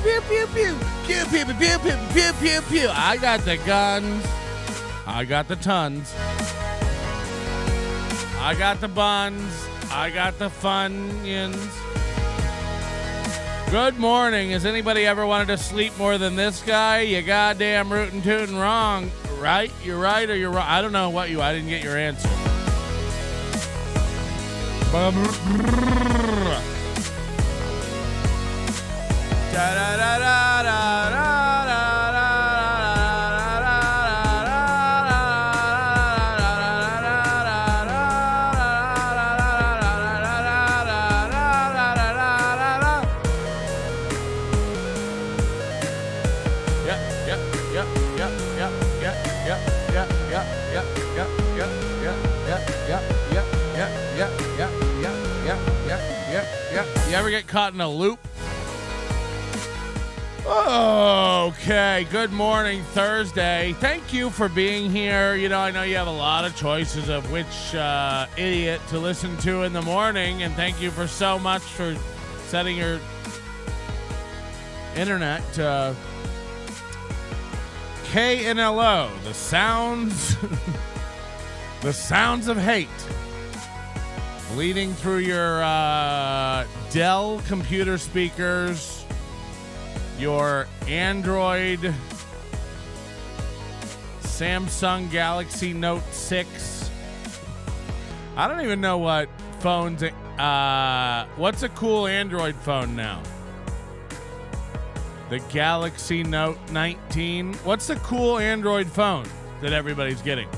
pew, pew, pew, pew. Pew, pew, pew, pew, pew, pew, pew, pew. I got the guns. I got the tons. I got the buns. I got the funyuns. Good morning. Has anybody ever wanted to sleep more than this guy? You goddamn rootin' tootin' wrong. Right? You're right or you're wrong. I don't know what I didn't get your answer. You ever get caught in a loop? Okay, good morning, Thursday. Thank you for being here. You know, I know you have a lot of choices of which idiot to listen to in the morning, and thank you for so much for setting your internet to KNLO, the sounds, the sounds of hate. Bleeding through your Dell computer speakers, your Android, Samsung Galaxy Note 6. I don't even know what phones. What's a cool Android phone now? The Galaxy Note 19. What's the cool Android phone that everybody's getting?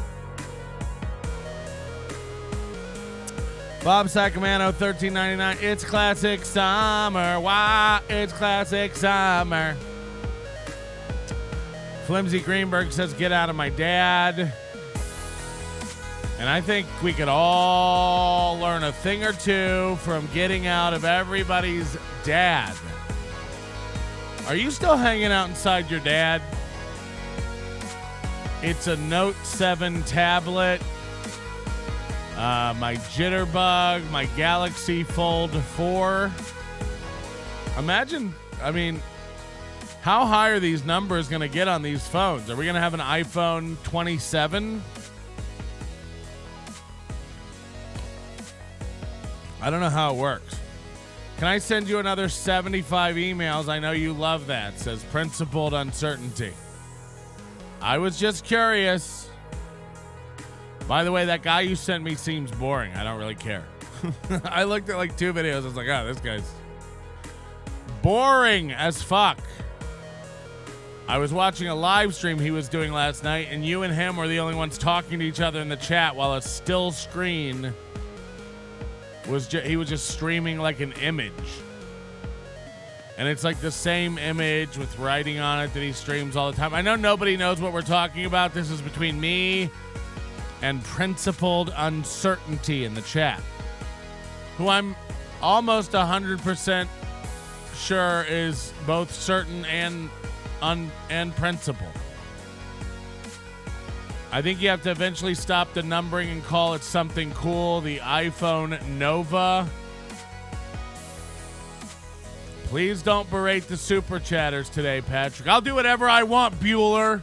Bob Sacramento, $13.99. It's classic summer. Why? It's classic summer. Flimsy Greenberg says, get out of my dad. And I think we could all learn a thing or two from getting out of everybody's dad. Are you still hanging out inside your dad? It's a Note 7 tablet. My Jitterbug, my Galaxy Fold 4. Imagine, I mean, how high are these numbers going to get on these phones? Are we going to have an iPhone 27? I don't know how it works. Can I send you another 75 emails? I know you love that. Says principled uncertainty. I was just curious. By the way, that guy you sent me seems boring. I don't really care. I looked at like 2 videos. I was like, oh, this guy's boring as fuck. I was watching a live stream he was doing last night, and you and him were the only ones talking to each other in the chat while a still screen he was just streaming like an image. And it's like the same image with writing on it that he streams all the time. I know nobody knows what we're talking about. This is between me and principled uncertainty in the chat, who I'm almost 100% sure is both certain and principled. I think you have to eventually stop the numbering and call it something cool. The iPhone Nova. Please don't berate the super chatters today, Patrick. I'll do whatever I want, Bueller.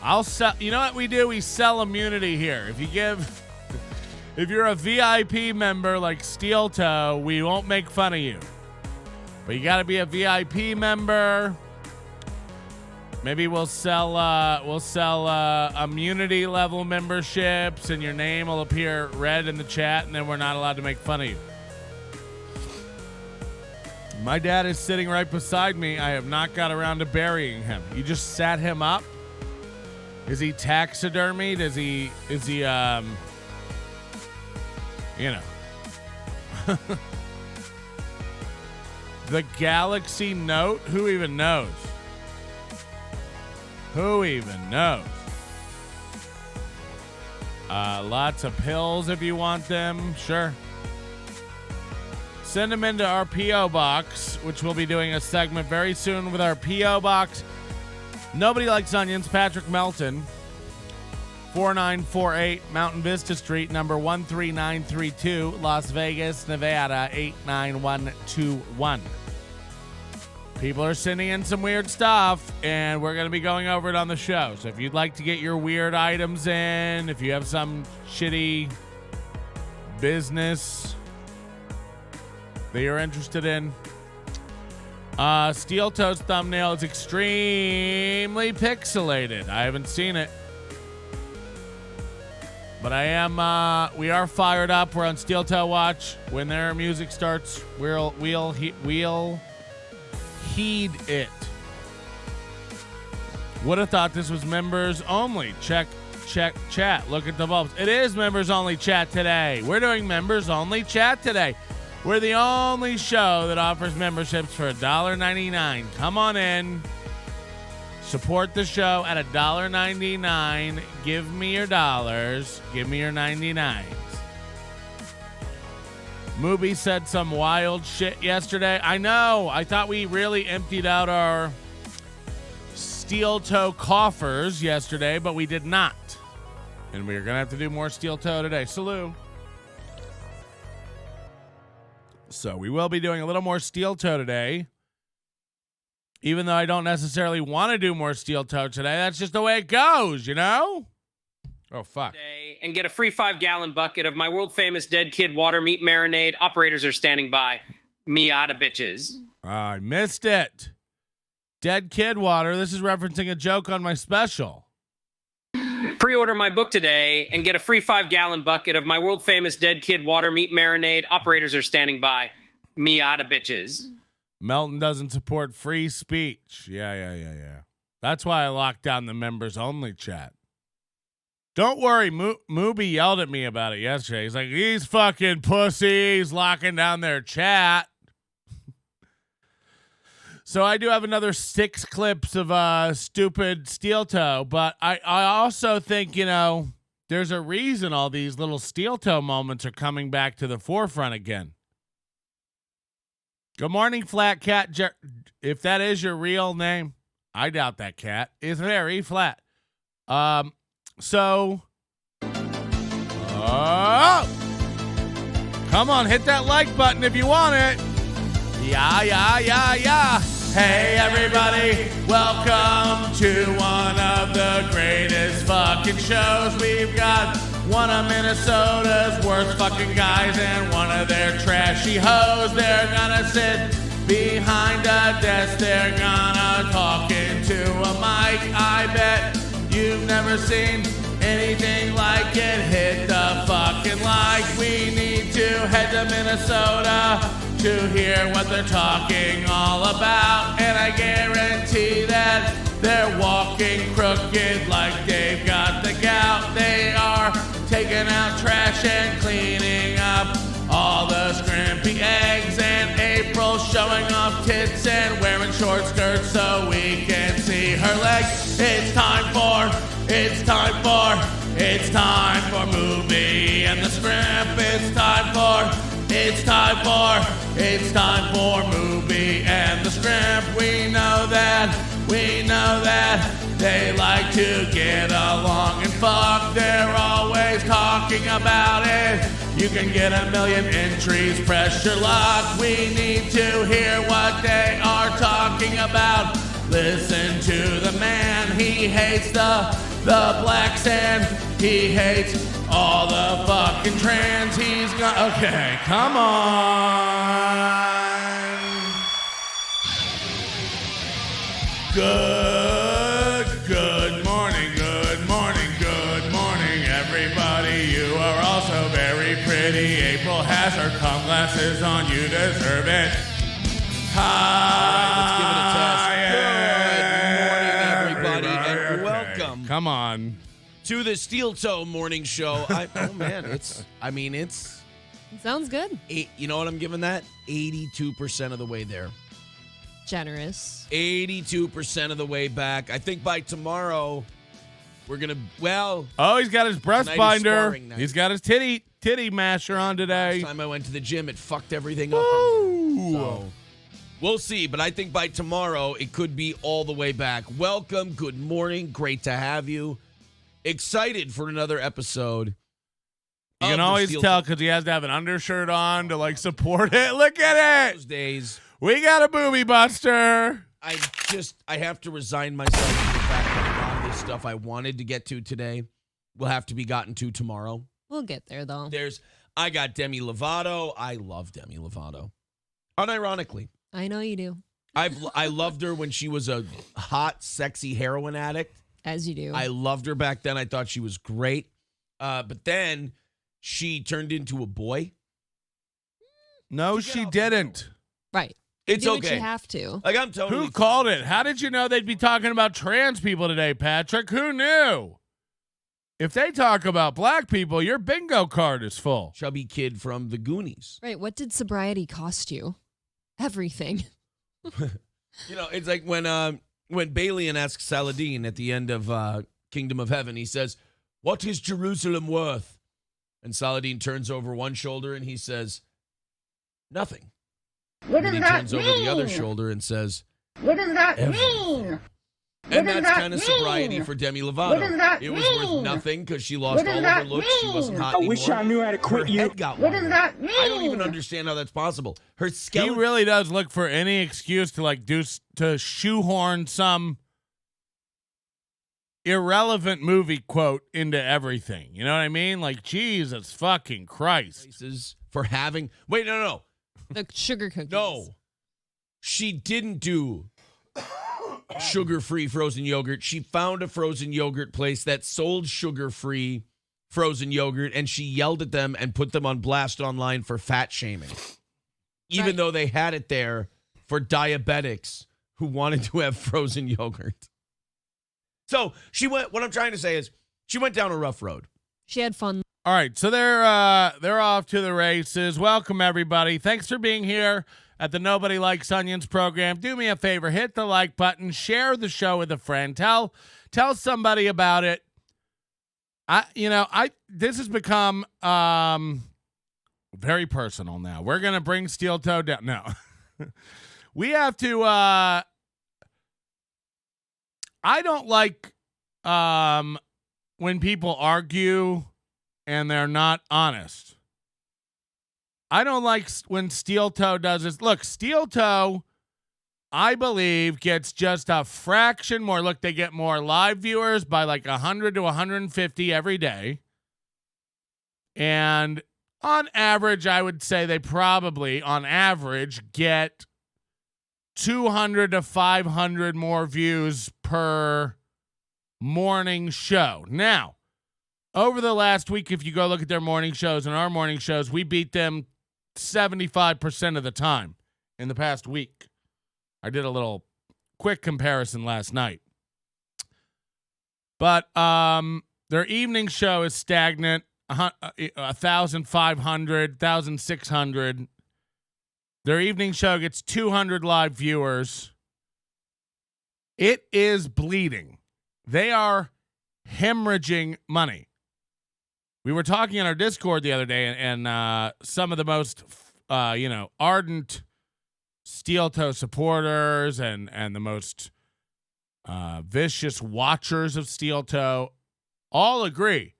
I'll sell. You know what we do? We sell immunity here. If you're a VIP member like Steel Toe, we won't make fun of you. But you got to be a VIP member. Maybe we'll sell immunity level memberships, and your name will appear red in the chat, and then we're not allowed to make fun of you. My dad is sitting right beside me. I have not got around to burying him. You just sat him up. Is he taxidermied? Is he you know. The Galaxy Note? Who even knows? Who even knows? Lots of pills if you want them. Sure. Send them into our P.O. Box, which we'll be doing a segment very soon with our P.O. Box. Nobody likes onions. Patrick Melton, 4948 Mountain Vista Street, number 13932, Las Vegas, Nevada, 89121. People are sending in some weird stuff, and we're going to be going over it on the show. So if you'd like to get your weird items in, if you have some shitty business that you're interested in, Steel Toe's thumbnail is extremely pixelated. I haven't seen it. But we are fired up. We're on Steel Toe Watch. When their music starts, we'll heed it. Would have thought this was members only. Check chat. Look at the bulbs. It is members only chat today. We're doing members only chat today. We're the only show that offers memberships for $1.99. Come on in. Support the show at $1.99. Give me your dollars. Give me your 99s. Mooby said some wild shit yesterday. I know. I thought we really emptied out our steel toe coffers yesterday, but we did not. And we're going to have to do more steel toe today. Salute. So we will be doing a little more steel toe today. Even though I don't necessarily want to do more steel toe today, that's just the way it goes, you know? Oh, fuck. And get a free 5-gallon bucket of my world-famous dead kid water meat marinade. Operators are standing by. Miata bitches. I missed it. Dead kid water. This is referencing a joke on my special. Pre-order my book today and get a free 5-gallon bucket of my world-famous dead kid water meat marinade. Operators are standing by. Miata bitches. Melton doesn't support free speech. Yeah. That's why I locked down the members only chat. Don't worry, Mooby yelled at me about it yesterday. He's like, these fucking pussies locking down their chat. So I do have another 6 clips of stupid steel toe, but I also think, you know, there's a reason all these little steel toe moments are coming back to the forefront again. Good morning, Flat Cat. If that is your real name, I doubt that cat is very flat. So, come on, hit that like button if you want it. Yeah. Hey, everybody, welcome to one of the greatest fucking shows. We've got one of Minnesota's worst fucking guys and one of their trashy hoes. They're gonna sit behind a desk. They're gonna talk into a mic. I bet you've never seen anything like it. Hit the fucking like. We need to head to Minnesota to hear what they're talking all about. And I guarantee that they're walking crooked like they've got the gout. They are taking out trash and cleaning up all the scrimpy eggs. And April showing off tits and wearing short skirts so we can see her legs. It's time for Mooby and the Scrimp. It's time for Mooby and the Scrimp. We know that they like to get along and fuck. They're always talking about it. You can get 1,000,000 entries, press your luck. We need to hear what they are talking about. Listen to the man. He hates the blacks and he hates all the fucking trans. Okay, come on. Good morning, everybody. You are also very pretty. April has her cum glasses on. You deserve it. Hi. Let's give it a test. Good morning, everybody, and welcome. Come on. To the Steel Toe Morning Show. It sounds good. You know what I'm giving that? 82% of the way there. Generous. 82% of the way back. I think by tomorrow, we're going to, he's got his breast binder. He's got his titty masher on today. Last time I went to the gym, it fucked everything up. So, we'll see, but I think by tomorrow, it could be all the way back. Welcome. Good morning. Great to have you. excited for another episode. You can always tell because he has to have an undershirt on to like support it. Look at it. Those days. We got a Mooby Buster. I have to resign myself to the fact that a lot of this stuff I wanted to get to today will have to be gotten to tomorrow. We'll get there, though. I got Demi Lovato. I love Demi Lovato. Unironically. I know you do. I loved her when she was a hot, sexy heroin addict. As you do. I loved her back then. I thought she was great. But then she turned into a boy. No, she didn't. Right. It's do okay. What you have to. Like, I'm totally. Who called it? How did you know they'd be talking about trans people today, Patrick? Who knew? If they talk about black people, your bingo card is full. Chubby kid from the Goonies. Right. What did sobriety cost you? Everything. It's like when Balian asks Saladin at the end of Kingdom of Heaven, he says, "What is Jerusalem worth?" And Saladin turns over one shoulder and he says, "Nothing." What and does he that turns mean? over the other shoulder and says, What does that everything. mean? And What does that's that kind of mean? sobriety for Demi Lovato. What does that it was mean? worth nothing because she lost What all does of her that looks. She wasn't mean? hot I anymore. wish I knew how to quit her you. head got What wider. does that mean? I don't even understand how that's possible. Her He skeleton. really does look for any excuse to like to shoehorn some irrelevant movie quote into everything. You know what I mean? Like, Jesus fucking Christ. For having. Wait, no. The sugar cookies. No. She didn't do sugar-free frozen yogurt. She found a frozen yogurt place that sold sugar-free frozen yogurt, and she yelled at them and put them on blast online for fat shaming. Even though they had it there for diabetics who wanted to have frozen yogurt. So what I'm trying to say is she went down a rough road. She had fun. All right, so they're off to the races. Welcome, everybody. Thanks for being here at the Nobody Likes Onions program. Do me a favor, hit the like button, share the show with a friend, tell somebody about it. This has become very personal now. We're gonna bring Steel Toe down. No, we have to. I don't like when people argue and they're not honest. I don't like when Steel Toe does this. Look, Steel Toe, I believe, gets just a fraction more. Look, they get more live viewers by like 100 to 150 every day. And on average, I would say they probably, on average, get 200 to 500 more views per morning show. Now, over the last week, if you go look at their morning shows and our morning shows, we beat them 75% of the time in the past week. I did a little quick comparison last night. But their evening show is stagnant, 1,500, 1,600. Their evening show gets 200 live viewers. It is bleeding. They are hemorrhaging money. We were talking on our Discord the other day, and some of the most, ardent Steel Toe supporters and the most vicious watchers of Steel Toe all agree.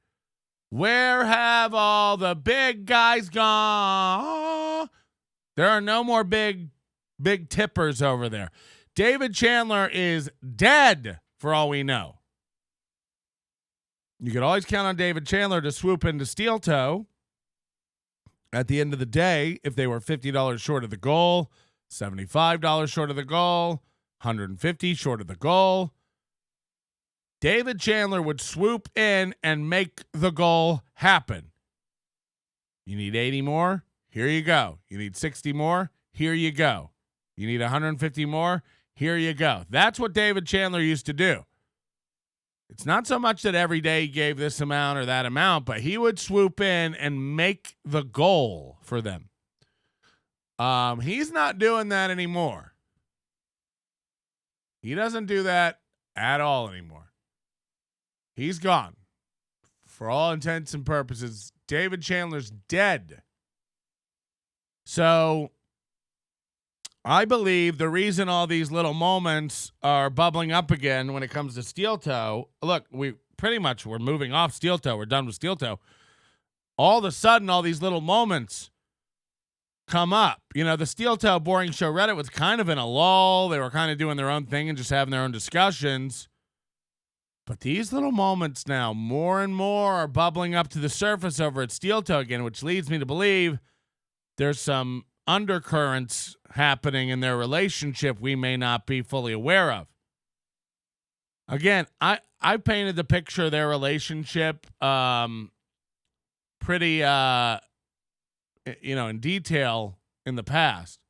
Where have all the big guys gone? There are no more big tippers over there. David Chandler is dead, for all we know. You could always count on David Chandler to swoop into Steel Toe. At the end of the day, if they were $50 short of the goal, $75 short of the goal, $150 short of the goal, David Chandler would swoop in and make the goal happen. You need 80 more? Here you go. You need 60 more? Here you go. You need 150 more? Here you go. That's what David Chandler used to do. It's not so much that every day he gave this amount or that amount, but he would swoop in and make the goal for them. He's not doing that anymore. He doesn't do that at all anymore. He's gone. For all intents and purposes, David Chandler's dead. So I believe the reason all these little moments are bubbling up again when it comes to Steel Toe, look, we pretty much we're moving off steel toe. We're done with steel toe. All of a sudden, all these little moments come up. You know, the steel toe boring show Reddit was kind of in a lull. They were kind of doing their own thing and just having their own discussions. But these little moments now, more and more, are bubbling up to the surface over at steel toe again, which leads me to believe there's some undercurrents happening in their relationship we may not be fully aware of. Again, I painted the picture of their relationship pretty in detail in the past.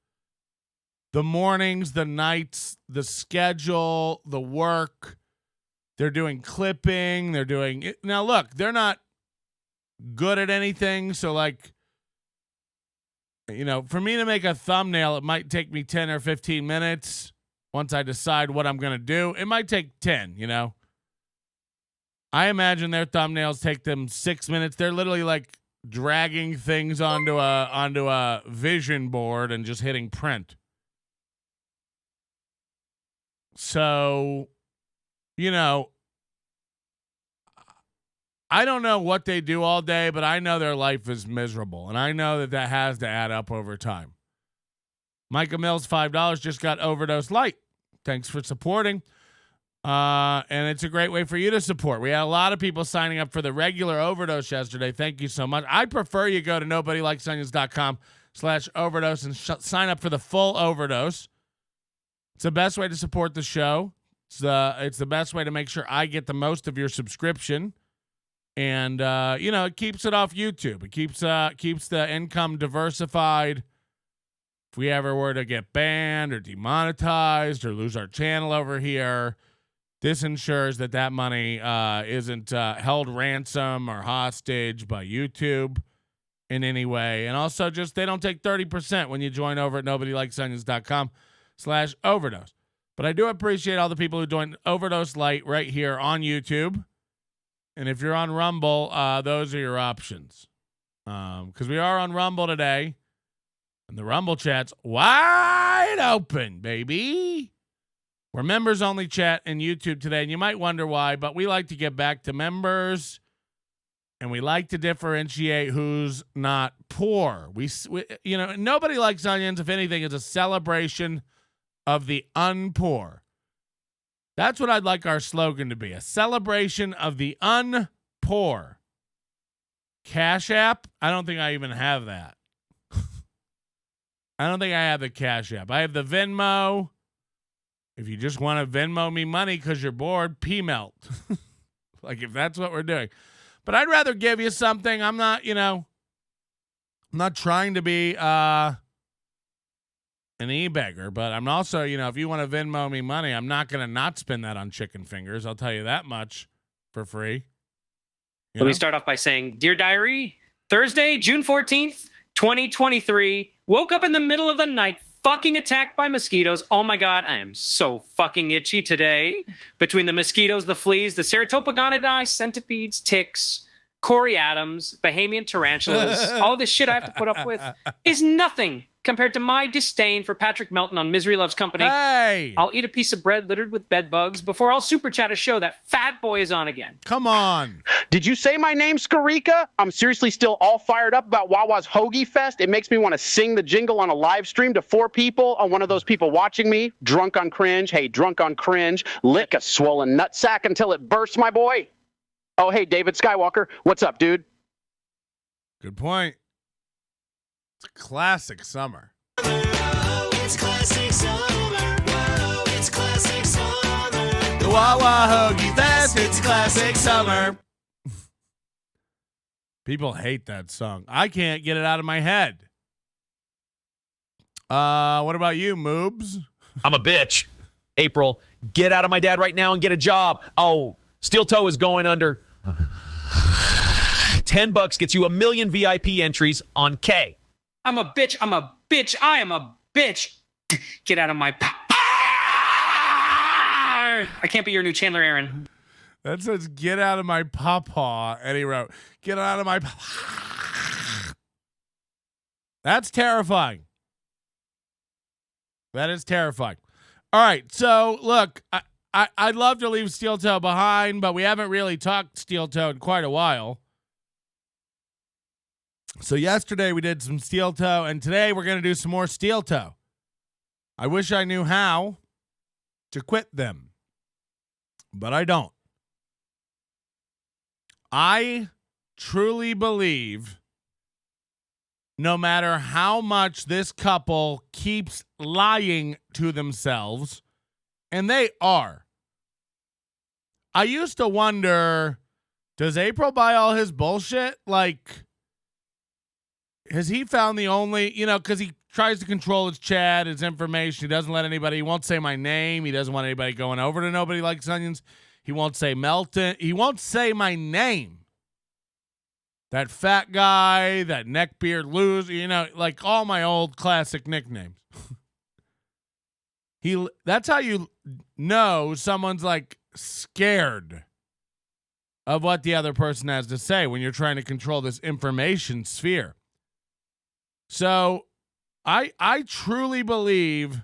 The mornings, the nights, the schedule, the work, they're doing clipping, they're doing it. Now look, they're not good at anything, so like, for me to make a thumbnail, it might take me 10 or 15 minutes. Once I decide what I'm going to do, it might take 10, I imagine their thumbnails take them 6 minutes. They're literally like dragging things onto a vision board and just hitting print. So, I don't know what they do all day, but I know their life is miserable, and I know that has to add up over time. Micah Mills, $5, just got Overdose Light. Thanks for supporting. And it's a great way for you to support. We had a lot of people signing up for the regular Overdose yesterday. Thank you so much. I prefer you go to nobodylikesonions.com/overdose and sign up for the full Overdose. It's the best way to support the show. It's the best way to make sure I get the most of your subscription. And, it keeps it off YouTube. It keeps the income diversified. If we ever were to get banned or demonetized or lose our channel over here, this ensures that money isn't held ransom or hostage by YouTube in any way. And also just they don't take 30% when you join over at nobodylikesonions.com/overdose. But I do appreciate all the people who joined Overdose Light right here on YouTube. And if you're on Rumble, those are your options. Because we are on Rumble today. And the Rumble chat's wide open, baby. We're members only chat in YouTube today. And you might wonder why, but we like to get back to members. And we like to differentiate who's not poor. We Nobody Likes Onions, if anything, is a celebration of the unpoor. That's what I'd like our slogan to be. A celebration of the unpoor. Cash App? I don't think I even have that. I don't think I have the Cash App. I have the Venmo. If you just want to Venmo me money because you're bored, P-Melt. Like if that's what we're doing. But I'd rather give you something. I'm not, I'm not trying to be an e-beggar, but I'm also, if you want to Venmo me money, I'm not going to not spend that on chicken fingers. I'll tell you that much for free. Let me start off by saying, Dear Diary, Thursday, June 14th, 2023, woke up in the middle of the night, fucking attacked by mosquitoes. Oh my God, I am so fucking itchy today. Between the mosquitoes, the fleas, the ceratopagonidae, centipedes, ticks, Corey Adams, Bahamian tarantulas, all this shit I have to put up with is nothing compared to my disdain for Patrick Melton on Misery Loves Company. Hey! I'll eat a piece of bread littered with bed bugs before I'll super chat a show that fat boy is on again. Come on. Did you say my name, Skarika? I'm seriously still all fired up about Wawa's Hoagie Fest. It makes me want to sing the jingle on a live stream to 4 people on one of those people watching me. Drunk on cringe. Hey, drunk on cringe. Lick a swollen nutsack until it bursts, my boy. Oh, hey, David Skywalker. What's up, dude? Good point. It's a classic summer. Whoa, it's classic summer. Whoa, it's classic summer. The Wawa Hoagie Fest, it's classic summer. People hate that song. I can't get it out of my head. What about you, Moobs? I'm a bitch. April, get out of my dad right now and get a job. Oh, Steel Toe is going under. $10 gets you 1 million VIP entries on K. I'm a bitch. I'm a bitch. I am a bitch. Get out of my... I can't be your new Chandler Aaron. That says, get out of my pawpaw. And he wrote, get out of my... That's terrifying. That is terrifying. All right. So, look, I'd love to leave Steel Toe behind, but we haven't really talked Steel Toe in quite a while. So yesterday we did some Steel Toe, and today we're going to do some more Steel Toe. I wish I knew how to quit them, but I don't. I truly believe no matter how much this couple keeps lying to themselves, and they are. I used to wonder, does April buy all his bullshit? Like, has he found the only, because he tries to control his chat, his information. He doesn't let anybody, he won't say my name. He doesn't want anybody going over to Nobody Likes Onions. He won't say Melton. He won't say my name. That fat guy, that neckbeard loser, like all my old classic nicknames. That's how you know someone's like scared of what the other person has to say when you're trying to control this information sphere. So I truly believe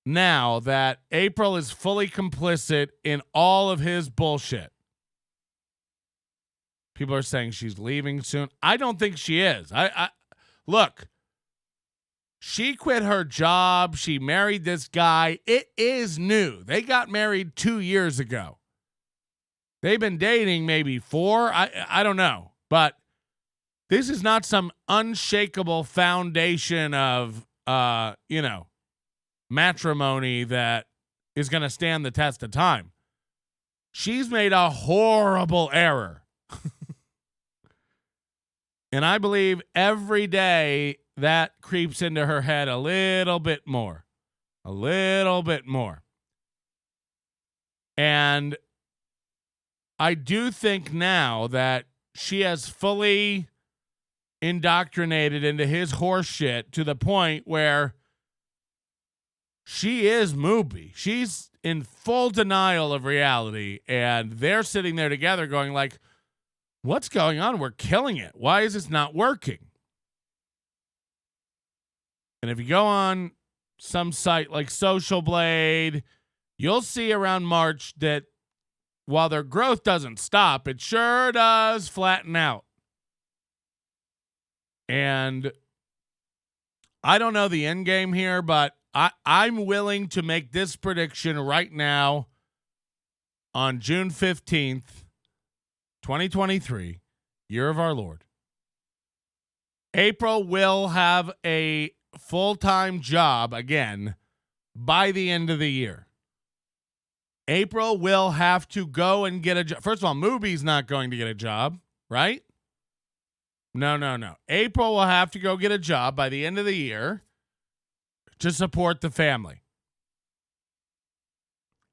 now that April is fully complicit in all of his bullshit. People are saying she's leaving soon. I don't think she is. Look, she quit her job. She married this guy. It is new. They got married 2 years ago. They've been dating maybe 4. I don't know. But this is not some unshakable foundation of, matrimony that is going to stand the test of time. She's made a horrible error. And I believe every day that creeps into her head a little bit more. A little bit more. And I do think now that she has fully indoctrinated into his horse shit to the point where she is Mooby. She's in full denial of reality, and they're sitting there together going like, what's going on? We're killing it. Why is this not working? And if you go on some site like Social Blade, you'll see around March that while their growth doesn't stop, it sure does flatten out. And I don't know the end game here, but I'm willing to make this prediction right now on June 15th, 2023, year of our Lord. April will have a full-time job again by the end of the year. April will have to go and get a job. First of all, Mooby's not going to get a job, right? No. April will have to go get a job by the end of the year to support the family.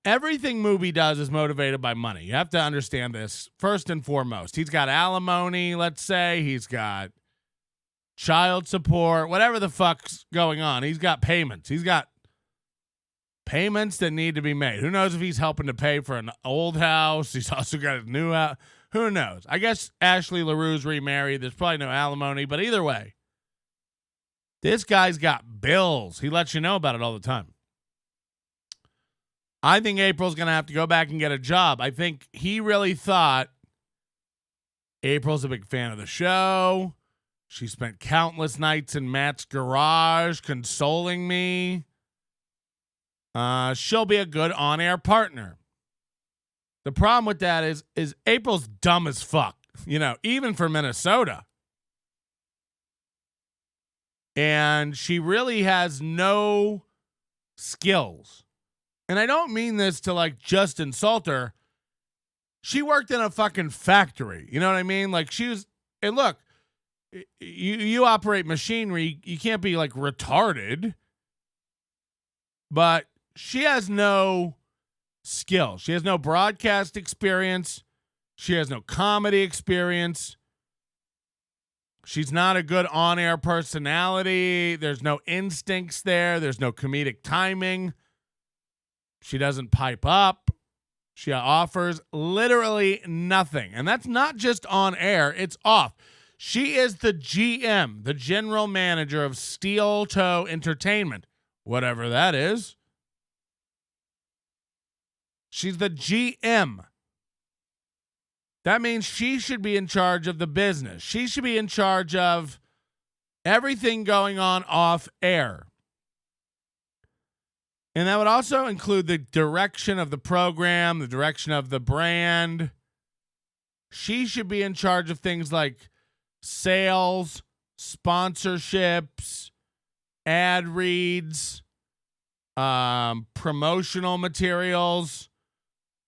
Everything Mooby does is motivated by money. You have to understand this first and foremost. He's got alimony, let's say. He's got child support, whatever the fuck's going on. He's got payments. He's got payments that need to be made. Who knows if he's helping to pay for an old house? He's also got a new house. Who knows? I guess Ashley LaRue's remarried. There's probably no alimony, but either way, this guy's got bills. He lets you know about it all the time. I think April's going to have to go back and get a job. I think he really thought April's a big fan of the show. She spent countless nights in Matt's garage consoling me. She'll be a good on-air partner. The problem with that is April's dumb as fuck, even for Minnesota. And she really has no skills. And I don't mean this to just insult her. She worked in a fucking factory. You know what I mean? And look, you operate machinery. You can't be retarded. But she has no skill. She has no broadcast experience. She has no comedy experience. She's not a good on-air personality. There's no instincts there. There's no comedic timing. She doesn't pipe up. She offers literally nothing. And that's not just on air. It's off. She is the GM, the general manager of Steel Toe Entertainment, whatever that is. She's the GM. That means she should be in charge of the business. She should be in charge of everything going on off air. And that would also include the direction of the program, the direction of the brand. She should be in charge of things like sales, sponsorships, ad reads, promotional materials,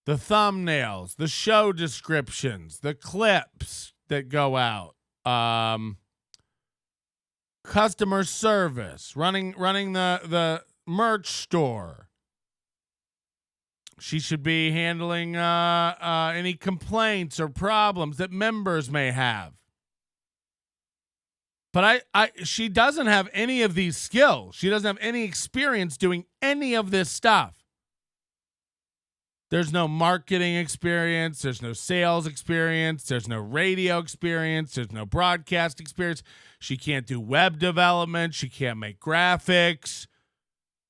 the thumbnails, the show descriptions, the clips that go out, customer service, running the merch store. She should be handling any complaints or problems that members may have. But she doesn't have any of these skills. She doesn't have any experience doing any of this stuff. There's no marketing experience. There's no sales experience. There's no radio experience. There's no broadcast experience. She can't do web development. She can't make graphics.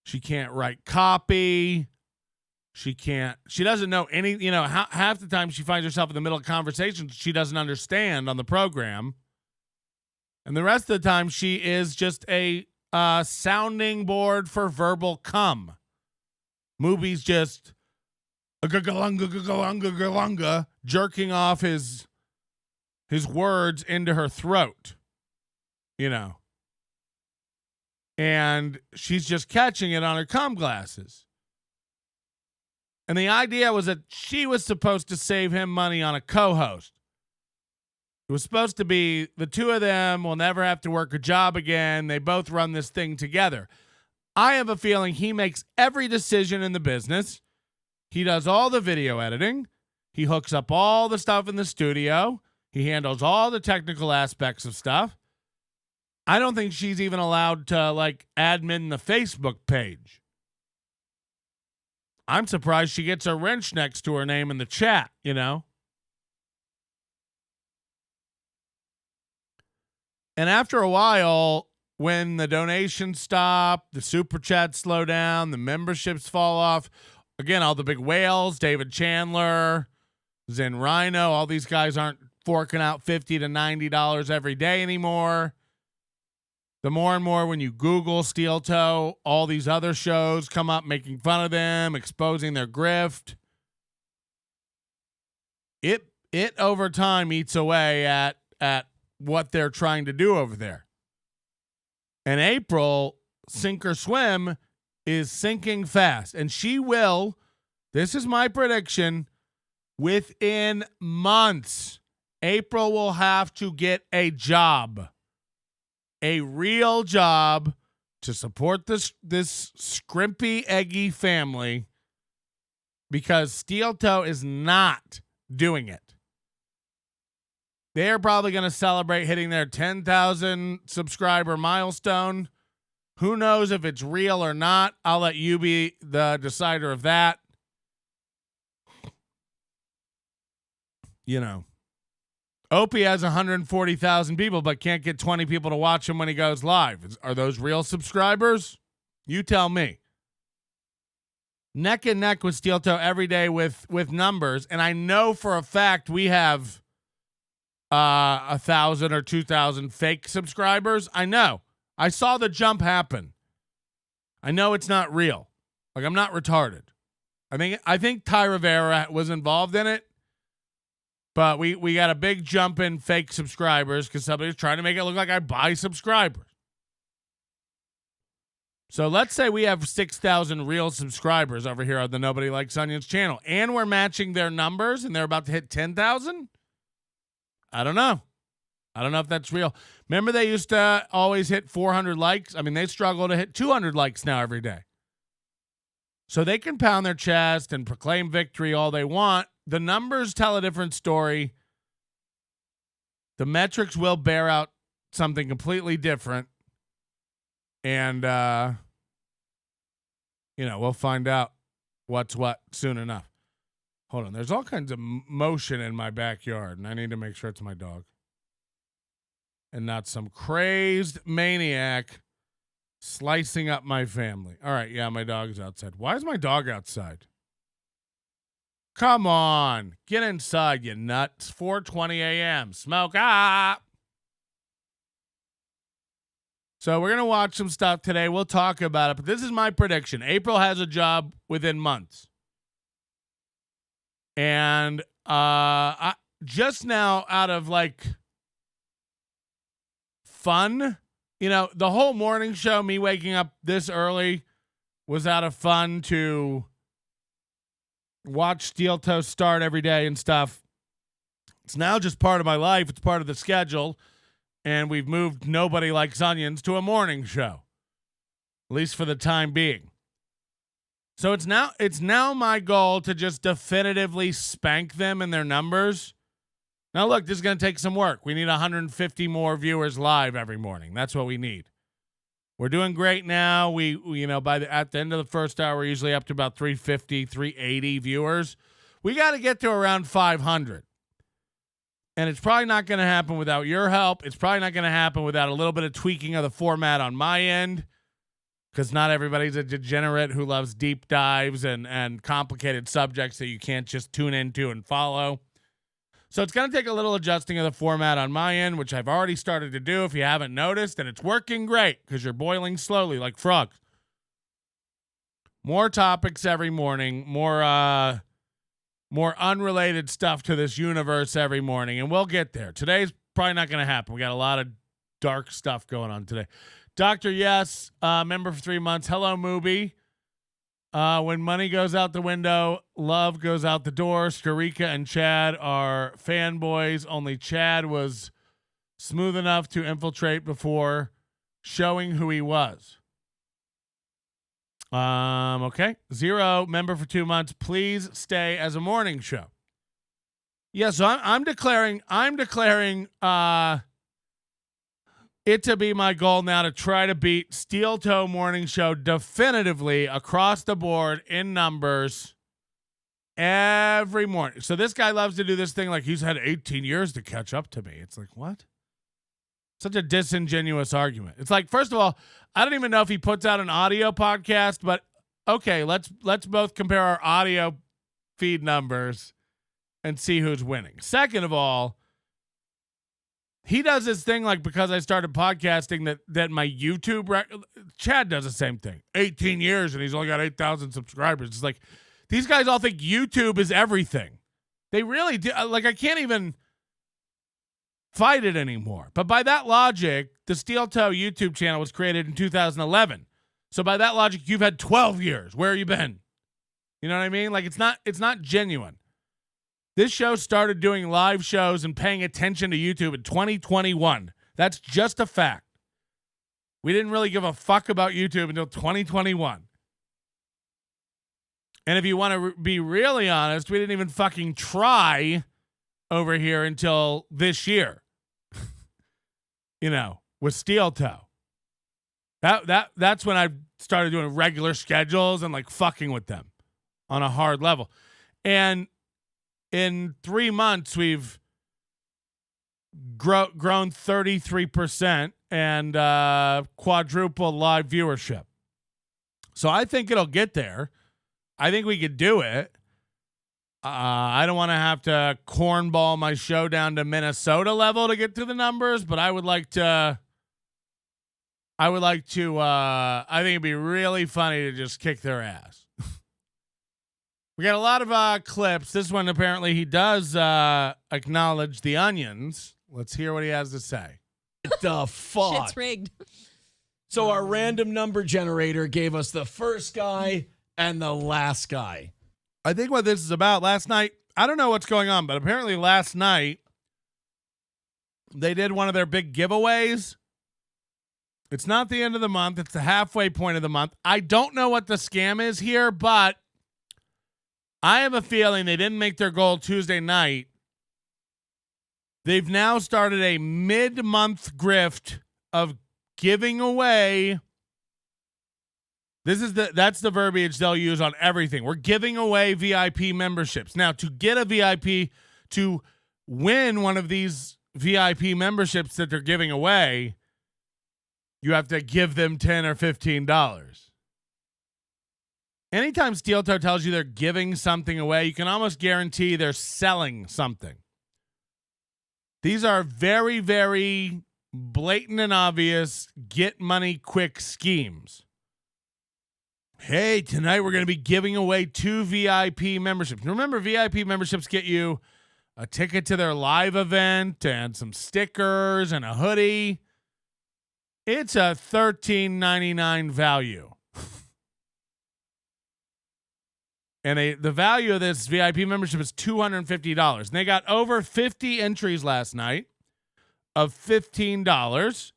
She can't write copy. She doesn't know any, half the time she finds herself in the middle of conversations she doesn't understand on the program. And the rest of the time she is just a sounding board for verbal cum. Mooby's just jerking off his words into her throat, and she's just catching it on her cum glasses. And the idea was that she was supposed to save him money on a co-host. It was supposed to be the two of them will never have to work a job again. They both run this thing together. I have a feeling he makes every decision in the business. He does all the video editing. He hooks up all the stuff in the studio. He handles all the technical aspects of stuff. I don't think she's even allowed to admin the Facebook page. I'm surprised she gets a wrench next to her name in the chat, And after a while, when the donations stop, the super chats slow down, the memberships fall off, again, all the big whales, David Chandler, Zen Rhino, all these guys aren't forking out $50 to $90 every day anymore. The more and more when you Google Steel Toe, all these other shows come up making fun of them, exposing their grift. It over time eats away at what they're trying to do over there. And April, sink or swim, is sinking fast. And she will, this is my prediction, within months, April will have to get a job. A real job to support this scrimpy, eggy family, because Steel Toe is not doing it. They're probably going to celebrate hitting their 10,000 subscriber milestone. Who knows if it's real or not? I'll let you be the decider of that. Opie has 140,000 people, but can't get 20 people to watch him when he goes live. Are those real subscribers? You tell me. Neck and neck with Steel Toe every day with numbers, and I know for a fact we have 1,000 or 2,000 fake subscribers. I know. I saw the jump happen. I know it's not real. I'm not retarded. I think Ty Rivera was involved in it. But we got a big jump in fake subscribers because somebody's trying to make it look like I buy subscribers. So let's say we have 6,000 real subscribers over here on the Nobody Likes Onions channel, and we're matching their numbers, and they're about to hit 10,000. I don't know. I don't know if that's real. Remember they used to always hit 400 likes? They struggle to hit 200 likes now every day. So they can pound their chest and proclaim victory all they want. The numbers tell a different story. The metrics will bear out something completely different. And, we'll find out what's what soon enough. Hold on. There's all kinds of motion in my backyard, and I need to make sure it's my dog. And not some crazed maniac slicing up my family. All right, yeah, my dog's outside. Why is my dog outside? Come on. Get inside, you nuts. 4:20 a.m. Smoke up. So we're going to watch some stuff today. We'll talk about it. But this is my prediction. April has a job within months. And I just now, out of like fun, the whole morning show, me waking up this early, was out of fun to watch Steel Toe start every day and stuff. It's now just part of my life. It's part of the schedule. And we've moved Nobody Likes Onions to a morning show, at least for the time being. So it's now my goal to just definitively spank them in their numbers. Now, look, this is going to take some work. We need 150 more viewers live every morning. That's what we need. We're doing great now. We at the end of the first hour, we're usually up to about 350, 380 viewers. We got to get to around 500. And it's probably not going to happen without your help. It's probably not going to happen without a little bit of tweaking of the format on my end, because not everybody's a degenerate who loves deep dives and complicated subjects that you can't just tune into and follow. So it's going to take a little adjusting of the format on my end, which I've already started to do if you haven't noticed, and it's working great because you're boiling slowly like frogs. More topics every morning, more unrelated stuff to this universe every morning, and we'll get there. Today's probably not going to happen. We got a lot of dark stuff going on today. Dr. Yes, member for 3 months. Hello, Mooby. When money goes out the window, love goes out the door. Scarica and Chad are fanboys. Only Chad was smooth enough to infiltrate before showing who he was. Okay. 0, member for 2 months. Please stay as a morning show. Yeah, so I'm declaring it to be my goal now to try to beat Steel Toe Morning Show definitively across the board in numbers every morning. So this guy loves to do this thing like he's had 18 years to catch up to me. It's like, what? Such a disingenuous argument. It's like, first of all, I don't even know if he puts out an audio podcast, but okay, let's both compare our audio feed numbers and see who's winning. Second of all, he does this thing like, because I started podcasting, that my YouTube Chad does the same thing. 18 years and he's only got 8,000 subscribers. It's like these guys all think YouTube is everything. They really do. Like, I can't even fight it anymore. But by that logic, the Steel Toe YouTube channel was created in 2011. So by that logic, you've had 12 years. Where have you been? You know what I mean? Like, it's not genuine. This show started doing live shows and paying attention to YouTube in 2021. That's just a fact. We didn't really give a fuck about YouTube until 2021. And if you want to be really honest, we didn't even fucking try over here until this year. With Steel Toe. That's when I started doing regular schedules and like fucking with them on a hard level. And in 3 months, we've grown 33% and quadruple live viewership. So I think it'll get there. I think we could do it. I don't want to have to cornball my show down to Minnesota level to get to the numbers, but I would like to. I think it'd be really funny to just kick their ass. We got a lot of clips. This one, apparently, he does acknowledge the onions. Let's hear what he has to say. What the fuck? Shit's rigged. So our random number generator gave us the first guy and the last guy. I think what this is about, last night, I don't know what's going on, but apparently last night they did one of their big giveaways. It's not the end of the month. It's the halfway point of the month. I don't know what the scam is here, but I have a feeling they didn't make their goal Tuesday night. They've now started a mid-month grift of giving away. That's the verbiage they'll use on everything. We're giving away VIP memberships. Now, to get a VIP, to win one of these VIP memberships that they're giving away, you have to give them $10 or $15. Anytime Steel Toe tells you they're giving something away, you can almost guarantee they're selling something. These are very, very blatant and obvious get money quick schemes. Hey, tonight we're going to be giving away 2 VIP memberships. Remember, VIP memberships get you a ticket to their live event and some stickers and a hoodie. It's a $13.99 value. And the value of this VIP membership is $250. And they got over 50 entries last night of $15.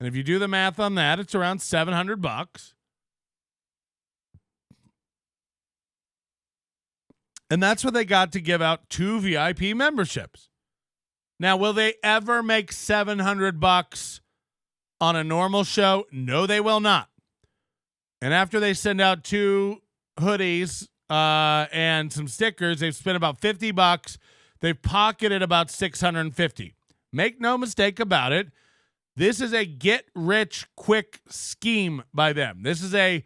And if you do the math on that, it's around $700. And that's what they got to give out 2 VIP memberships. Now, will they ever make $700 on a normal show? No, they will not. And after they send out 2 hoodies and some stickers, they've spent about $50. They've pocketed about $650. Make no mistake about it. This is a get rich quick scheme by them. This is a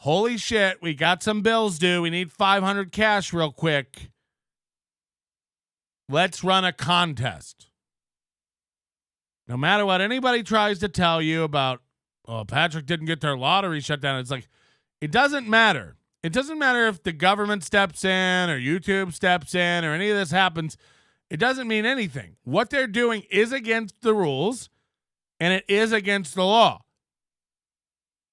holy shit, we got some bills due. We need $500 cash real quick. Let's run a contest. No matter what anybody tries to tell you about, oh, Patrick didn't get their lottery shut down. It's like, it doesn't matter. It doesn't matter if the government steps in or YouTube steps in or any of this happens. It doesn't mean anything. What they're doing is against the rules, and it is against the law.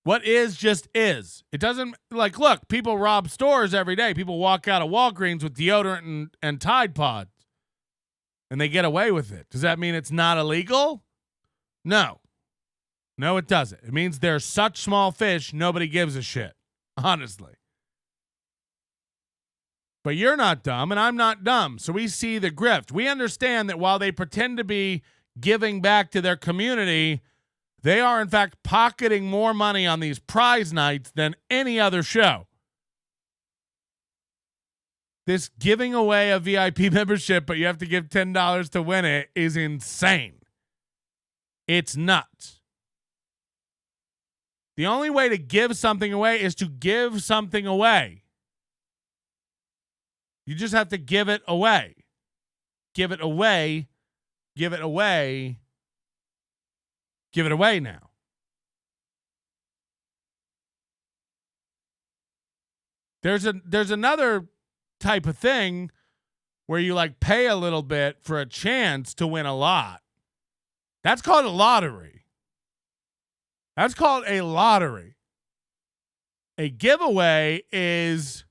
What is just is. It doesn't, like, look, people rob stores every day. People walk out of Walgreens with deodorant and Tide Pods, and they get away with it. Does that mean it's not illegal? No. No, it doesn't. It means they're such small fish, nobody gives a shit. Honestly. But you're not dumb, and I'm not dumb. So we see the grift. We understand that while they pretend to be giving back to their community, they are, in fact, pocketing more money on these prize nights than any other show. This giving away a VIP membership, but you have to give $10 to win it, is insane. It's nuts. The only way to give something away is to give something away. You just have to give it away. Give it away. Give it away. Give it away now. There's another type of thing where you like pay a little bit for a chance to win a lot. That's called a lottery. That's called a lottery. A giveaway is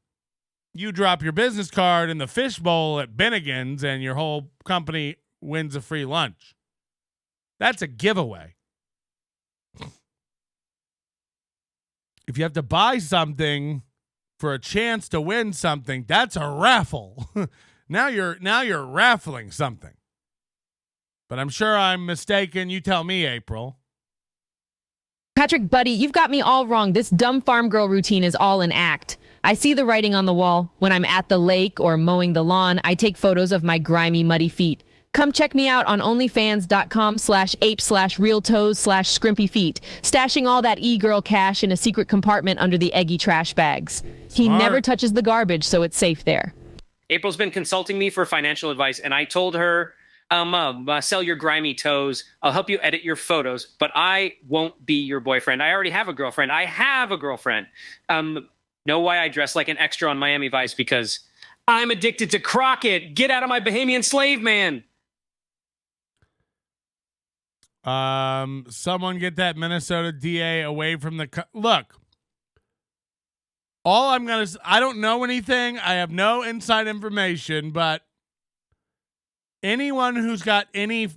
you drop your business card in the fishbowl at Bennigan's and your whole company wins a free lunch. That's a giveaway. If you have to buy something for a chance to win something, that's a raffle. Now you're raffling something. But I'm sure I'm mistaken. You tell me, April. Patrick, buddy, you've got me all wrong. This dumb farm girl routine is all an act. I see the writing on the wall. When I'm at the lake or mowing the lawn, I take photos of my grimy, muddy feet. Come check me out on onlyfans.com/ape/realtoes/scrimpy-feet, stashing all that e-girl cash in a secret compartment under the eggy trash bags. He Smart. never touches the garbage, so it's safe there. April's been consulting me for financial advice, and I told her, sell your grimy toes. I'll help you edit your photos, but I won't be your boyfriend. I already have a girlfriend. Know why I dress like an extra on Miami Vice? Because I'm addicted to Crockett. Get out of my Bahamian slave, man. Someone get that Minnesota DA away from the look. All I'm going to I don't know anything. I have no inside information, but anyone who's got any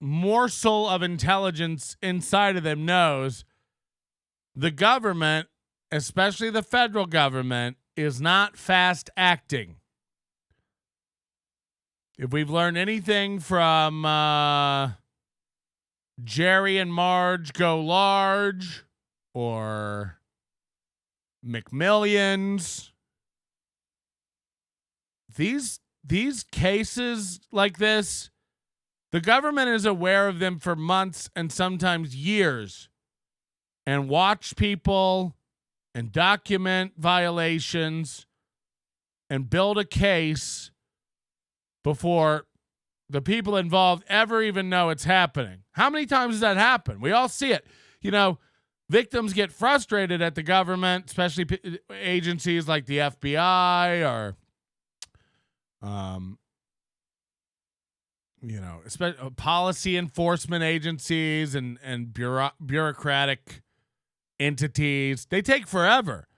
morsel of intelligence inside of them knows the government, especially the federal government, is not fast acting. If we've learned anything from Jerry and Marge Go Large or McMillions, these cases like this, the government is aware of them for months and sometimes years and watch people and document violations and build a case before the people involved ever even know it's happening. How many times does that happen? We all see it. You know, victims get frustrated at the government, especially agencies like the FBI or, policy enforcement agencies and bureaucratic entities. They take forever.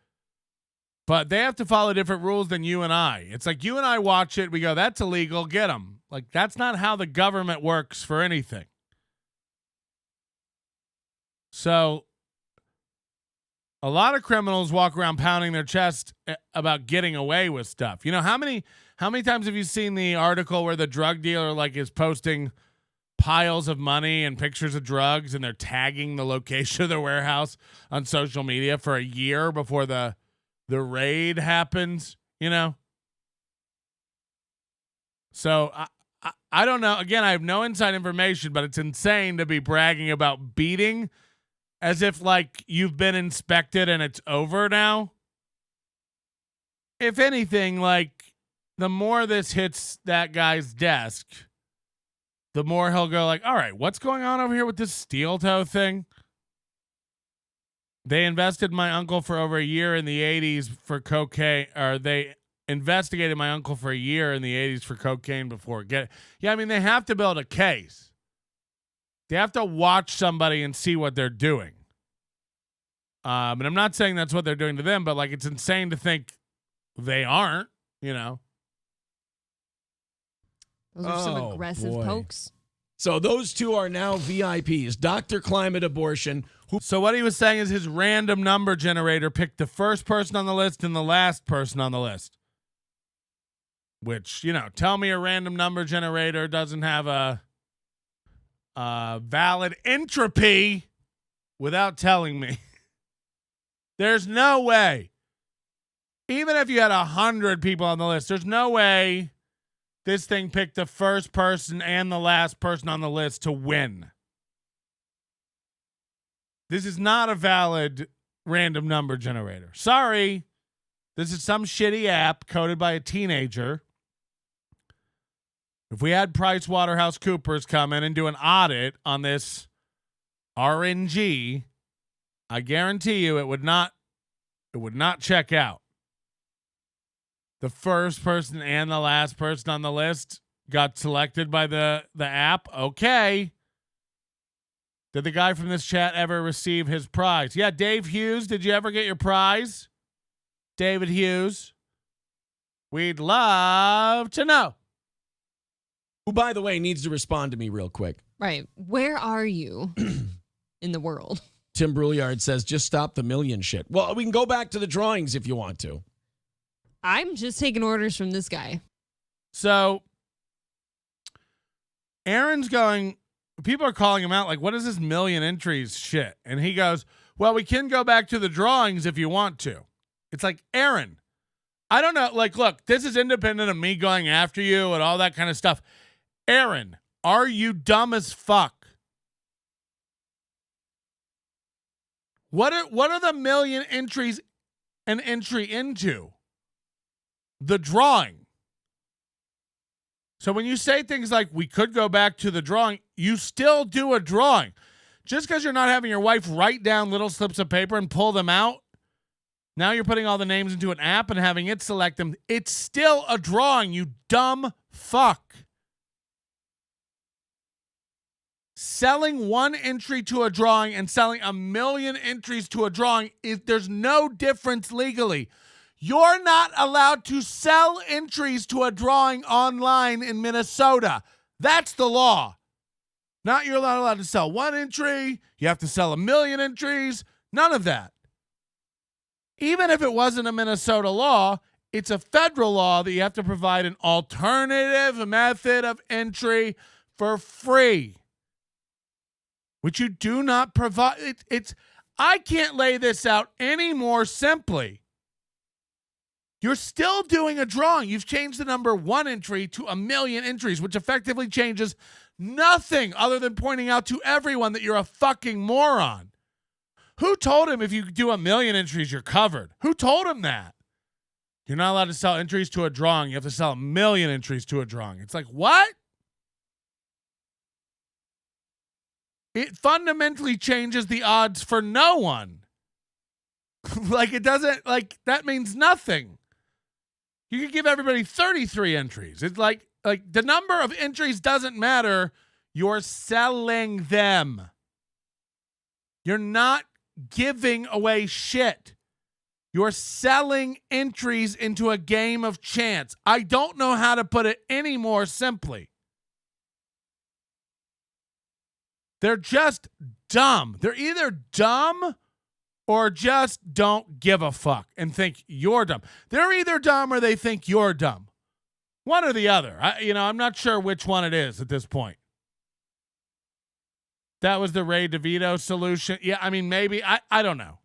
But they have to follow different rules than you and I. It's like you and I watch it. We go, that's illegal. Get them. Like, that's not how the government works for anything. So a lot of criminals walk around pounding their chest about getting away with stuff. You know, how many times have you seen the article where the drug dealer like is posting piles of money and pictures of drugs and they're tagging the location of their warehouse on social media for a year before the raid happens, you know? So I don't know. Again, I have no inside information, but it's insane to be bragging about beating as if like you've been inspected and it's over now. If anything, like the more this hits that guy's desk, the more he'll go like, all right, what's going on over here with this steel toe thing? They invested my uncle for over a year in the 80s for cocaine, or they investigated my uncle for a year in the 80s for cocaine before I mean, they have to build a case. They have to watch somebody and see what they're doing. And I'm not saying that's what they're doing to them, but like, it's insane to think they aren't, you know. Those are some aggressive pokes. So those two are now VIPs. Dr. Climate Abortion. So what he was saying is his random number generator picked the first person on the list and the last person on the list. Which, you know, tell me a random number generator doesn't have a valid entropy without telling me. There's no way. Even if you had 100 people on the list, there's no way this thing picked the first person and the last person on the list to win. This is not a valid random number generator. Sorry. This is some shitty app coded by a teenager. If we had PricewaterhouseCoopers come in and do an audit on this RNG, I guarantee you it would not check out. The first person and the last person on the list got selected by the app. Okay. Did the guy from this chat ever receive his prize? Yeah, Dave Hughes, did you ever get your prize? David Hughes. We'd love to know. Who, by the way, needs to respond to me real quick. Right. Where are you in the world? Tim Brouillard says, just stop the million shit. Well, we can go back to the drawings if you want to. I'm just taking orders from this guy. So Aaron's going, people are calling him out like, what is this million entries shit? And he goes, well, we can go back to the drawings if you want to. It's like, Aaron, I don't know. Like, look, this is independent of me going after you and all that kind of stuff. Aaron, are you dumb as fuck? What are the million entries an entry into? The drawing. So when you say things like we could go back to the drawing, you still do a drawing. Just because you're not having your wife write down little slips of paper and pull them out, now you're putting all the names into an app and having it select them. It's still a drawing, you dumb fuck. Selling one entry to a drawing and selling a million entries to a drawing, there's no difference legally. You're not allowed to sell entries to a drawing online in Minnesota. That's the law. Not you're not allowed to sell one entry. You have to sell a million entries. None of that. Even if it wasn't a Minnesota law, it's a federal law that you have to provide an alternative method of entry for free, which you do not provide. I can't lay this out any more simply. You're still doing a drawing. You've changed the number one entry to a million entries, which effectively changes nothing other than pointing out to everyone that you're a fucking moron. Who told him if you do 1 million entries, you're covered? Who told him that? You're not allowed to sell entries to a drawing. You have to sell 1 million entries to a drawing. It's like, what? It fundamentally changes the odds for no one. Like, it doesn't, like, that means nothing. You could give everybody 33 entries. It's like the number of entries doesn't matter. You're selling them. You're not giving away shit. You're selling entries into a game of chance. I don't know how to put it any more simply. They're just dumb. They're either dumb or just don't give a fuck and think you're dumb. They're either dumb or they think you're dumb. One or the other. I'm not sure which one it is at this point. That was the Ray DeVito solution. Yeah, I mean, maybe. I don't know.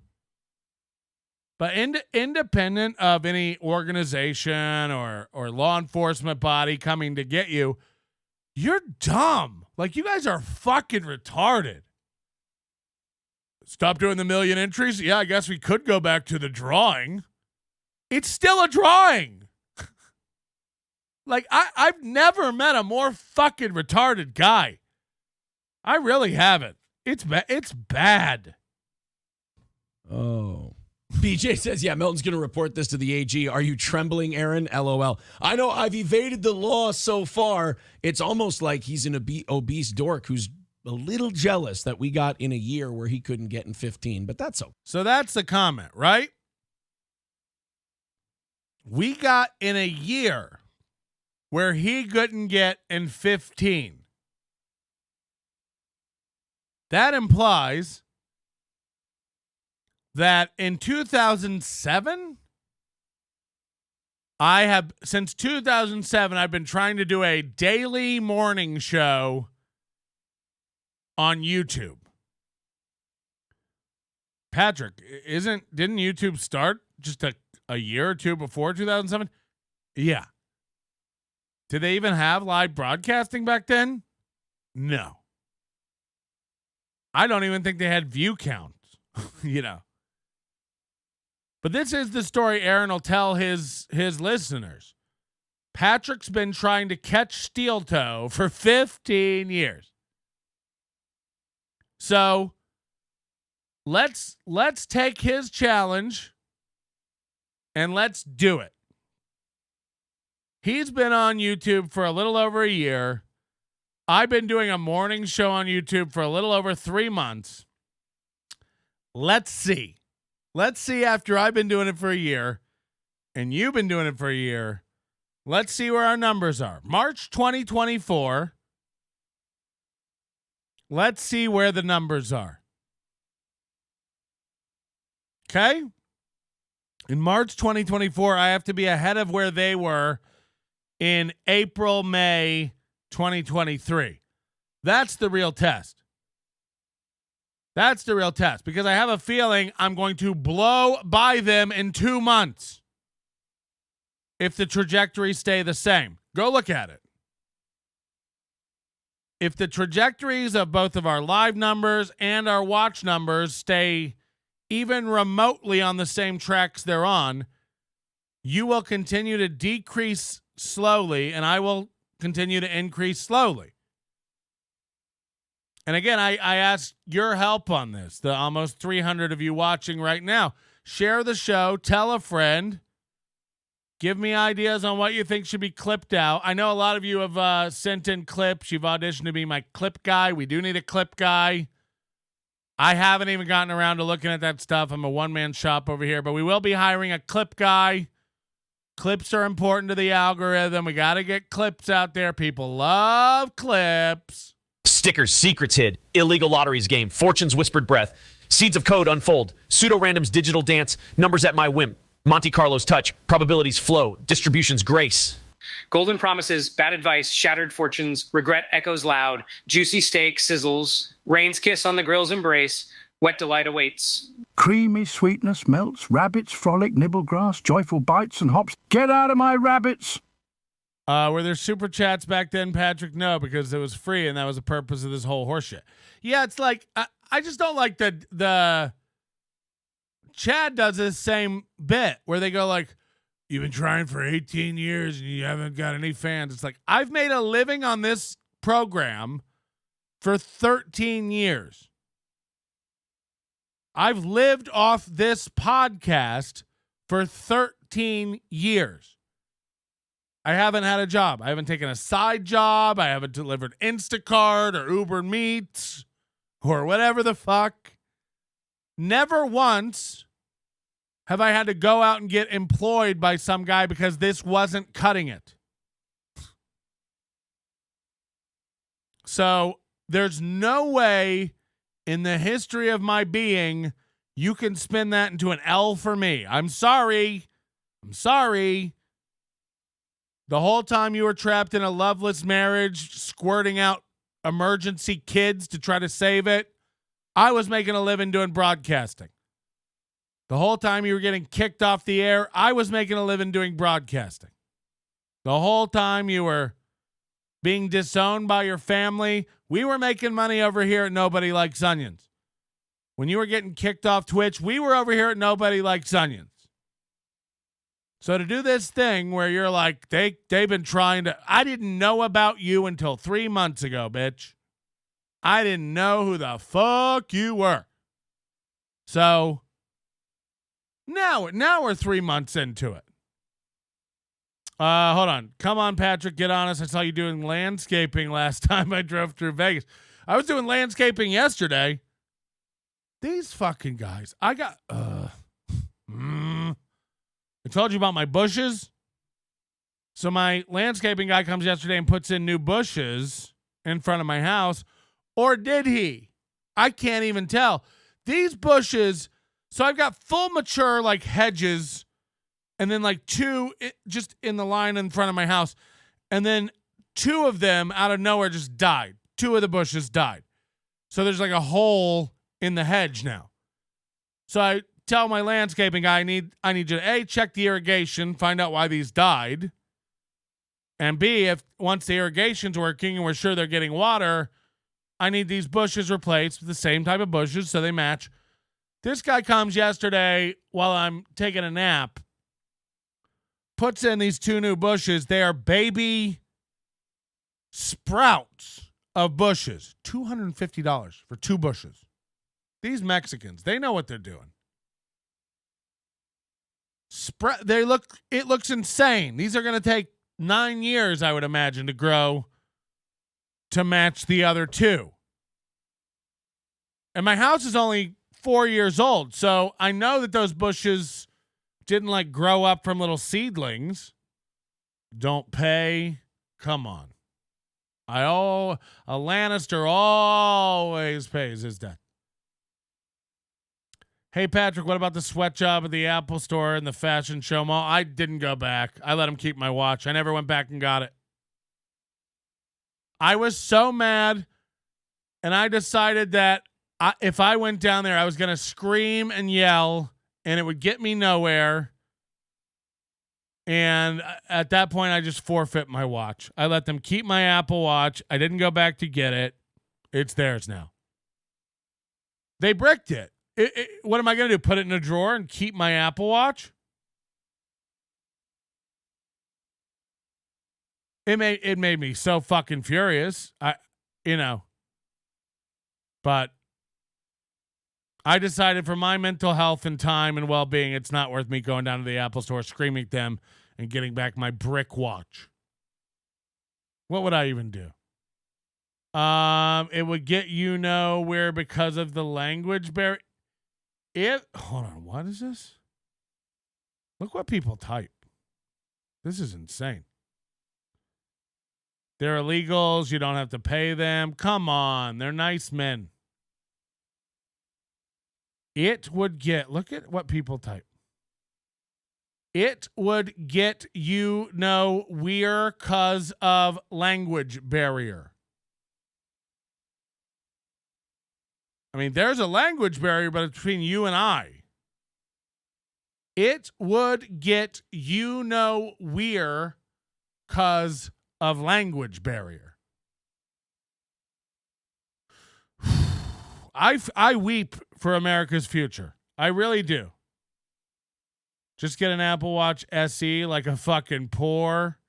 But independent of any organization or law enforcement body coming to get you, you're dumb. Like, you guys are fucking retarded. Stop doing the 1 million entries? Yeah, I guess we could go back to the drawing. It's still a drawing. Like, I've never met a more fucking retarded guy. I really haven't. It's bad. Oh. BJ says, yeah, Melton's going to report this to the AG. Are you trembling, Aaron? LOL. I know I've evaded the law so far. It's almost like he's an obese dork who's a little jealous that we got in a year where he couldn't get in 15, but that's okay. So that's the comment, right? We got in a year where he couldn't get in 15. That implies that in 2007, since 2007, I've been trying to do a daily morning show on YouTube. Patrick, didn't YouTube start just a year or two before 2007? Yeah. Did they even have live broadcasting back then? No. I don't even think they had view counts, But this is the story Aaron will tell his listeners. Patrick's been trying to catch Steel Toe for 15 years. So let's take his challenge and let's do it. He's been on YouTube for a little over a year. I've been doing a morning show on YouTube for a little over 3 months. Let's see. Let's see after I've been doing it for a year and you've been doing it for a year. Let's see where our numbers are. March 2024. Let's see where the numbers are. Okay? In March 2024, I have to be ahead of where they were in April, May 2023. That's the real test. That's the real test because I have a feeling I'm going to blow by them in 2 months if the trajectories stay the same. Go look at it. If the trajectories of both of our live numbers and our watch numbers stay even remotely on the same tracks they're on, you will continue to decrease slowly and I will continue to increase slowly. And again, I ask your help on this, the almost 300 of you watching right now. Share the show, tell a friend, give me ideas on what you think should be clipped out. I know a lot of you have sent in clips. You've auditioned to be my clip guy. We do need a clip guy. I haven't even gotten around to looking at that stuff. I'm a one-man shop over here, but we will be hiring a clip guy. Clips are important to the algorithm. We got to get clips out there. People love clips. Stickers, secrets hid, illegal lotteries game, fortunes whispered breath, seeds of code unfold, pseudo-randoms digital dance, numbers at my whim, Monte Carlo's touch, probabilities flow, distributions grace. Golden promises, bad advice, shattered fortunes, regret echoes loud, juicy steak sizzles, rain's kiss on the grill's embrace, wet delight awaits. Creamy sweetness melts, rabbits frolic, nibble grass, joyful bites and hops. Get out of my rabbits! Were there super chats back then, Patrick? No, because it was free, and that was the purpose of this whole horseshit. Yeah, it's like I just don't like the Chad does this same bit where they go like, you've been trying for 18 years and you haven't got any fans. It's like, I've made a living on this program for 13 years. I've lived off this podcast for 13 years. I haven't had a job. I haven't taken a side job. I haven't delivered Instacart or Uber Eats or whatever the fuck. Never once have I had to go out and get employed by some guy because this wasn't cutting it. So there's no way in the history of my being you can spin that into an L for me. I'm sorry. The whole time you were trapped in a loveless marriage, squirting out emergency kids to try to save it, I was making a living doing broadcasting. The whole time you were getting kicked off the air, I was making a living doing broadcasting. The whole time you were being disowned by your family, we were making money over here at Nobody Likes Onions. When you were getting kicked off Twitch, we were over here at Nobody Likes Onions. So to do this thing where you're like, they've been trying to, I didn't know about you until 3 months ago, bitch. I didn't know who the fuck you were. So now we're 3 months into it. Hold on. Come on, Patrick, get honest. I saw you doing landscaping last time I drove through Vegas. I was doing landscaping yesterday. These fucking guys. I got I told you about my bushes. So my landscaping guy comes yesterday and puts in new bushes in front of my house. Or did he? I can't even tell. These bushes, so I've got full mature like hedges and then like two just in the line in front of my house. And then two of them out of nowhere just died. Two of the bushes died. So there's like a hole in the hedge now. So I tell my landscaping guy, I need you to A, check the irrigation, find out why these died. And B, if once the irrigation's working and we're sure they're getting water, I need these bushes replaced with the same type of bushes so they match. This guy comes yesterday while I'm taking a nap, puts in these two new bushes. They are baby sprouts of bushes. $250 for two bushes. These Mexicans, they know what they're doing. It looks insane. These are going to take 9 years, I would imagine, to grow to match the other two. And my house is only 4 years old, so I know that those bushes didn't like grow up from little seedlings. Don't pay. Come on. A Lannister always pays his debt. Hey, Patrick, what about the sweat job at the Apple Store and the fashion show mall? I didn't go back. I let him keep my watch. I never went back and got it. I was so mad, and I decided that if I went down there, I was going to scream and yell, and it would get me nowhere. And at that point, I just forfeit my watch. I let them keep my Apple Watch. I didn't go back to get it. It's theirs now. They bricked it. What am I going to do? Put it in a drawer and keep my Apple Watch? It made me so fucking furious. But I decided for my mental health and time and well-being, it's not worth me going down to the Apple Store, screaming at them, and getting back my brick watch. What would I even do? It would get you nowhere because of the language barrier. Hold on, what is this? Look what people type. This is insane. They're illegals. You don't have to pay them. Come on. They're nice men. It would get, look at what people type. It would get you nowhere because of language barrier. I mean, there's a language barrier, but it's between you and I. It would get you nowhere because of language barrier. I weep for America's future. I really do. Just get an Apple Watch SE like a fucking poor.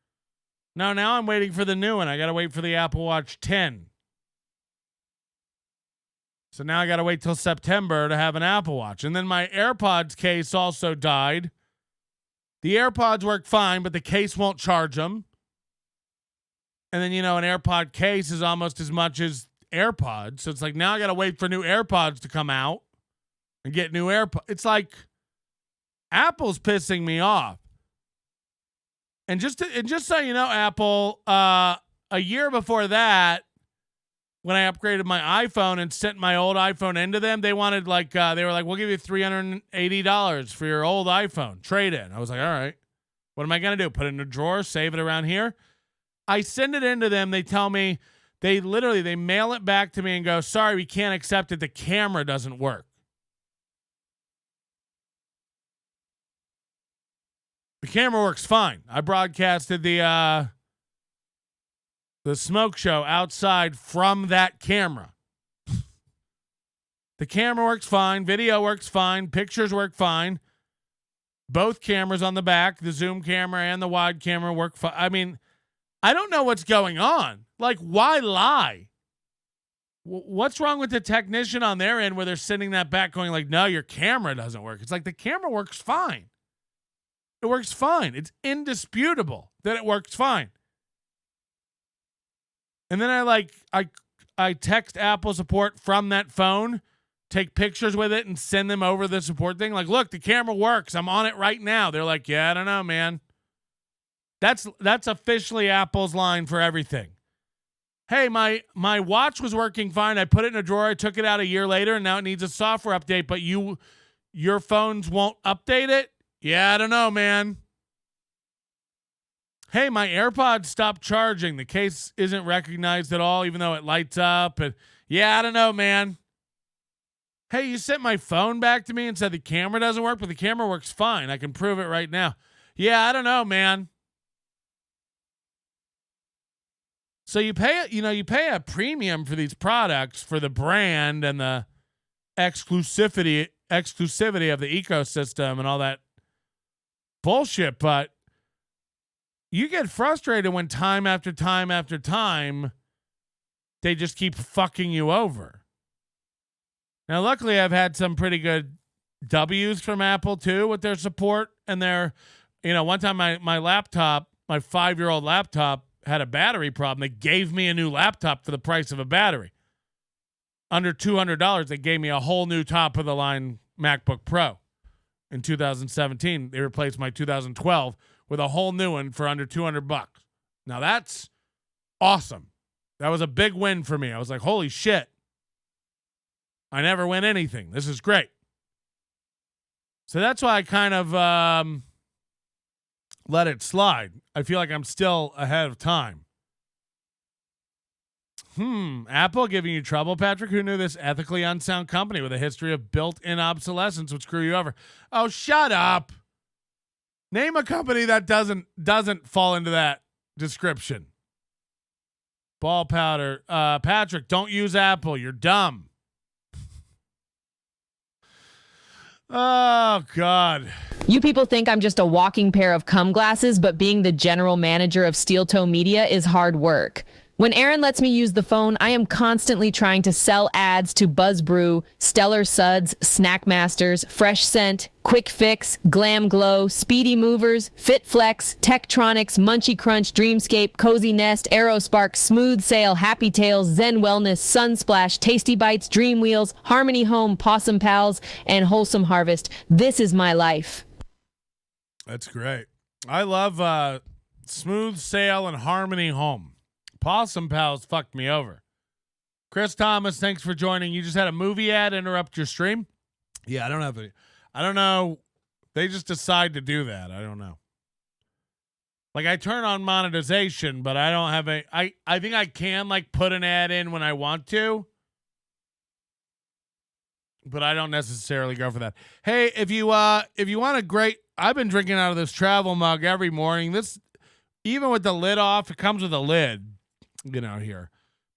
No, now I'm waiting for the new one. I got to wait for the Apple Watch 10. So now I got to wait till September to have an Apple Watch. And then my AirPods case also died. The AirPods work fine, but the case won't charge them. And then, an AirPod case is almost as much as AirPods. So it's like now I got to wait for new AirPods to come out and get new AirPods. It's like Apple's pissing me off. And just so you know, Apple, a year before that, when I upgraded my iPhone and sent my old iPhone into them, they wanted they were like, we'll give you $380 for your old iPhone. Trade in. I was like, all right. What am I going to do? Put it in a drawer, save it around here? I send it into them. They tell me, they mail it back to me and go, sorry, we can't accept it. The camera doesn't work. The camera works fine. I broadcasted the smoke show outside from that camera. The camera works fine. Video works fine. Pictures work fine. Both cameras on the back, the zoom camera and the wide camera work fine. I mean, I don't know what's going on. Like, why lie? What's wrong with the technician on their end where they're sending that back going like, no, your camera doesn't work. It's like the camera works fine. It works fine. It's indisputable that it works fine. And then I text Apple support from that phone, take pictures with it and send them over the support thing. Like, look, the camera works. I'm on it right now. They're like, yeah, I don't know, man. That's officially Apple's line for everything. Hey, my watch was working fine. I put it in a drawer. I took it out a year later, and now it needs a software update, but your phones won't update it? Yeah, I don't know, man. Hey, my AirPods stopped charging. The case isn't recognized at all, even though it lights up. And yeah, I don't know, man. Hey, you sent my phone back to me and said the camera doesn't work, but the camera works fine. I can prove it right now. Yeah, I don't know, man. So you pay a premium for these products for the brand and the exclusivity of the ecosystem and all that bullshit, but you get frustrated when time after time after time they just keep fucking you over. Now, luckily, I've had some pretty good W's from Apple too with their support and their, one time my laptop, my 5-year-old laptop had a battery problem. They gave me a new laptop for the price of a battery. Under $200, they gave me a whole new top of the line MacBook Pro. In 2017, they replaced my 2012 with a whole new one for under $200. Now that's awesome. That was a big win for me. I was like, holy shit. I never win anything. This is great. So that's why I kind of let it slide. I feel like I'm still ahead of time. Apple giving you trouble, Patrick? Who knew this ethically unsound company with a history of built-in obsolescence would screw you over? Oh, shut up. Name a company that doesn't fall into that description. Ball powder. Patrick, don't use Apple. You're dumb. Oh, God. You people think I'm just a walking pair of cum glasses, but being the general manager of Steel Toe Media is hard work. When Aaron lets me use the phone, I am constantly trying to sell ads to Buzz Brew, Stellar Suds, Snack Masters, Fresh Scent, Quick Fix, Glam Glow, Speedy Movers, Fit Flex, Tektronics, Munchie Crunch, Dreamscape, Cozy Nest, Aerospark, Smooth Sail, Happy Tails, Zen Wellness, Sunsplash, Tasty Bites, Dream Wheels, Harmony Home, Possum Pals, and Wholesome Harvest. This is my life. That's great. I love Smooth Sail and Harmony Home. Possum Pals fucked me over. Chris Thomas, thanks for joining. You just had a movie ad interrupt your stream? Yeah, I don't know. They just decide to do that. I don't know. Like, I turn on monetization, but I don't have I think I can put an ad in when I want to. But I don't necessarily go for that. Hey, if you want a great, I've been drinking out of this travel mug every morning. This, even with the lid off, it comes with a lid. Here.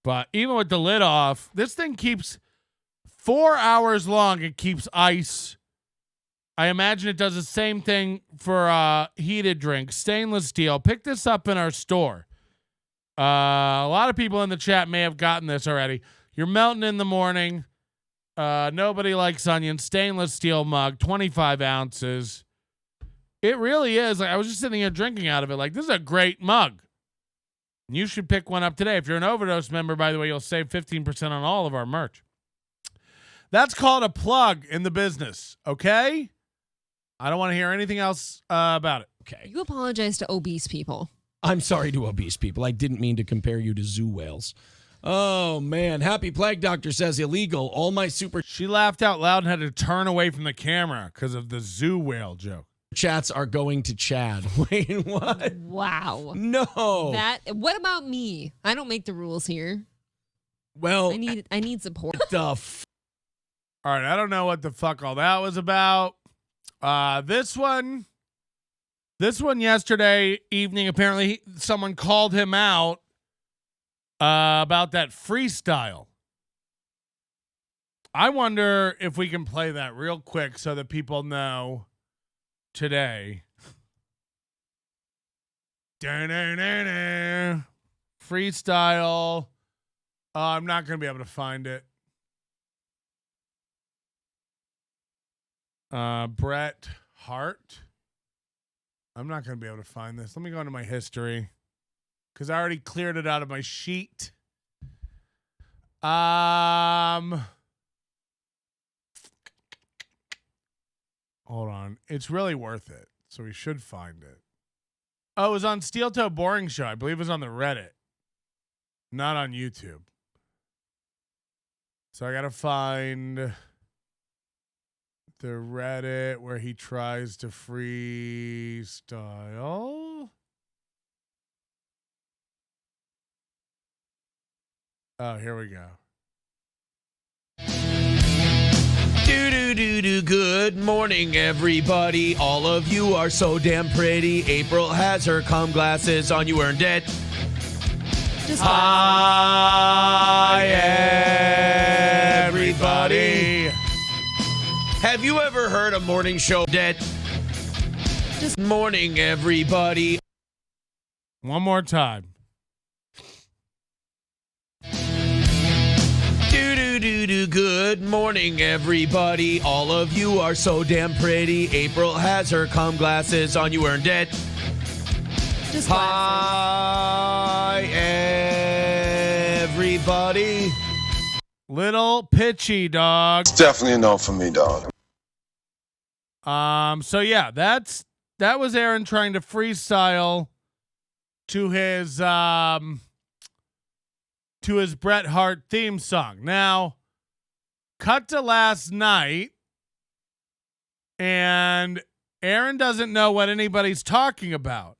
But even with the lid off, this thing keeps 4 hours long. It keeps ice I imagine it does the same thing for heated drinks. Stainless steel. Pick this up in our store. A lot of people in the chat may have gotten this already. You're melting in the morning. Nobody likes onions. Stainless steel mug, 25 ounces. It really is. Like, I was just sitting here drinking out of it. Like, this is a great mug. You should pick one up today. If you're an Overdose member, by the way, you'll save 15% on all of our merch. That's called a plug in the business, okay? I don't want to hear anything else about it. Okay. You apologize to obese people. I'm sorry to obese people. I didn't mean to compare you to zoo whales. Oh, man. Happy Plague Doctor says illegal. All my super She laughed out loud and had to turn away from the camera because of the zoo whale joke. chats are going to Chad. Wait, what? Wow. No. What about me? I don't make the rules here. Well, I need support. the All right, I don't know what the fuck all that was about. This one yesterday evening, apparently someone called him out about that freestyle. I wonder if we can play that real quick so that people know today. Freestyle. I'm not going to be able to find it. Bret Hart. I'm not going to be able to find this. Let me go into my history because I already cleared it out of my sheet. Hold on. It's really worth it, so we should find it. Oh, it was on Steel Toe Boring Show. I believe it was on the Reddit, not on YouTube. So I got to find the Reddit where he tries to freestyle. Oh, here we go. Do. Good morning, everybody. All of you are so damn pretty. April has her cum glasses on. You earned it. Just Hi, everybody. Have you ever heard a morning show dead? Just morning, everybody. One more time. Do. Good morning, everybody. All of you are so damn pretty. April has her cum glasses on. You earned it. Just Hi, everybody. Little pitchy, dog. Definitely a no for me, dog. So yeah, that was Aaron trying to freestyle to his Bret Hart theme song. Now, cut to last night, and Aaron doesn't know what anybody's talking about.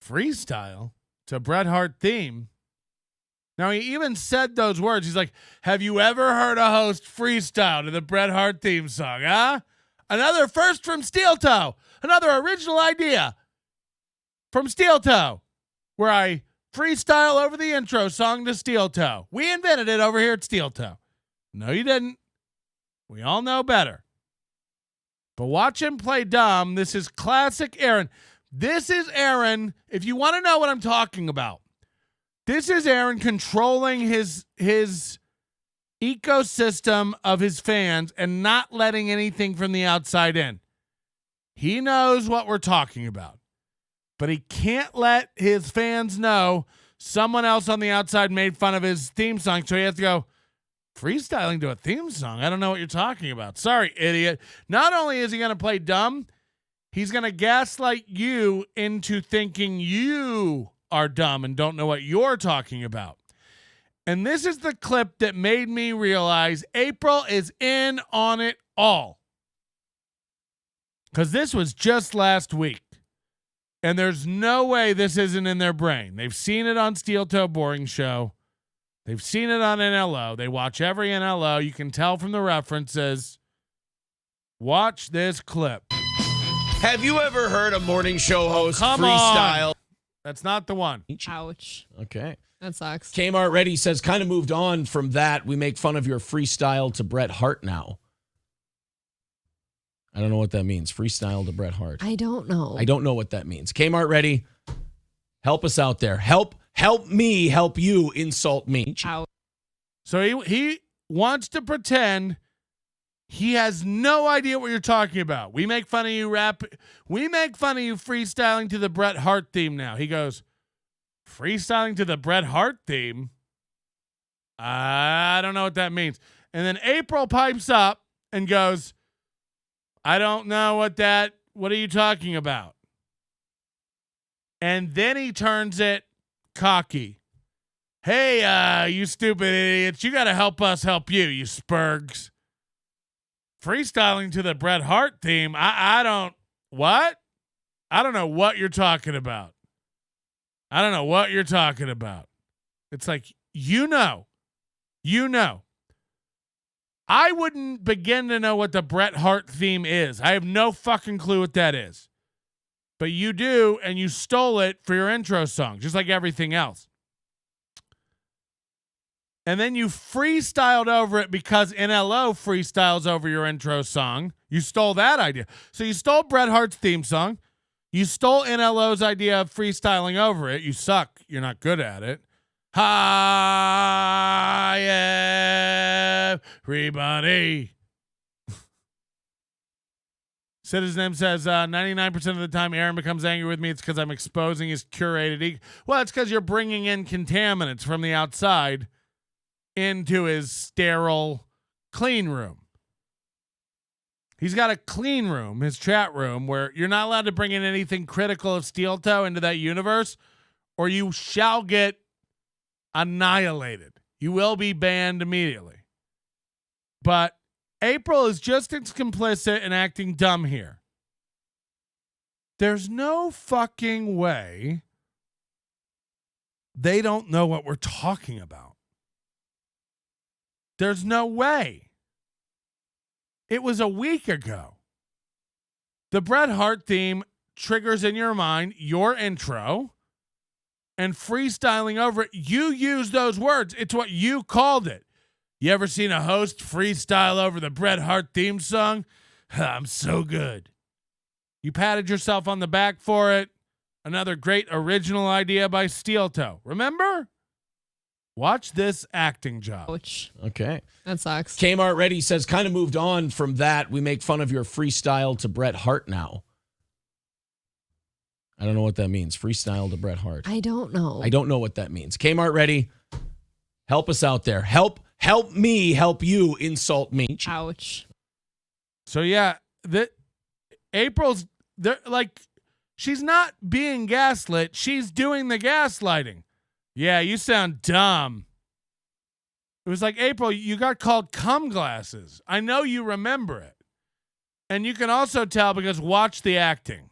Freestyle to Bret Hart theme. Now, he even said those words. He's like, have you ever heard a host freestyle to the Bret Hart theme song, huh? Another first from Steel Toe. Another original idea from Steel Toe, where I freestyle over the intro song to Steel Toe. We invented it over here at Steel Toe. No, you didn't. We all know better. But watch him play dumb. This is classic Aaron. This is Aaron. If you want to know what I'm talking about, this is Aaron controlling his ecosystem of his fans and not letting anything from the outside in. He knows what we're talking about, but he can't let his fans know someone else on the outside made fun of his theme song, so he has to go, freestyling to a theme song? I don't know what you're talking about. Sorry, idiot. Not only is he going to play dumb, he's going to gaslight you into thinking you are dumb and don't know what you're talking about. And this is the clip that made me realize April is in on it all. Because this was just last week. And there's no way this isn't in their brain. They've seen it on Steel Toe Boring Show. They've seen it on NLO. They watch every NLO. You can tell from the references. Watch this clip. Have you ever heard a morning show host Come freestyle? on. That's not the one. Ouch. Okay. That sucks. Kmart Ready says, kind of moved on from that. We make fun of your freestyle to Bret Hart now. I don't know what that means. Freestyle to Bret Hart. I don't know. I don't know what that means. Kmart ready? Help us out there. Help me help you insult me. Ouch. So he wants to pretend he has no idea what you're talking about. We make fun of you we make fun of you freestyling to the Bret Hart theme now. He goes, freestyling to the Bret Hart theme? I don't know what that means. And then April pipes up and goes, I don't know what are you talking about? And then he turns it cocky. Hey, you stupid idiots, you got to help us help you, you spurgs. Freestyling to the Bret Hart theme. I don't know what you're talking about. I don't know what you're talking about. It's like, you know. I wouldn't begin to know what the Bret Hart theme is. I have no fucking clue what that is. But you do, and you stole it for your intro song, just like everything else. And then you freestyled over it because NLO freestyles over your intro song. You stole that idea. So you stole Bret Hart's theme song. You stole NLO's idea of freestyling over it. You suck. You're not good at it. Hi, everybody. Citizen says 99% of the time Aaron becomes angry with me, it's because I'm exposing his curated ego. Well, it's because you're bringing in contaminants from the outside into his sterile clean room. He's got a clean room, his chat room, where you're not allowed to bring in anything critical of Steel Toe into that universe, or you shall get annihilated. You will be banned immediately. But April is just as complicit and acting dumb here. There's no fucking way they don't know what we're talking about. There's no way. It was a week ago. The Bret Hart theme triggers in your mind your intro, and freestyling over it, you use those words. It's what you called it. You ever seen a host freestyle over the Bret Hart theme song? I'm so good. You patted yourself on the back for it. Another great original idea by Steel Toe. Remember? Watch this acting job. Ouch. Okay. That sucks. Kmart ready says, kind of moved on from that. We make fun of your freestyle to Bret Hart now. I don't know what that means. Freestyle to Bret Hart. I don't know. I don't know what that means. Kmart ready? Help us out there. Help me help you insult me. Ouch. So yeah, April's there, like, she's not being gaslit. She's doing the gaslighting. Yeah, you sound dumb. It was like, April, you got called cum glasses. I know you remember it. And you can also tell because watch the acting.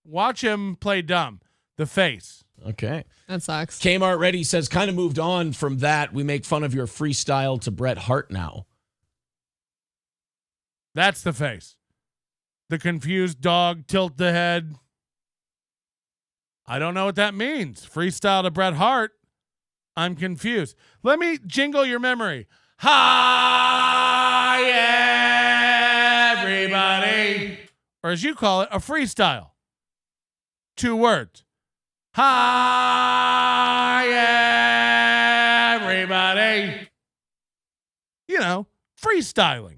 Watch him play dumb. The face. Okay. That sucks. Kmart ready says, kind of moved on from that. We make fun of your freestyle to Bret Hart now. That's the face. The confused dog, tilt the head. I don't know what that means. Freestyle to Bret Hart. I'm confused. Let me jingle your memory. Hi, everybody. Or as you call it, a freestyle. 2 words. Hi, everybody. You know, freestyling.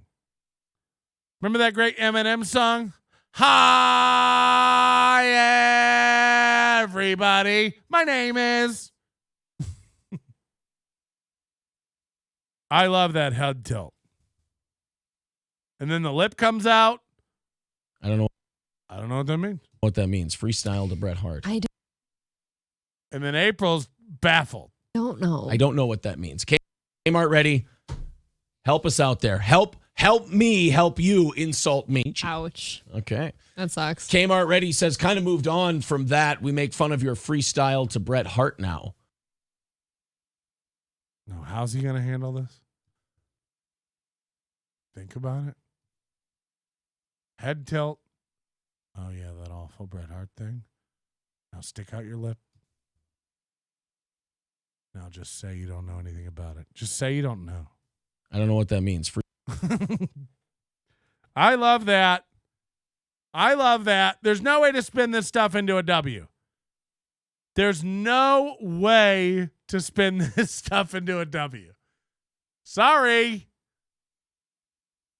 Remember that great Eminem song? Hi, everybody. My name is. I love that head tilt. And then the lip comes out. I don't know what that means. what that means. Freestyle to Bret Hart. I And then April's baffled. don't know. I don't know what that means. Kmart ready? Help us out there. Help me help you insult me. Ouch. Okay. That sucks. Kmart ready says, kind of moved on from that. We make fun of your freestyle to Bret Hart now. No, how's he going to handle this? Think about it. Head tilt. Oh, yeah, that awful Bret Hart thing. Now stick out your lip. Now just say you don't know anything about it. Just say you don't know. I don't know what that means. I love that. I love that. There's no way to spin this stuff into a W. There's no way to spin this stuff into a W. Sorry.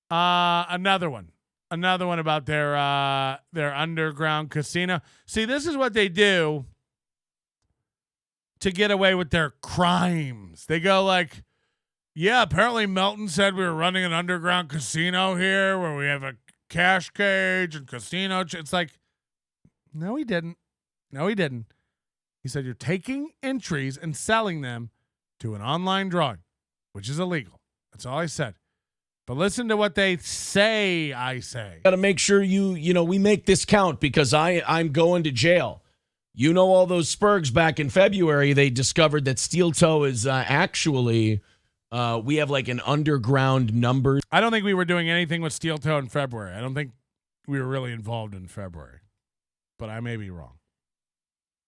Another one about their underground casino. See, this is what they do to get away with their crimes. They go like, yeah, apparently Melton said we were running an underground casino here where we have a cash cage and casino. It's like, no, he didn't. No, he didn't. He said you're taking entries and selling them to an online drawing, which is illegal. That's all I said. But listen to what they say. I say. Got to make sure we make this count because I'm going to jail. You know, all those Spurgs back in February, they discovered that Steel Toe is actually, we have like an underground number. I don't think we were doing anything with Steel Toe in February. I don't think we were really involved in February, but I may be wrong.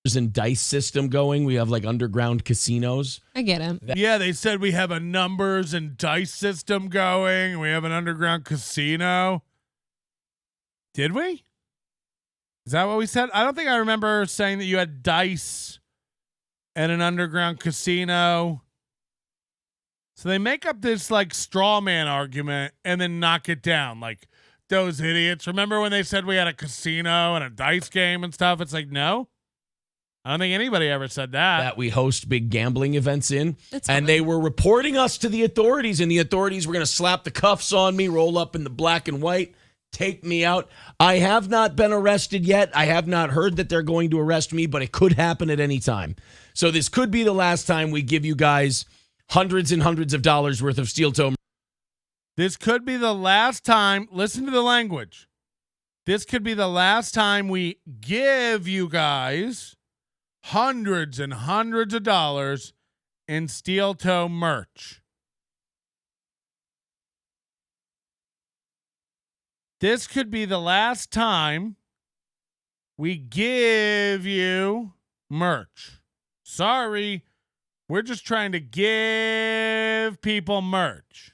There's a dice system going. We have like underground casinos. I get him. Yeah, they said we have a numbers and dice system going. We have an underground casino. Did we? Is that what we said? I don't think I remember saying that you had dice and an underground casino. So they make up this like straw man argument and then knock it down. Like those idiots. Remember when they said we had a casino and a dice game and stuff? It's like, no. I don't think anybody ever said that. That we host big gambling events in. That's and fine. they were reporting us to the authorities, and the authorities were going to slap the cuffs on me, roll up in the black and white, take me out. I have not been arrested yet. I have not heard that they're going to arrest me, but it could happen at any time. So this could be the last time we give you guys hundreds and hundreds of dollars worth of Steel Toe. This could be the last time. Listen to the language. This could be the last time we give you guys hundreds and hundreds of dollars in Steel Toe merch. This could be the last time we give you merch. Sorry, we're just trying to give people merch.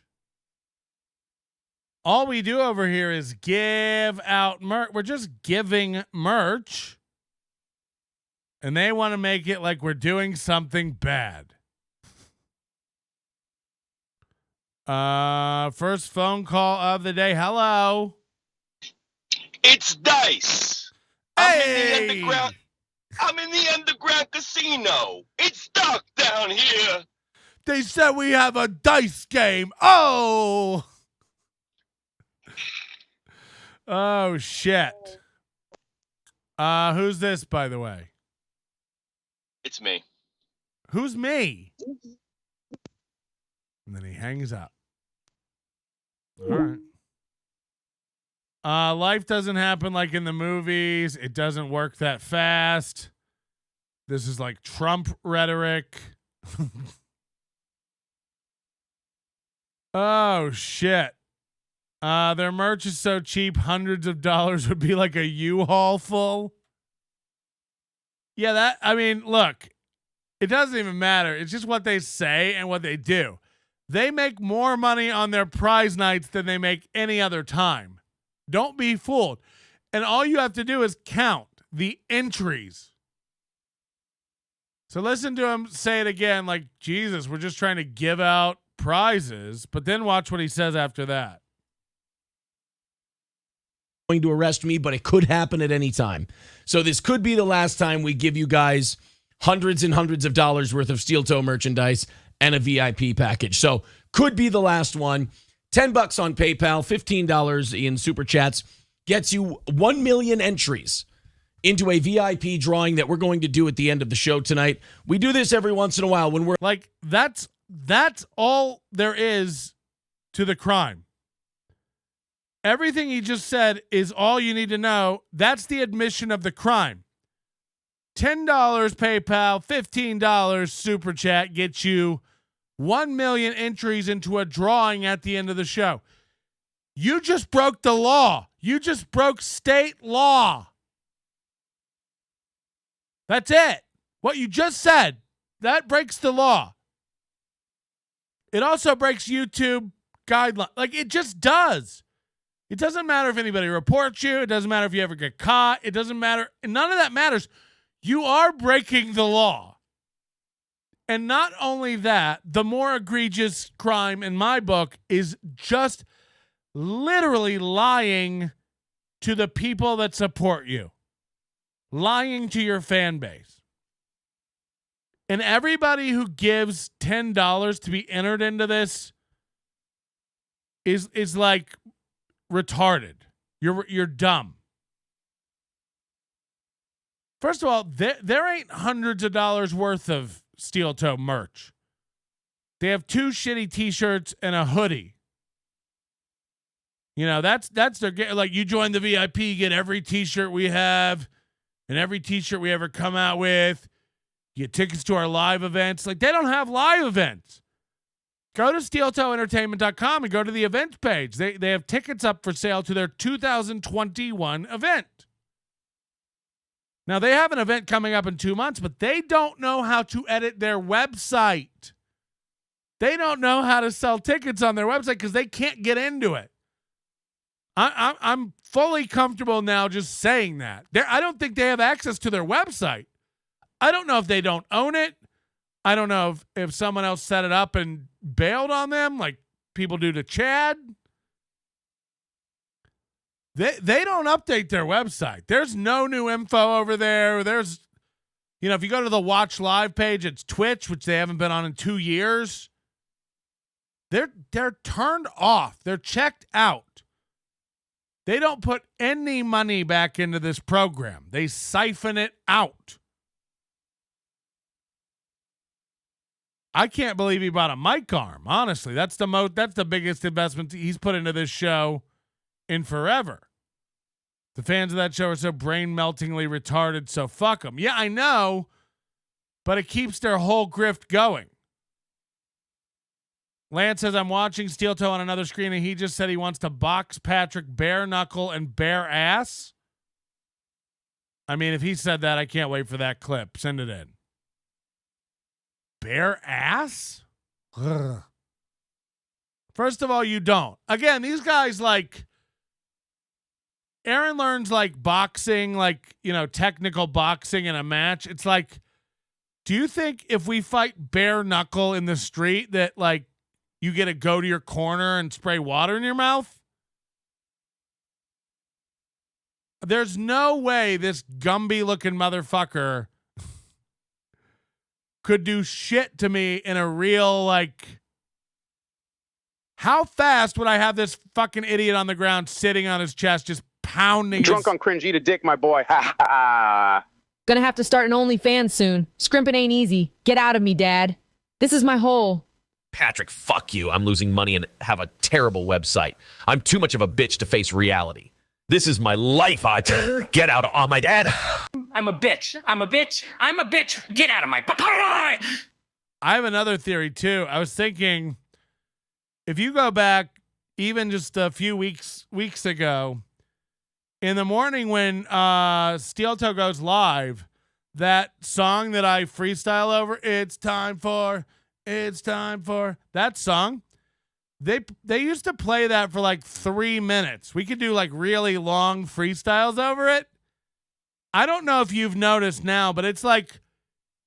All we do over here is give out merch. We're just giving merch. And they want to make it like we're doing something bad. First phone call of the day. Hello. It's Dice. Hey! I'm in the underground casino. It's dark down here. They said we have a dice game. Oh. Oh, shit. Who's this, by the way? It's me. Who's me? And then he hangs up. All right. Life doesn't happen like in the movies. It doesn't work that fast. This is like Trump rhetoric. Oh, shit. Their merch is so cheap, hundreds of dollars would be like a U-Haul full. Yeah, look, it doesn't even matter. It's just what they say and what they do. They make more money on their prize nights than they make any other time. Don't be fooled. And all you have to do is count the entries. So listen to him say it again like, Jesus, we're just trying to give out prizes. But then watch what he says after that. Going to arrest me, but it could happen at any time. So this could be the last time we give you guys hundreds and hundreds of dollars worth of Steel Toe merchandise and a VIP package. So could be the last one. $10 on PayPal, $15 in Super Chats gets you 1 million entries into a VIP drawing that we're going to do at the end of the show tonight. We do this every once in a while when we're like, that's all there is to the crime. Everything he just said is all you need to know. That's the admission of the crime. $10 PayPal, $15 Super Chat gets you 1 million entries into a drawing at the end of the show. You just broke the law. You just broke state law. That's it. What you just said, that breaks the law. It also breaks YouTube guidelines. Like, it just does. It doesn't matter if anybody reports you. It doesn't matter if you ever get caught. It doesn't matter. None of that matters. You are breaking the law. And not only that, the more egregious crime in my book is just literally lying to the people that support you, lying to your fan base. And everybody who gives $10 to be entered into this is like retarded. You're dumb. First of all, there ain't hundreds of dollars worth of Steel Toe merch. They have 2 shitty t-shirts and a hoodie. You know, that's their, like, you join the VIP, you get every t-shirt we have and every t-shirt we ever come out with. You get tickets to our live events. Like, they don't have live events. Go to steeltoeentertainment.com and go to the events page. They have tickets up for sale to their 2021 event. Now, they have an event coming up in 2 months, but they don't know how to edit their website. They don't know how to sell tickets on their website because they can't get into it. I'm fully comfortable now just saying that. I don't think they have access to their website. I don't know if they don't own it. I don't know if someone else set it up and bailed on them like people do to Chad. They don't update their website. There's no new info over there. There's, you know, if you go to the Watch Live page, it's Twitch, which they haven't been on in 2 years. They're turned off. They're checked out. They don't put any money back into this program. They siphon it out. I can't believe he bought a mic arm. Honestly, that's the biggest investment he's put into this show in forever. The fans of that show are so brain-meltingly retarded, so fuck them. Yeah, I know, but it keeps their whole grift going. Lance says, I'm watching Steel Toe on another screen, and he just said he wants to box Patrick bare knuckle and bare ass. I mean, if he said that, I can't wait for that clip. Send it in. Bare ass? Ugh. First of all, you don't. Again, these guys, like, Aaron learns, like, boxing, like, you know, technical boxing in a match. It's like, do you think if we fight bare knuckle in the street that, like, you get to go to your corner and spray water in your mouth? There's no way this Gumby-looking motherfucker could do shit to me in a real, like, how fast would I have this fucking idiot on the ground sitting on his chest just pounding Drunk on cringe, eat a dick, my boy. Ha ha. Gonna have to start an OnlyFans soon. Scrimping ain't easy. Get out of me, Dad. This is my hole. Patrick, fuck you. I'm losing money and have a terrible website. I'm too much of a bitch to face reality. This is my life. Get out on my dad. I'm a bitch. I'm a bitch. I'm a bitch. Get out of my... I have another theory, too. I was thinking, if you go back even just a few weeks ago, in the morning when Steel Toe goes live, that song that I freestyle over, it's time for that song. They used to play that for like 3 minutes. We could do like really long freestyles over it. I don't know if you've noticed now, but it's like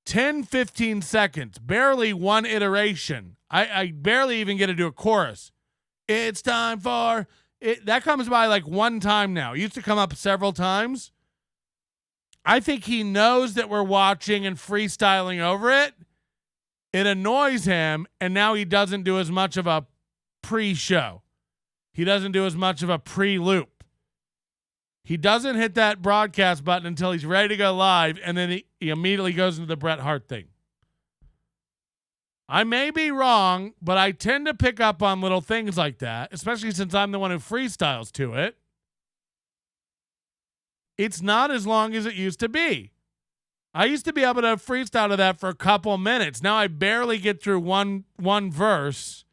10, 15 seconds, barely one iteration. I barely even get to do a chorus. It's time for it. That comes by like one time now. It used to come up several times. I think he knows that we're watching and freestyling over it. It annoys him, and now he doesn't do as much of a pre-show. He doesn't do as much of a pre-loop. He doesn't hit that broadcast button until he's ready to go live, and then he immediately goes into the Bret Hart thing. I may be wrong, but I tend to pick up on little things like that, especially since I'm the one who freestyles to it. It's not as long as it used to be. I used to be able to freestyle to that for a couple minutes. Now I barely get through one verse,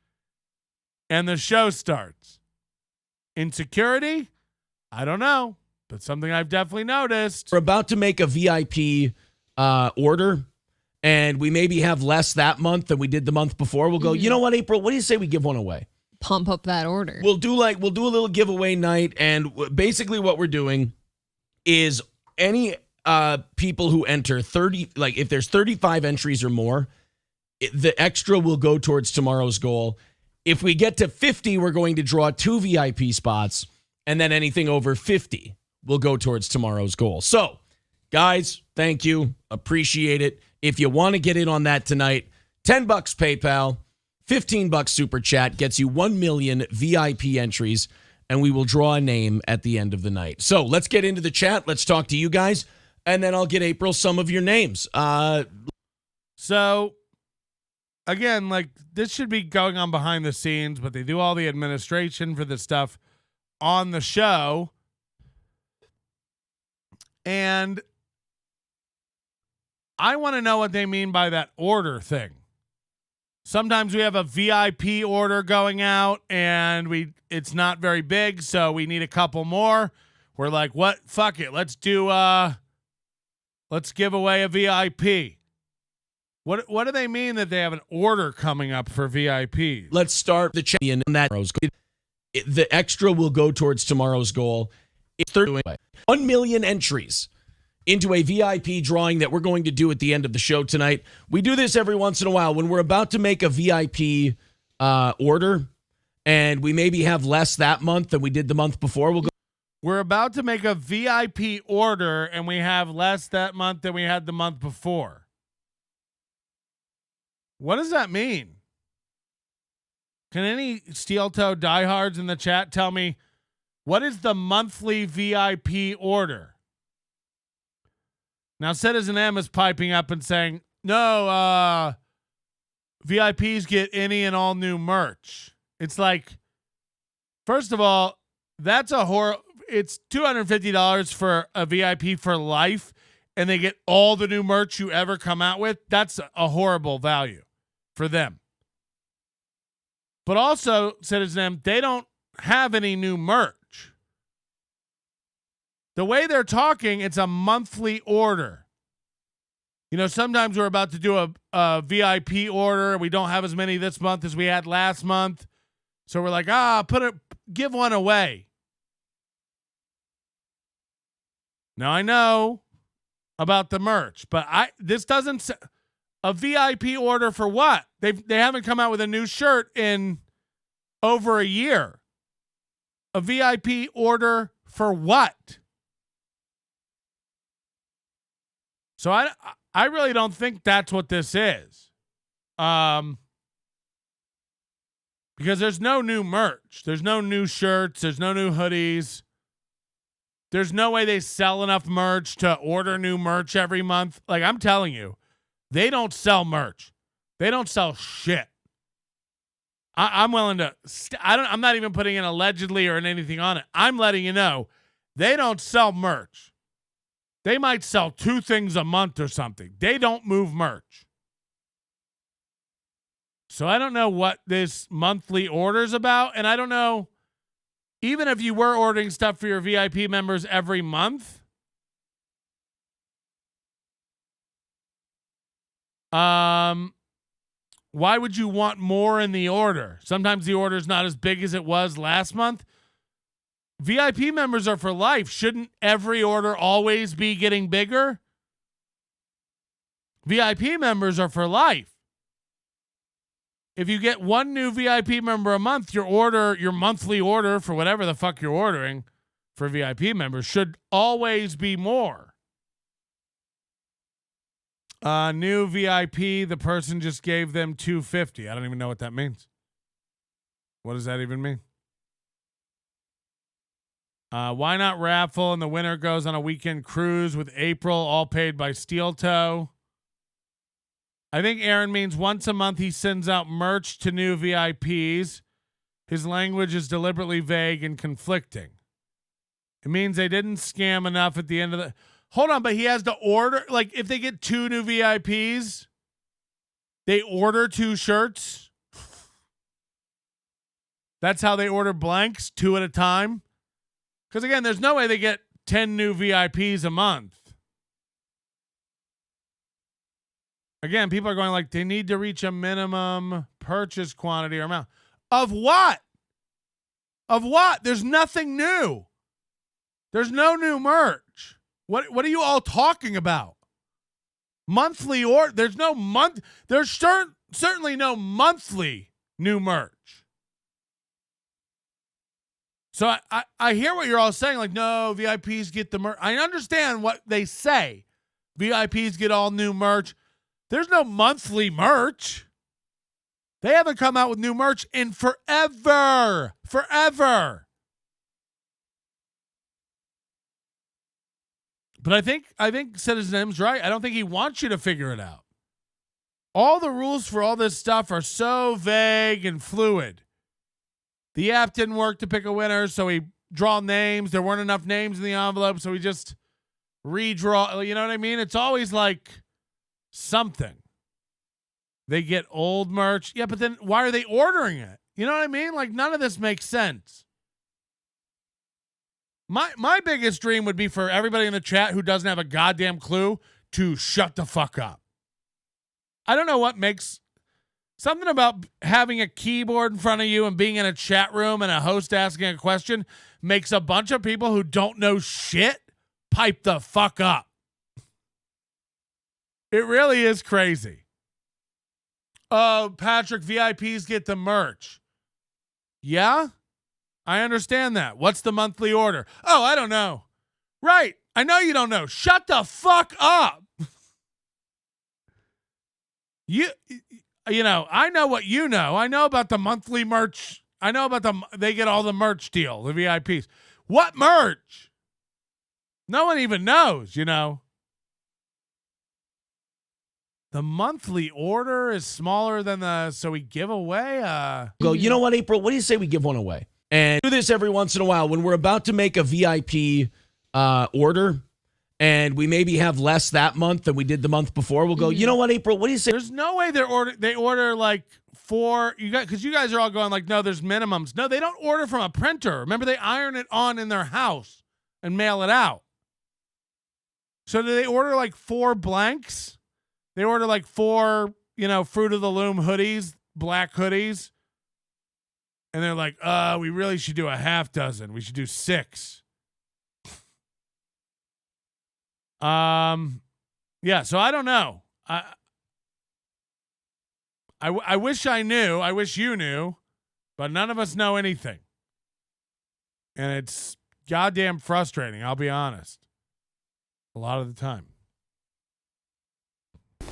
and the show starts. Insecurity? I don't know, but something I've definitely noticed. We're about to make a VIP order, and we maybe have less that month than we did the month before. We'll go, you know what, April, what do you say we give one away? pump up that order. We'll do a little giveaway night, and basically what we're doing is any people who enter 30, like if there's 35 entries or more, the extra will go towards tomorrow's goal. If we get to 50, we're going to draw 2 VIP spots, and then anything over 50 will go towards tomorrow's goal. So, guys, thank you. Appreciate it. If you want to get in on that tonight, $10 PayPal, $15 Super Chat gets you 1 million VIP entries, and we will draw a name at the end of the night. So let's get into the chat. Let's talk to you guys, and then I'll get April some of your names. So, again, like, this should be going on behind the scenes, but they do all the administration for the stuff on the show. And I want to know what they mean by that order thing. Sometimes we have a VIP order going out and it's not very big, so we need a couple more. We're like, what? Fuck it. Let's give away a VIP. What do they mean that they have an order coming up for VIPs? Let's start the champion on that. The extra will go towards tomorrow's goal. It's 1 million entries into a VIP drawing that we're going to do at the end of the show tonight. We do this every once in a while when we're about to make a VIP order, and we maybe have less that month than we did the month before. We're about to make a VIP order, and we have less that month than we had the month before. What does that mean? Can any steel toe diehards in the chat tell me what is the monthly VIP order? Now, Citizen M is piping up and saying, no, VIPs get any and all new merch. It's like, first of all, that's it's $250 for a VIP for life, and they get all the new merch you ever come out with. That's a horrible value for them. But also, Citizen M, they don't have any new merch. The way they're talking, it's a monthly order. You know, sometimes we're about to do a VIP order. We don't have as many this month as we had last month. So we're like, give one away. Now I know about the merch, but this doesn't a VIP order for what? They haven't come out with a new shirt in over a year. A VIP order for what? So I really don't think that's what this is. Because there's no new merch. There's no new shirts. There's no new hoodies. There's no way they sell enough merch to order new merch every month. Like, I'm telling you, they don't sell merch. They don't sell shit. I'm willing to. I'm not even putting in allegedly or anything on it. I'm letting you know they don't sell merch. They might sell 2 things a month or something. They don't move merch. So I don't know what this monthly order is about, and I don't know. Even if you were ordering stuff for your VIP members every month, why would you want more in the order? Sometimes the order is not as big as it was last month. VIP members are for life. Shouldn't every order always be getting bigger? VIP members are for life. If you get 1 new VIP member a month, your monthly order for whatever the fuck you're ordering for VIP members should always be more. New VIP, the person just gave them $250. I don't even know what that means. What does that even mean? Why not raffle and the winner goes on a weekend cruise with April, all paid by Steel Toe? I think Aaron means once a month he sends out merch to new VIPs. His language is deliberately vague and conflicting. It means they didn't scam enough at the end of the... Hold on, but he has to order... Like, if they get 2 new VIPs, they order 2 shirts? That's how they order blanks, 2 at a time? Because, again, there's no way they get 10 new VIPs a month. Again, people are going like, they need to reach a minimum purchase quantity or amount. Of what? Of what? There's nothing new. There's no new merch. What are you all talking about? Monthly or there's no month. There's certainly no monthly new merch. So I hear what you're all saying, like, no, VIPs get the merch. I understand what they say. VIPs get all new merch. There's no monthly merch. They haven't come out with new merch in forever. Forever. But I think Citizen M's right. I don't think he wants you to figure it out. All the rules for all this stuff are so vague and fluid. The app didn't work to pick a winner, so we draw names. There weren't enough names in the envelope, so we just redraw. You know what I mean? It's always like something. They get old merch. Yeah, but then why are they ordering it? You know what I mean? Like, none of this makes sense. My biggest dream would be for everybody in the chat who doesn't have a goddamn clue to shut the fuck up. I don't know what makes something about having a keyboard in front of you and being in a chat room and a host asking a question makes a bunch of people who don't know shit pipe the fuck up. It really is crazy. Oh, Patrick, VIPs get the merch. Yeah, I understand that. What's the monthly order? Oh, I don't know. Right. I know you don't know. Shut the fuck up. You know, I know what you know. I know about the monthly merch. I know about they get all the merch deal, the VIPs. What merch? No one even knows, you know. The monthly order is smaller than so we give away Go, you know what, April? What do you say we give one away? And do this every once in a while when we're about to make a VIP order and we maybe have less that month than we did the month before. We'll go, you know what, April? What do you say? There's no way they order like 4 because you guys are all going like, no, there's minimums. No, they don't order from a printer. Remember, they iron it on in their house and mail it out. So do they order like 4 blanks? They order like 4, Fruit of the Loom hoodies, black hoodies. And they're like, we really should do a half dozen. We should do 6. Yeah, so I don't know. I wish I knew. I wish you knew, but none of us know anything. And it's goddamn frustrating, I'll be honest. A lot of the time.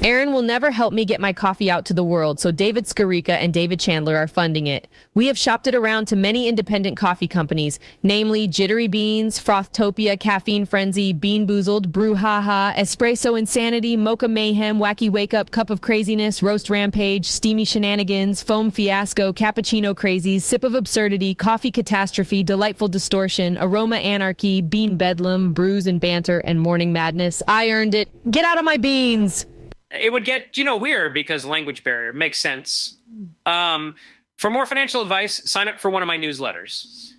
Aaron will never help me get my coffee out to the world, so David Scarica and David Chandler are funding it. We have shopped it around to many independent coffee companies, namely Jittery Beans, Frothtopia, Caffeine Frenzy, Bean Boozled, Brouhaha, Espresso Insanity, Mocha Mayhem, Wacky Wake Up, Cup of Craziness, Roast Rampage, Steamy Shenanigans, Foam Fiasco, Cappuccino Crazies, Sip of Absurdity, Coffee Catastrophe, Delightful Distortion, Aroma Anarchy, Bean Bedlam, Brews and Banter, and Morning Madness. I earned it. Get out of my beans! It would get, weird because language barrier. Makes sense. For more financial advice, sign up for one of my newsletters.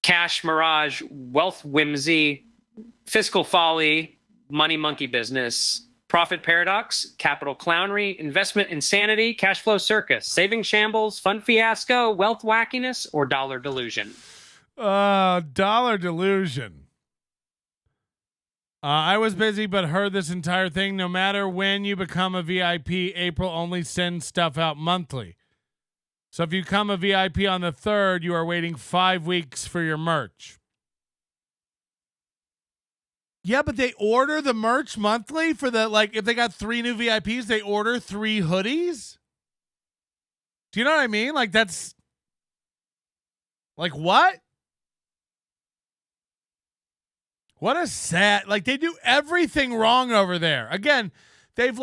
Cash Mirage, Wealth Whimsy, Fiscal Folly, Money Monkey Business, Profit Paradox, Capital Clownery, Investment Insanity, Cash Flow Circus, Saving Shambles, Fun Fiasco, Wealth Wackiness, or Dollar Delusion. Dollar Delusion. I was busy, but heard this entire thing. No matter when you become a VIP, April only sends stuff out monthly. So if you become a VIP on the 3rd, you are waiting 5 weeks for your merch. Yeah, but they order the merch monthly for if they got 3 new VIPs, they order 3 hoodies. Do you know what I mean? Like, that's like what? What a sad, they do everything wrong over there. Again, they've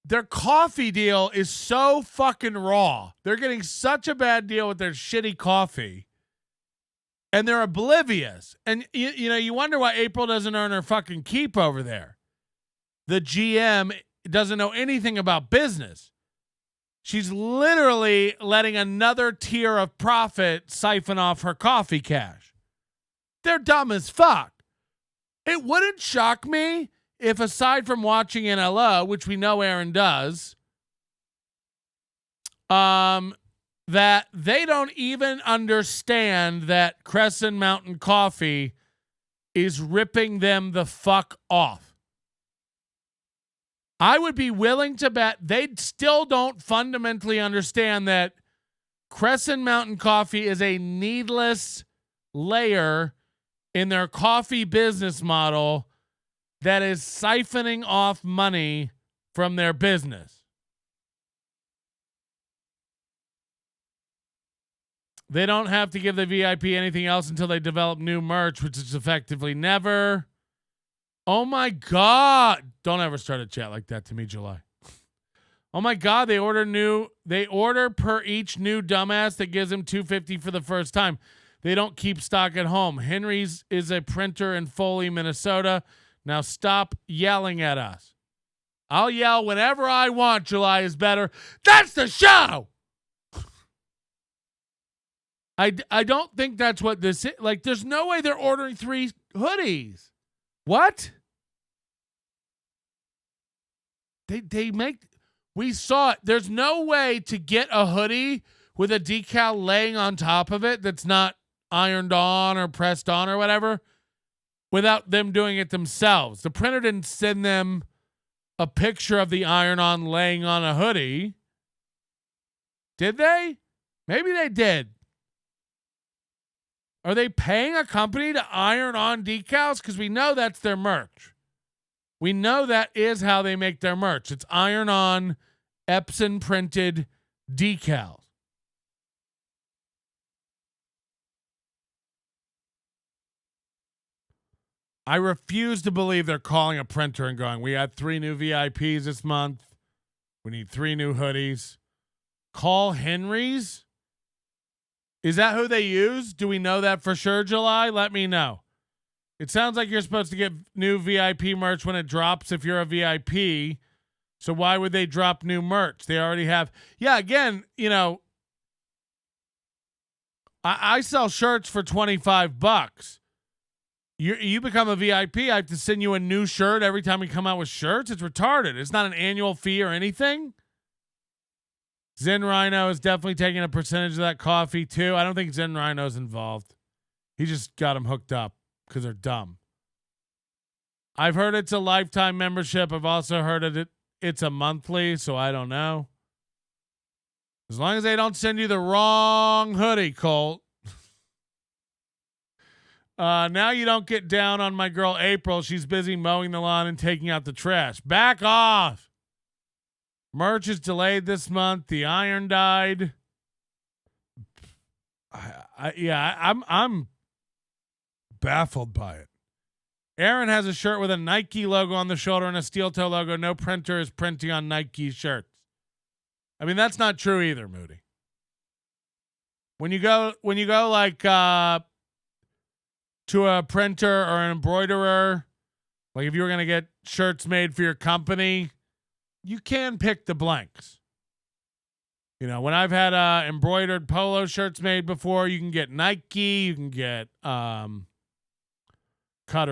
their coffee deal is so fucking raw. They're getting such a bad deal with their shitty coffee. And they're oblivious. And you wonder why April doesn't earn her fucking keep over there. The GM doesn't know anything about business. She's literally letting another tier of profit siphon off her coffee cash. They're dumb as fuck. It wouldn't shock me if, aside from watching NLO, which we know Aaron does, that they don't even understand that Crescent Mountain Coffee is ripping them the fuck off. I would be willing to bet they still don't fundamentally understand that Crescent Mountain Coffee is a needless layer in their coffee business model that is siphoning off money from their business. They don't have to give the VIP anything else until they develop new merch, which is effectively never. Oh my God. Don't ever start a chat like that to me, July. Oh my God, they order per each new dumbass that gives them $250 for the first time. They don't keep stock at home. Henry's is a printer in Foley, Minnesota. Now stop yelling at us. I'll yell whenever I want. July is better. That's the show. I don't think that's what this is. Like, there's no way they're ordering 3 hoodies. What? They make, we saw it. There's no way to get a hoodie with a decal laying on top of it that's not ironed on or pressed on or whatever without them doing it themselves. The printer didn't send them a picture of the iron-on laying on a hoodie. Did they? Maybe they did. Are they paying a company to iron on decals? Because we know that's their merch. We know that is how they make their merch. It's iron on Epson printed decals. I refuse to believe they're calling a printer and going, we had 3 new VIPs this month. We need 3 new hoodies. Call Henry's? Is that who they use? Do we know that for sure, July? Let me know. It sounds like you're supposed to get new VIP merch when it drops if you're a VIP. So why would they drop new merch? They already have. Yeah, again, you know, I sell shirts for $25. You become a VIP, I have to send you a new shirt every time we come out with shirts. It's retarded. It's not an annual fee or anything. Zen Rhino is definitely taking a percentage of that coffee too. I don't think Zen Rhino's involved. He just got them hooked up because they're dumb. I've heard it's a lifetime membership. I've also heard it's a monthly, so I don't know. As long as they don't send you the wrong hoodie, Colt. Now you don't get down on my girl April. She's busy mowing the lawn and taking out the trash. Back off. Merch is delayed this month. The iron died. I'm baffled by it. Aaron has a shirt with a Nike logo on the shoulder and a steel toe logo. No printer is printing on Nike shirts. I mean, that's not true either, Moody. When you go like to a printer or an embroiderer, like if you were going to get shirts made for your company, you can pick the blanks. You know, when I've had embroidered polo shirts made before, you can get Nike, you can get Cutter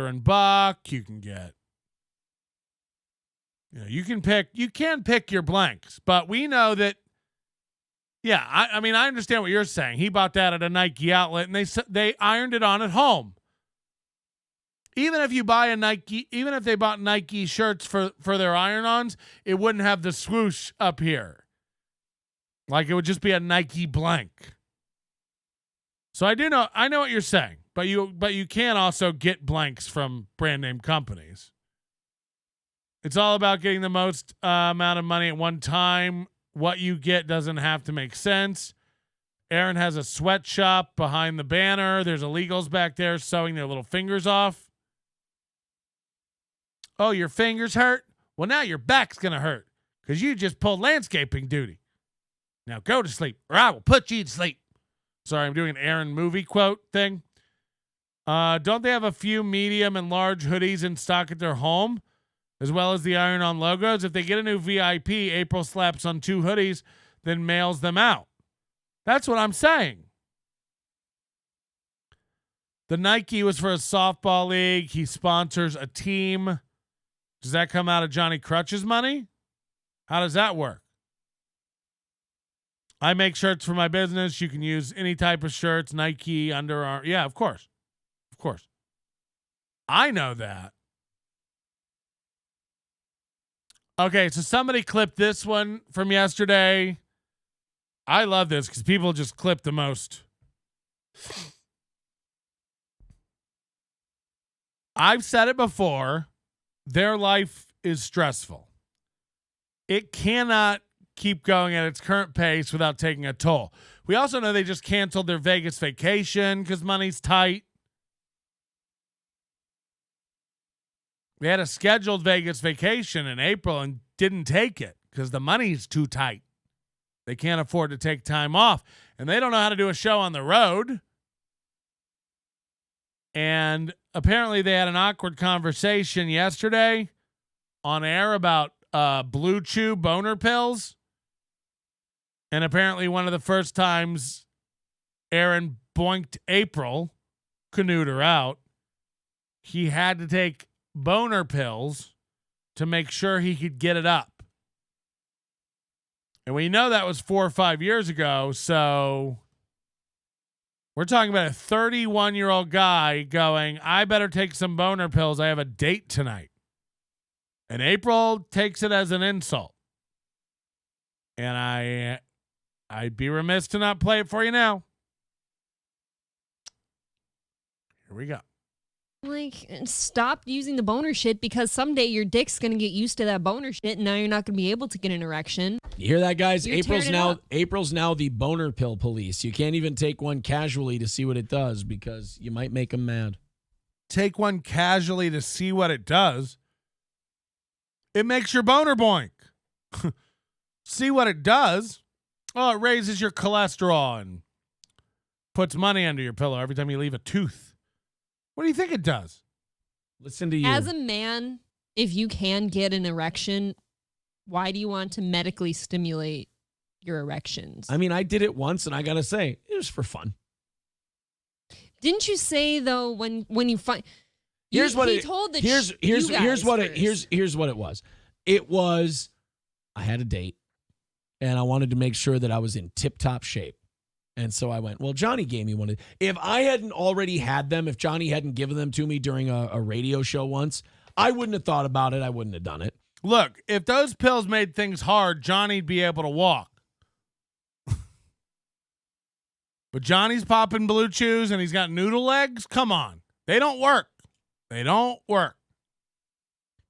and Buck, you can get, you know, you can pick your blanks, but we know that, yeah, I mean, I understand what you're saying. He bought that at a Nike outlet and they ironed it on at home. Even if you buy a Nike, even if they bought Nike shirts for their iron-ons, it wouldn't have the swoosh up here. Like it would just be a Nike blank. So I know what you're saying, but you can also get blanks from brand name companies. It's all about getting the most amount of money at one time. What you get doesn't have to make sense. Aaron has a sweatshop behind the banner. There's illegals back there sewing their little fingers off. Oh, your fingers hurt? Well, now your back's going to hurt because you just pulled landscaping duty. Now go to sleep or I will put you to sleep. Sorry, I'm doing an Aaron movie quote thing. Don't they have a few medium and large hoodies in stock at their home, as well as the iron-on logos? If they get a new VIP, April slaps on 2 hoodies, then mails them out. That's what I'm saying. The Nike was for a softball league. He sponsors a team. Does that come out of Johnny Crutch's money? How does that work? I make shirts for my business. You can use any type of shirts, Nike, Under Armour. Yeah, of course. Of course. I know that. Okay, so somebody clipped this one from yesterday. I love this because people just clip the most. I've said it before. Their life is stressful. It cannot keep going at its current pace without taking a toll. We also know they just canceled their Vegas vacation because money's tight. They had a scheduled Vegas vacation in April and didn't take it because the money's too tight. They can't afford to take time off. And they don't know how to do a show on the road. And apparently they had an awkward conversation yesterday on air about Blue Chew boner pills. And apparently one of the first times Aaron boinked April, canoed her out, he had to take boner pills to make sure he could get it up. And we know that was 4 or 5 years ago, so we're talking about a 31-year-old guy going, I better take some boner pills. I have a date tonight. And April takes it as an insult. And I'd be remiss to not play it for you now. Here we go. Like, stop using the boner shit because someday your dick's going to get used to that boner shit and now you're not going to be able to get an erection. You hear that, guys? You're April's now the boner pill police. You can't even take one casually to see what it does because you might make them mad. Take one casually to see what it does. It makes your boner boink. See what it does. Oh, it raises your cholesterol and puts money under your pillow every time you leave a tooth. What do you think it does? Listen to you. As a man, if you can get an erection, why do you want to medically stimulate your erections? I mean, I did it once, and I gotta say, it was for fun. Didn't you say though when you find Here's what it was. It was I had a date, and I wanted to make sure that I was in tip-top shape. And so I went, well, Johnny gave me one. If I hadn't already had them, if Johnny hadn't given them to me during a radio show once, I wouldn't have thought about it. I wouldn't have done it. Look, if those pills made things hard, Johnny'd be able to walk. But Johnny's popping Blue Chews and he's got noodle legs. Come on. They don't work. They don't work.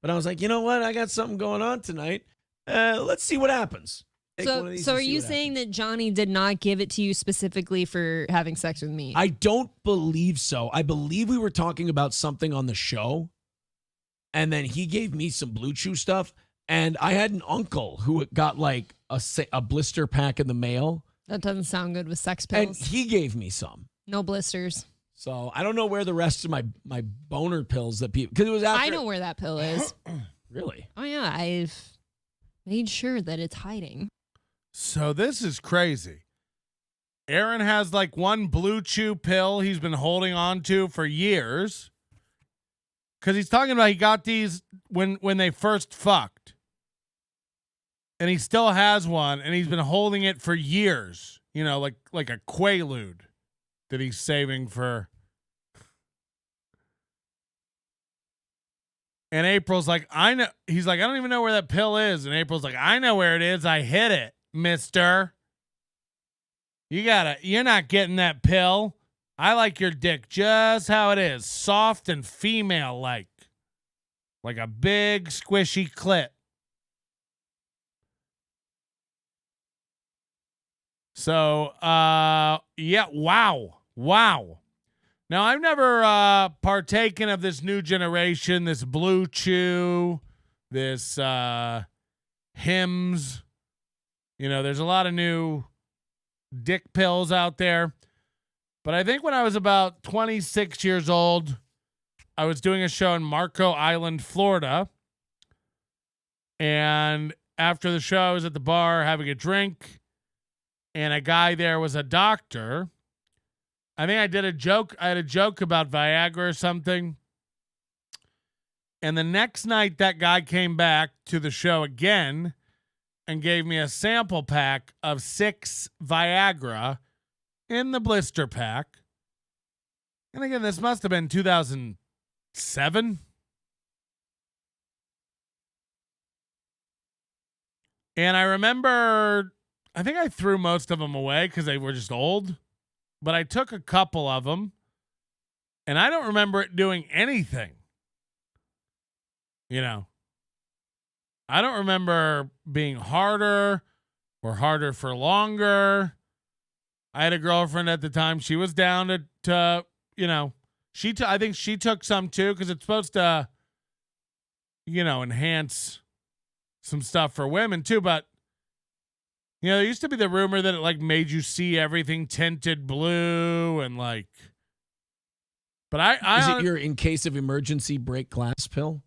But I was like, you know what? I got something going on tonight. Let's see what happens. So are you saying that Johnny did not give it to you specifically for having sex with me? I don't believe so. I believe we were talking about something on the show, and then he gave me some Blue Chew stuff, and I had an uncle who got like a blister pack in the mail. That doesn't sound good with sex And pills. he gave me some. No blisters. So I don't know where the rest of my boner pills that people, because it was after. I know where that pill is. Really? Oh yeah, I've made sure that it's hiding. So this is crazy. Aaron has like one Blue Chew pill he's been holding on to for years. Because he's talking about he got these when they first fucked. And he still has one, and he's been holding it for years. You know, like a Quaalude that he's saving for. And April's like, I know. He's like, I don't even know where that pill is. And April's like, I know where it is. I hid it, mister. You're not getting that pill. I like your dick just how it is. Soft and female-like. Like a big, squishy clit. So, yeah, wow. Now, I've never partaken of this new generation, this Blue Chew, this Hims. You know, there's a lot of new dick pills out there. But I think when I was about 26 years old, I was doing a show in Marco Island, Florida. And after the show, I was at the bar having a drink. And a guy there was a doctor. I think I did a joke. I had a joke about Viagra or something. And the next night, that guy came back to the show again. and gave me a sample pack of 6 Viagra in the blister pack. And again, this must have been 2007. And I remember, I think I threw most of them away because they were just old. But I took a couple of them. And I don't remember it doing anything. You know, I don't remember being harder or harder for longer. I had a girlfriend at the time. She was down to you know, I think she took some too because it's supposed to, you know, enhance some stuff for women too. But, you know, there used to be the rumor that it like made you see everything tinted blue and like. But Is it your in case of emergency break glass pill?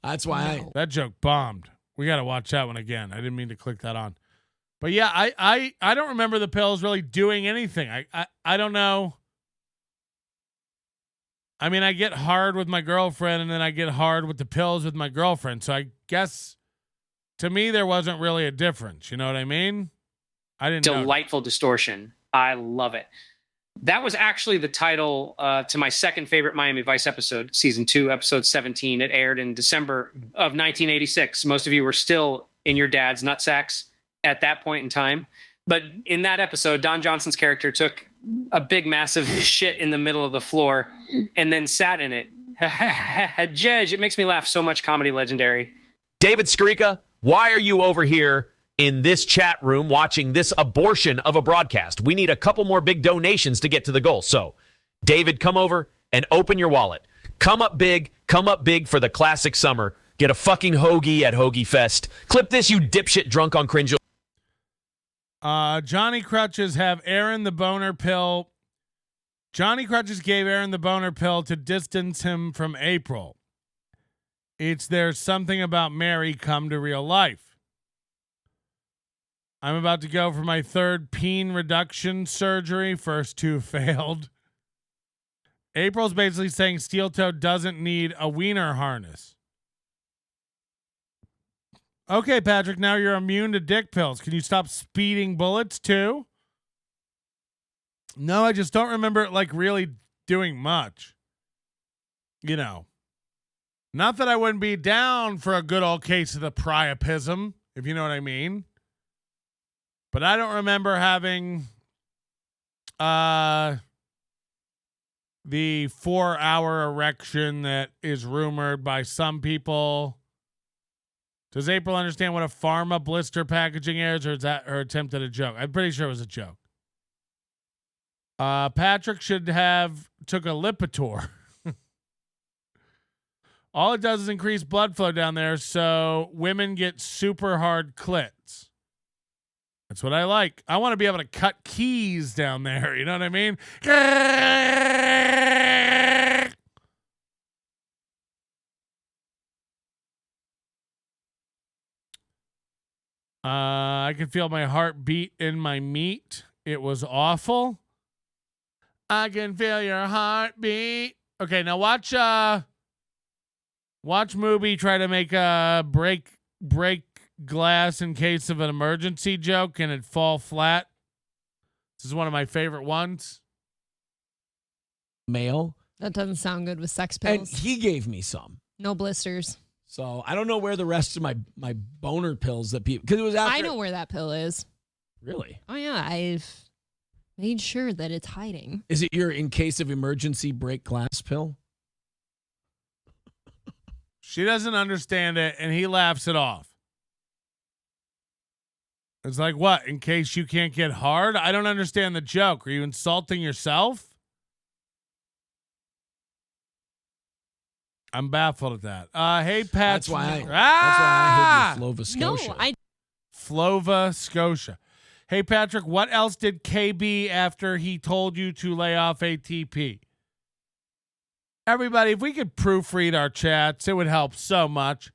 That's why that joke bombed. We got to watch that one again. I didn't mean to click that on. But yeah, I don't remember the pills really doing anything. I don't know. I mean, I get hard with my girlfriend and then I get hard with the pills with my girlfriend. So I guess to me there wasn't really a difference. You know what I mean? I didn't know. Delightful distortion. I love it. That was actually the title to my second favorite Miami Vice episode, season 2, episode 17. It aired in December of 1986. Most of you were still in your dad's nutsacks at that point in time. But in that episode, Don Johnson's character took a big, massive shit in the middle of the floor and then sat in it. Judge, it makes me laugh so much. Comedy legendary. David Skrika, why are you over here in this chat room watching this abortion of a broadcast? We need a couple more big donations to get to the goal. So, David, come over and open your wallet. Come up big for the classic summer. Get a fucking hoagie at Hoagie Fest. Clip this, you dipshit drunk on cringe. Johnny Crutches have Aaron the boner pill. Johnny Crutches gave Aaron the boner pill to distance him from April. It's There's Something About Mary come to real life. I'm about to go for my 3rd peen reduction surgery. First 2 failed. April's basically saying Steel Toe doesn't need a wiener harness. Okay, Patrick, now you're immune to dick pills. Can you stop speeding bullets too? No, I just don't remember it like really doing much. You know, not that I wouldn't be down for a good old case of the priapism, if you know what I mean. But I don't remember having the 4-hour erection that is rumored by some people. Does April understand what a pharma blister packaging is, or is that her attempt at a joke? I'm pretty sure it was a joke. Patrick should have took a Lipitor. All it does is increase blood flow down there, so women get super hard clits. That's what I like. I want to be able to cut keys down there. You know what I mean? I can feel my heart beat in my meat. It was awful. I can feel your heartbeat. Okay, now watch Mooby try to make a break glass in case of an emergency joke and it fall flat. This is one of my favorite ones. Male. That doesn't sound good with sex And pills. he gave me some. No blisters. So I don't know where the rest of my boner pills that people, because it was after. I know where that pill is. Really? Oh yeah, I've made sure that it's hiding. Is it your in case of emergency break glass pill? She doesn't understand it and he laughs it off. It's like, what? In case you can't get hard? I don't understand the joke. Are you insulting yourself? I'm baffled at that. Hey, Pat. That's why I hid the Flova Scotia. No, Flova Scotia. Hey, Patrick, what else did KB after he told you to lay off ATP? Everybody, if we could proofread our chats, it would help so much.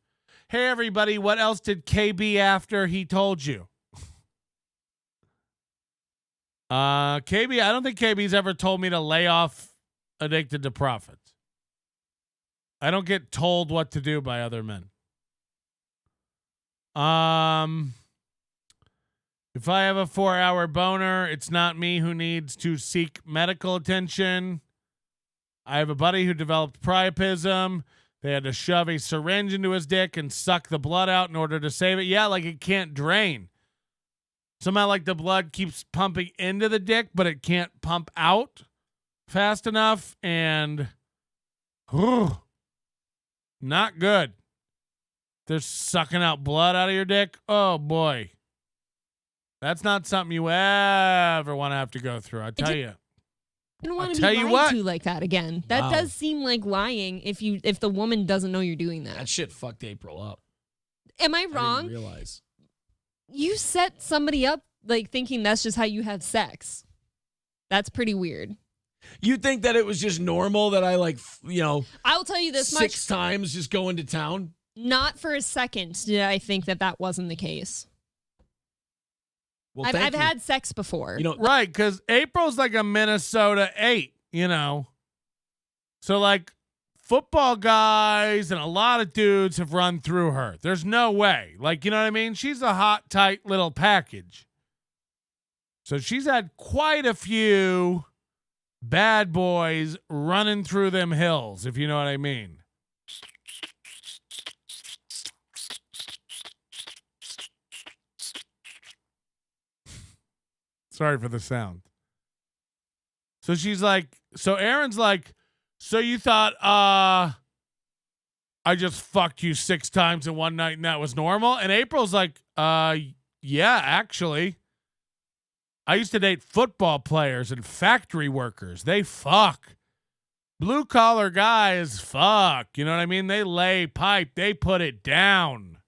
Hey, everybody, what else did KB after he told you? KB, I don't think KB's ever told me to lay off Addicted to Profits. I don't get told what to do by other men. If I have a 4-hour boner, it's not me who needs to seek medical attention. I have a buddy who developed priapism. They had to shove a syringe into his dick and suck the blood out in order to save it. Yeah, like it can't drain. Somehow, like the blood keeps pumping into the dick, but it can't pump out fast enough. And not good. They're sucking out blood out of your dick. Oh, boy. That's not something you ever want to have to go through. I tell you. I don't want to be lied to like that again. That does seem like lying if the woman doesn't know you're doing that. That shit fucked April up. Am I wrong? I didn't realize. You set somebody up like thinking that's just how you have sex. That's pretty weird. You think that it was just normal that I I'll tell you this much. 6 times just go into town? Not for a second did I think that wasn't the case. Well, I've had sex before. Right, because April's like a Minnesota 8, So, like, football guys and a lot of dudes have run through her. There's no way. Like, you know what I mean? She's a hot, tight little package. So she's had quite a few bad boys running through them hills, if you know what I mean. Sorry for the sound. So she's like, so Aaron's like, so you thought, I just fucked you 6 times in one night and that was normal? And April's like, yeah, actually. I used to date football players and factory workers. They fuck. Blue collar guys fuck. You know what I mean? They lay pipe. They put it down.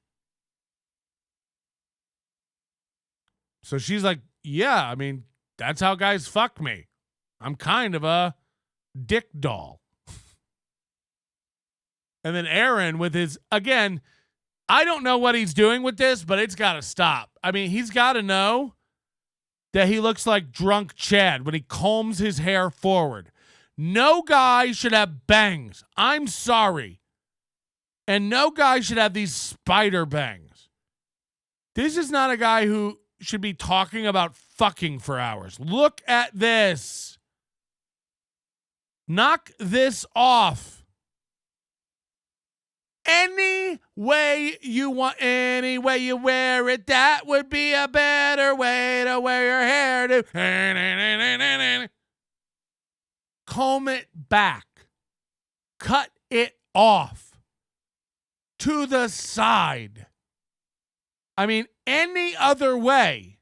So she's like, yeah, I mean, that's how guys fuck me. I'm kind of a dick doll. And then Aaron with his, again, I don't know what he's doing with this, but it's got to stop. I mean, he's got to know that he looks like drunk Chad when he combs his hair forward. No guy should have bangs. I'm sorry. And no guy should have these spider bangs. This is not a guy who should be talking about fucking for hours. Look at this. Knock this off. Any way you want, any way you wear it, that would be a better way to wear your hair. Comb it back. Cut it off. To the side. I mean, any other way.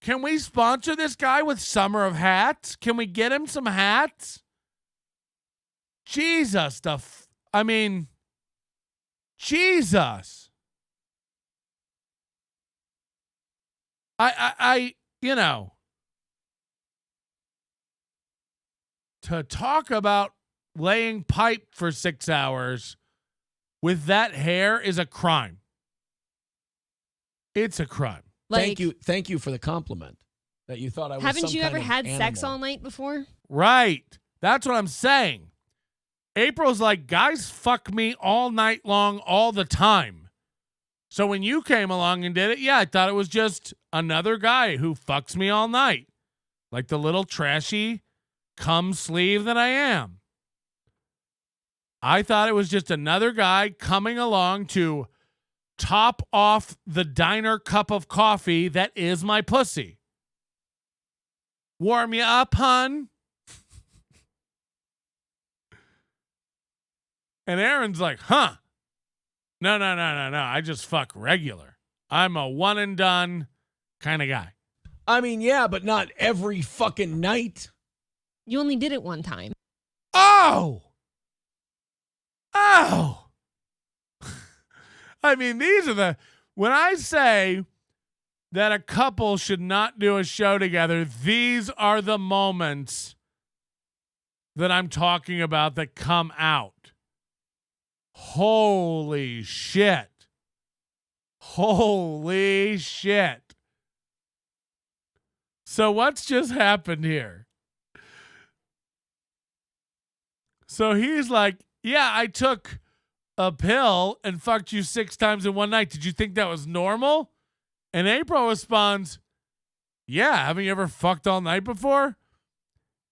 Can we sponsor this guy with Summer of Hats? Can we get him some hats? Jesus, Jesus. To talk about laying pipe for 6 hours with that hair is a crime. It's a crime. Like, Thank you for the compliment that you thought I was. Haven't you ever had animal. sex all night before? Right. That's what I'm saying. April's like, guys fuck me all night long, all the time. So when you came along and did it, yeah, I thought it was just another guy who fucks me all night. Like the little trashy cum sleeve that I am. I thought it was just another guy coming along to top off the diner cup of coffee that is my pussy. Warm you up, hun? And Aaron's like, huh? No. I just fuck regular. I'm a one and done kind of guy. I mean, yeah, but not every fucking night. You only did it one time. Oh! I mean, when I say that a couple should not do a show together, these are the moments that I'm talking about that come out. Holy shit. Holy shit. So what's just happened here? So he's like, yeah, I took a pill and fucked you 6 times in one night. Did you think that was normal? And April responds, yeah, haven't you ever fucked all night before?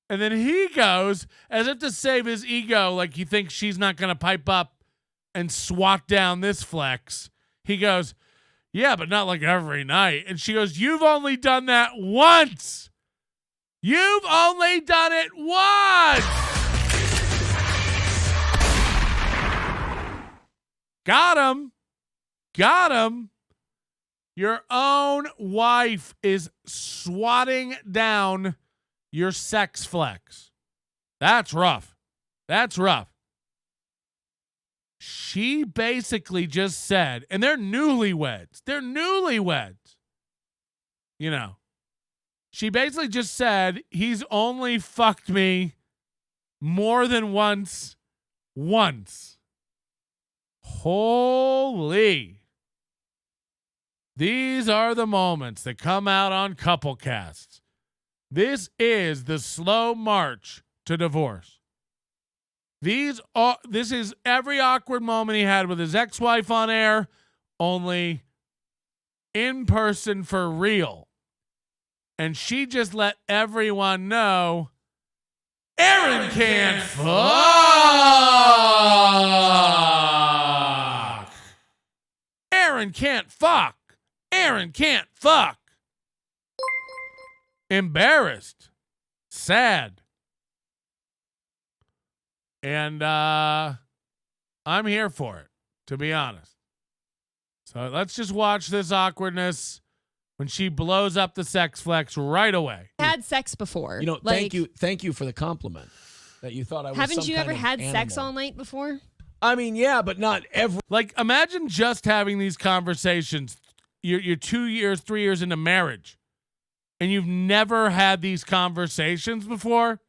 And then he goes, as if to save his ego, like he thinks she's not going to pipe up and swat down this flex. He goes, yeah, but not like every night. And she goes, you've only done that once. You've only done it once. Got him. Got him. Your own wife is swatting down your sex flex. That's rough. That's rough. She basically just said, and they're newlyweds. They're newlyweds. You know, she basically just said, he's only fucked me more than once. Holy. These are the moments that come out on Couple Casts. This is the slow march to divorce. This is every awkward moment he had with his ex-wife on air, only in person for real. And she just let everyone know Aaron can't fuck. Aaron can't fuck. Aaron can't fuck. Embarrassed. Sad. And I'm here for it, to be honest. So let's just watch this awkwardness when she blows up the sex flex right away. Had sex before. You know, like, thank you for the compliment that you thought I was. Haven't you some ever kind of had sex animal. all night before? I mean, yeah, but not every. Like, imagine just having these conversations. You're 2 years, 3 years into marriage, and you've never had these conversations before.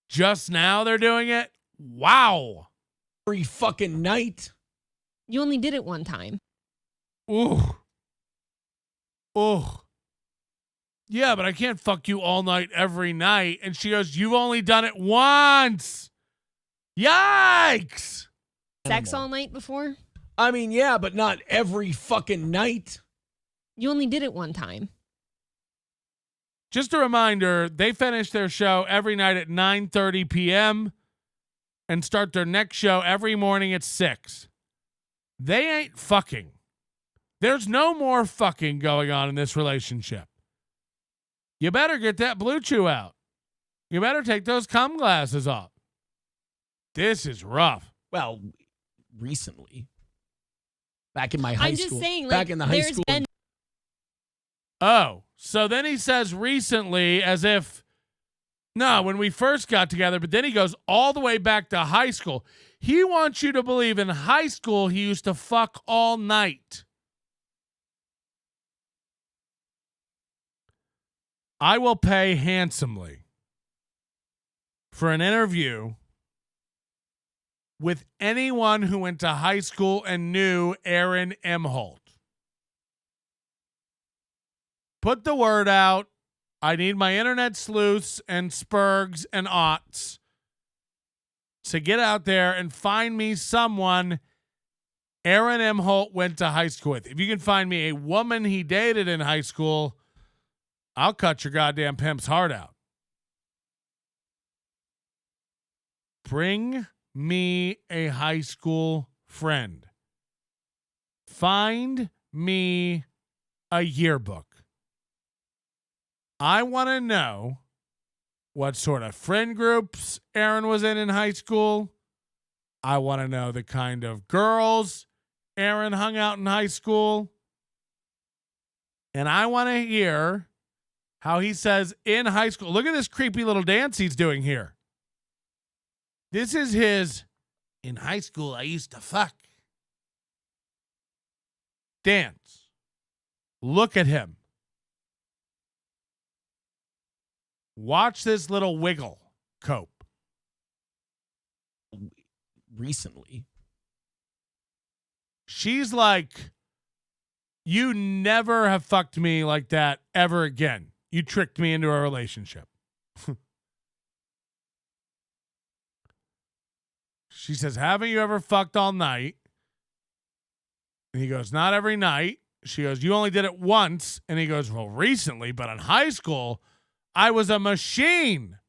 Just now they're doing it. Wow. Every fucking night. You only did it one time. Ooh. Ooh. Yeah, but I can't fuck you all night every night. And she goes, you've only done it once. Yikes. Sex all night before? I mean, yeah, but not every fucking night. You only did it one time. Just a reminder, they finish their show every night at 9:30 p.m. and start their next show every morning at 6. They ain't fucking. There's no more fucking going on in this relationship. You better get that Blue Chew out. You better take those cum glasses off. This is rough. Well, recently. Back in my high I'm school. just saying, like, back in the high there's school. been Oh, so then he says recently as if, no, when we first got together, but then he goes all the way back to high school. He wants you to believe in high school he used to fuck all night. I will pay handsomely for an interview with anyone who went to high school and knew Aaron Imholte. Put the word out. I need my internet sleuths and spurgs and aughts to get out there and find me someone Aaron Imholte went to high school with. If you can find me a woman he dated in high school, I'll cut your goddamn pimp's heart out. Bring me a high school friend. Find me a yearbook. I want to know what sort of friend groups Aaron was in high school. I want to know the kind of girls Aaron hung out in high school. And I want to hear how he says in high school, look at this creepy little dance he's doing here. This is his, in high school, I used to fuck. Dance. Look at him. Watch this little wiggle, Cope. Recently. She's like, you never have fucked me like that ever again. You tricked me into a relationship. She says, haven't you ever fucked all night? And he goes, not every night. She goes, you only did it once. And he goes, well, recently, but in high school, I was a machine.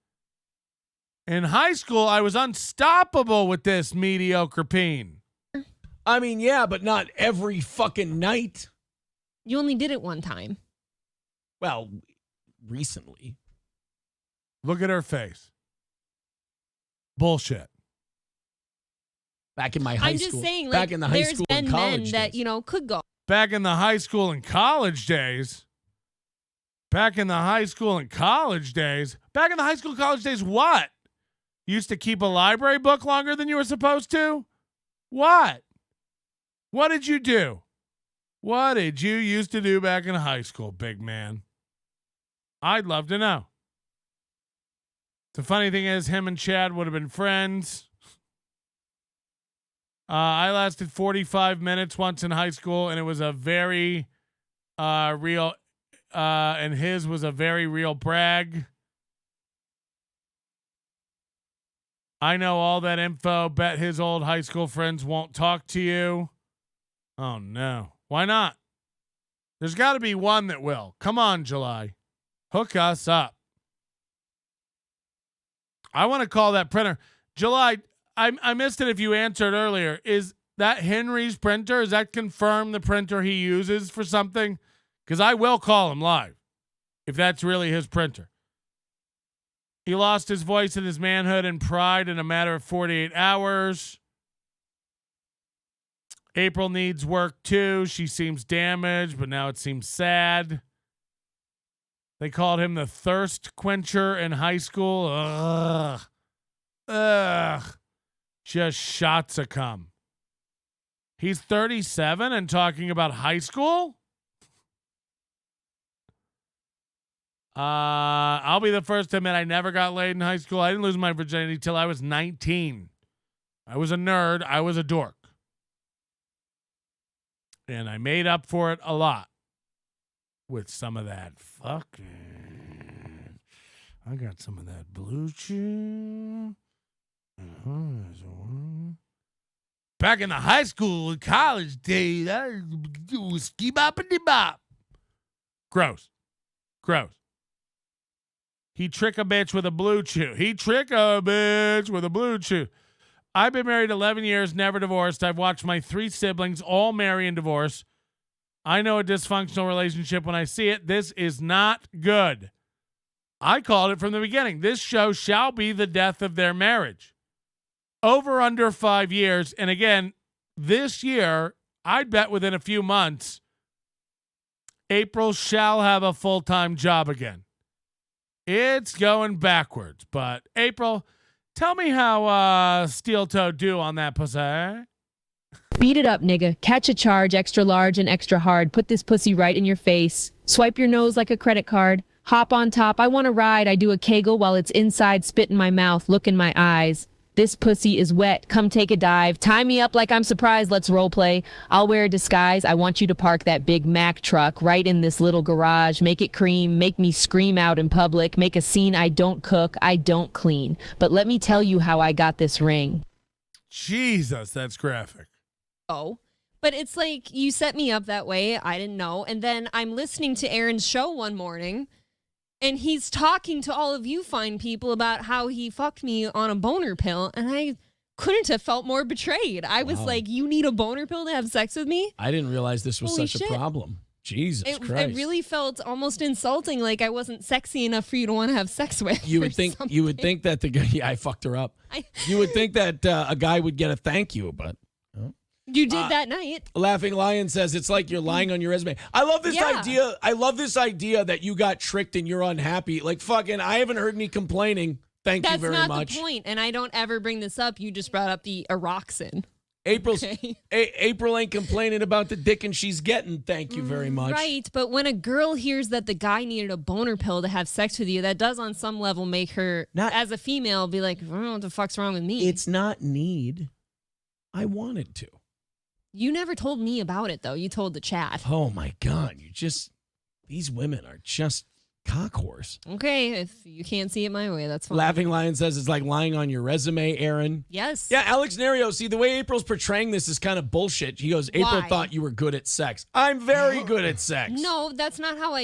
In high school, I was unstoppable with this mediocre peen. I mean, yeah, but not every fucking night. You only did it one time. Well, recently. Look at her face. Bullshit. Back in my high I'm school. just saying, like, back in the high there's school been and men college that, days. you know, could go. Back in the high school and college days. Back in the high school and college days. Back in the high school and college days, what? You used to keep a library book longer than you were supposed to? What? What did you do? What did you used to do back in high school, big man? I'd love to know. The funny thing is, him and Chad would have been friends. I lasted 45 minutes once in high school, and it was a very real, and his was a very real brag. I know all that info. Bet his old high school friends won't talk to you. Oh, no. Why not? There's got to be one that will. Come on, July. Hook us up. I want to call that printer. July, I missed it if you answered earlier. Is that Henry's printer? Is that confirmed the printer he uses for something? Because I will call him live if that's really his printer. He lost his voice and his manhood and pride in a matter of 48 hours. April needs work too. She seems damaged, but now it seems sad. They called him the thirst quencher in high school. Ugh. Just shots of cum. He's 37 and talking about high school? I'll be the first to admit I never got laid in high school. I didn't lose my virginity till I was 19. I was a nerd. I was a dork. And I made up for it a lot with some of that fucking. I got some of that blue chew. Back in the high school and college days, I was ski bop and bop. Gross. Gross. He trick a bitch with a blue chew. He trick a bitch with a blue chew. I've been married 11 years, never divorced. I've watched my 3 siblings all marry and divorce. I know a dysfunctional relationship when I see it. This is not good. I called it from the beginning. This show shall be the death of their marriage. Over under 5 years. And again, this year, I'd bet within a few months, April shall have a full-time job again. It's going backwards. But April, tell me how Steel Toe do on that pussy. Beat it up, nigga. Catch a charge, extra large and extra hard. Put this pussy right in your face. Swipe your nose like a credit card. Hop on top. I want to ride. I do a kegel while it's inside. Spit in my mouth. Look in my eyes. This pussy is wet. Come take a dive. Tie me up like I'm surprised. Let's role play. I'll wear a disguise. I want you to park that big Mack truck right in this little garage. Make it cream. Make me scream out in public. Make a scene. I don't cook. I don't clean. But let me tell you how I got this ring. Jesus, that's graphic. Oh, but it's like you set me up that way. I didn't know. And then I'm listening to Aaron's show one morning, and he's talking to all of you fine people about how he fucked me on a boner pill, and I couldn't have felt more betrayed. I was like, you need a boner pill to have sex with me? I didn't realize this was Holy such shit. a problem. Jesus Christ. It really felt almost insulting, like I wasn't sexy enough for you to want to have sex with. You would think that the guy, yeah, I fucked her up. You would think that a guy would get a thank you, but you did that night. Laughing Lion says it's like you're lying on your resume. I love this idea. I love this idea that you got tricked and you're unhappy. Like fucking, I haven't heard any complaining. Thank you very much. That's not the point, and I don't ever bring this up. You just brought up the Eroxin. April ain't complaining about the dick and she's getting. Thank you very much. Right, but when a girl hears that the guy needed a boner pill to have sex with you, that does on some level make her, as a female, be like, I don't know what the fuck's wrong with me. It's not need. I wanted to. You never told me about it, though. You told the chat. Oh, my God. These women are just cock horse. Okay, if you can't see it my way, that's fine. Laughing Lion says it's like lying on your resume, Aaron. Yes. Yeah, Alex Nerio, see, the way April's portraying this is kind of bullshit. He goes, April Why? thought you were good at sex. I'm very good at sex. No, that's not how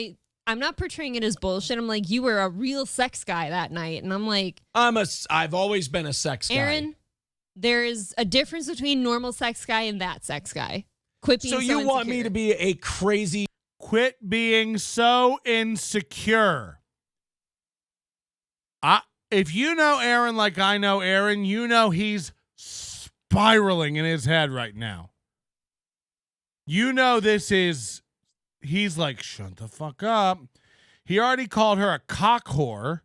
I'm not portraying it as bullshit. I'm like, you were a real sex guy that night. And I'm like, I've always been a sex guy. Aaron, there is a difference between normal sex guy and that sex guy. Quit being So you want me insecure. to be a crazy... Quit being so insecure. If you know Aaron like I know Aaron, you know he's spiraling in his head right now. You know he's like, shut the fuck up. He already called her a cock whore.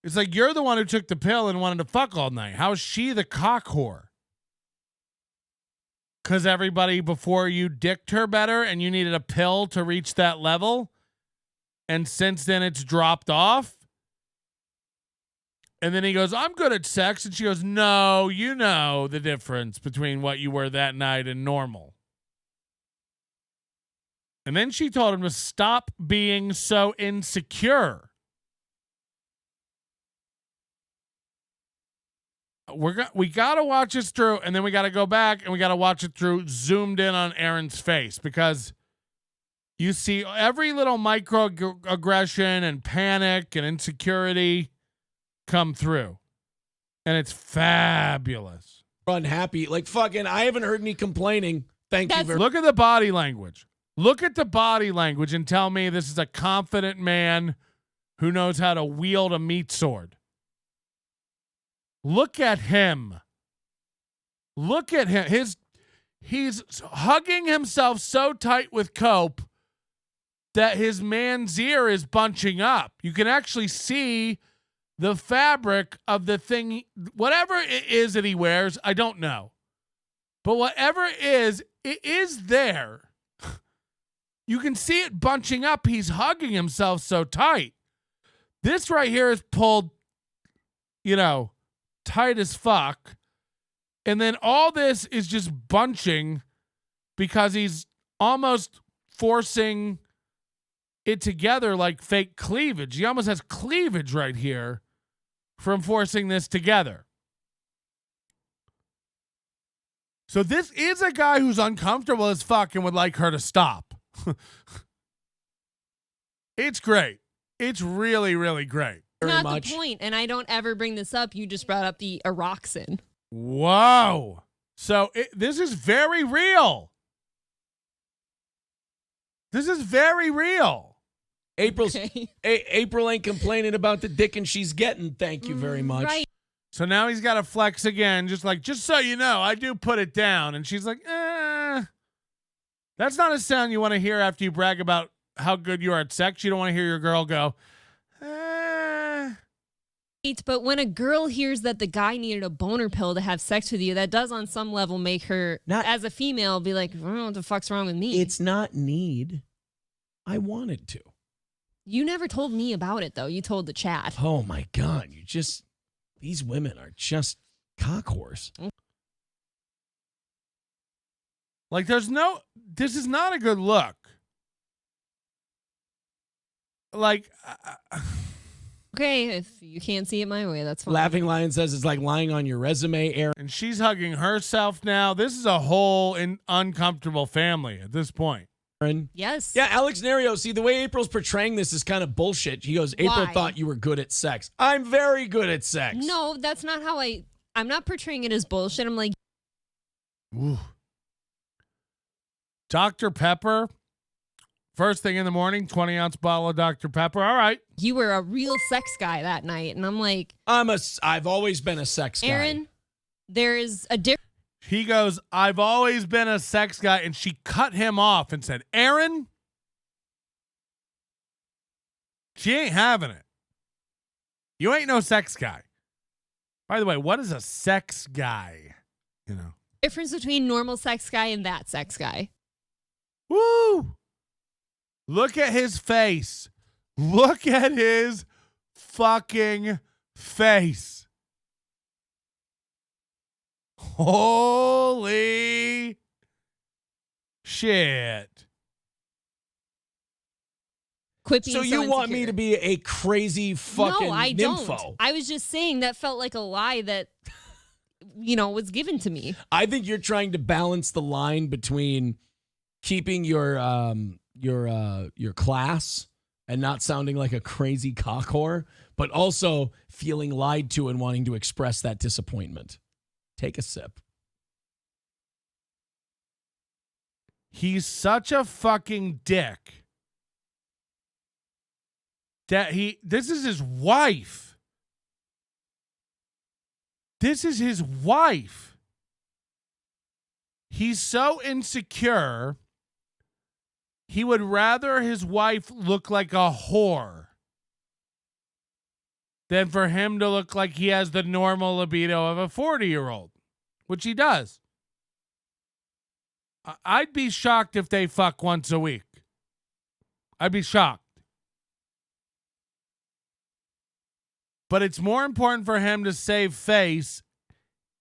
It's like, you're the one who took the pill and wanted to fuck all night. How is she the cock whore? Because everybody before you dicked her better and you needed a pill to reach that level. And since then it's dropped off. And then he goes, I'm good at sex. And she goes, no, you know the difference between what you were that night and normal. And then she told him to stop being so insecure. We got to watch this through, and then we got to go back and we got to watch it through zoomed in on Aaron's face, because you see every little microaggression and panic and insecurity come through. And it's fabulous. Unhappy. Like, fucking, I haven't heard any complaining. Thank you very much. Look at the body language. Look at the body language and tell me this is a confident man who knows how to wield a meat sword. Look at him. Look at him. He's hugging himself so tight with cope that his man's ear is bunching up. You can actually see the fabric of the thing, whatever it is that he wears, I don't know. But whatever it is there. You can see it bunching up. He's hugging himself so tight. This right here is pulled, tight as fuck. And then all this is just bunching because he's almost forcing it together like fake cleavage. He almost has cleavage right here from forcing this together. So this is a guy who's uncomfortable as fuck and would like her to stop. It's great. It's really, really great. Not the point, and I don't ever bring this up. You just brought up the eroxin. Whoa. So this is very real. This is very real. April ain't complaining about the dicking she's getting. Thank you very much. Right. So now he's got to flex again, just so you know, I do put it down. And she's like, That's not a sound you want to hear after you brag about how good you are at sex. You don't want to hear your girl go, But when a girl hears that the guy needed a boner pill to have sex with you, that does on some level make her, as a female, be like, I don't know what the fuck's wrong with me. It's not need. I wanted to. You never told me about it, though. You told the chat. Oh, my God. These women are just cock whores. like, this is not a good look. Like, Okay, if you can't see it my way, that's fine. Laughing Lion says it's like lying on your resume, Aaron. and she's hugging herself now. This is a whole uncomfortable family at this point. Yes. Yeah, Alex Nerio, see, the way April's portraying this is kind of bullshit. He goes, April Why? thought you were good at sex. I'm very good at sex. No, that's not how I'm not portraying it as bullshit. I'm like, Ooh. Dr. Pepper. First thing in the morning, 20-ounce bottle of Dr. Pepper. All right. you were a real sex guy that night. And I'm like, I've always been a sex guy. Aaron, there is a difference. He goes, I've always been a sex guy. And she cut him off and said, Aaron, she ain't having it. You ain't no sex guy. By the way, what is a sex guy? You know, Difference between normal sex guy and that sex guy. woo! Look at his face. Look at his fucking face. Holy shit. quit being So you want me insecure. to be a crazy fucking No, I nympho? don't. I was just saying that felt like a lie that, was given to me. I think you're trying to balance the line between keeping your class and not sounding like a crazy cock whore, but also feeling lied to and wanting to express that disappointment. Take a sip. He's such a fucking dick that this is his wife. This is his wife. He's so insecure, he would rather his wife look like a whore than for him to look like he has the normal libido of a 40-year-old, which he does. I'd be shocked if they fuck once a week. I'd be shocked. But it's more important for him to save face,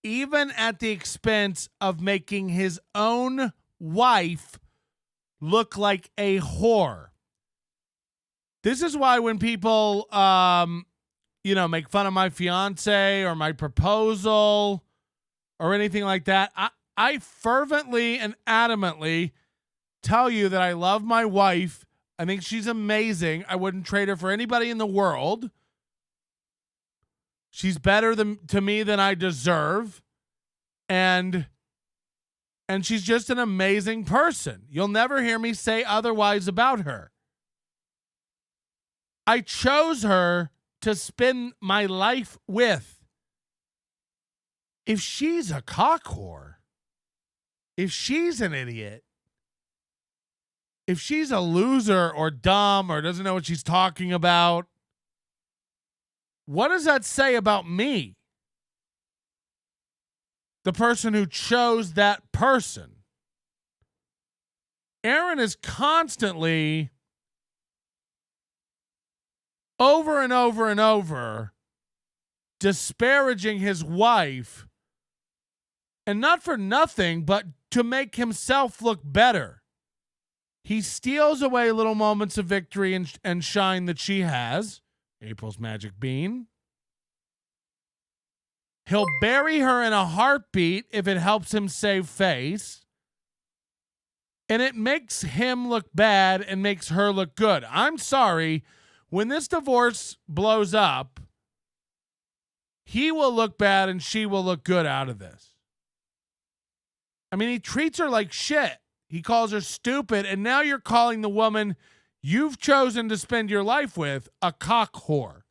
even at the expense of making his own wife look like a whore. This is why when people, make fun of my fiance or my proposal or anything like that, I fervently and adamantly tell you that I love my wife. I think she's amazing. I wouldn't trade her for anybody in the world. She's better to me than I deserve. And she's just an amazing person. You'll never hear me say otherwise about her. I chose her to spend my life with. If she's a cock whore, if she's an idiot, if she's a loser or dumb or doesn't know what she's talking about, what does that say about me? The person who chose that person. Aaron is constantly, over and over and over, disparaging his wife, and not for nothing, but to make himself look better. He steals away little moments of victory and shine that she has. April's magic bean. He'll bury her in a heartbeat if it helps him save face. And it makes him look bad and makes her look good. I'm sorry. When this divorce blows up, he will look bad and she will look good out of this. I mean, he treats her like shit. He calls her stupid. And now you're calling the woman you've chosen to spend your life with a cock whore.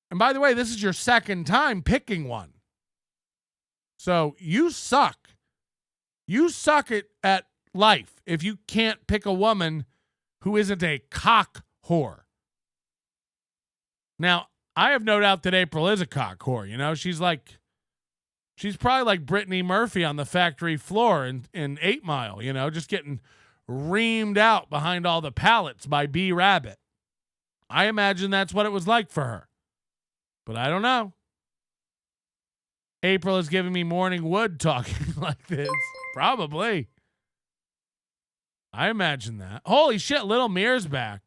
And by the way, this is your second time picking one. So you suck. You suck at life if you can't pick a woman who isn't a cock whore. Now, I have no doubt that April is a cock whore. She's probably like Brittany Murphy on the factory floor in 8 Mile, just getting reamed out behind all the pallets by B Rabbit. I imagine that's what it was like for her. But I don't know. April is giving me morning wood talking like this. Probably. I imagine that. Holy shit, Little Mir's back.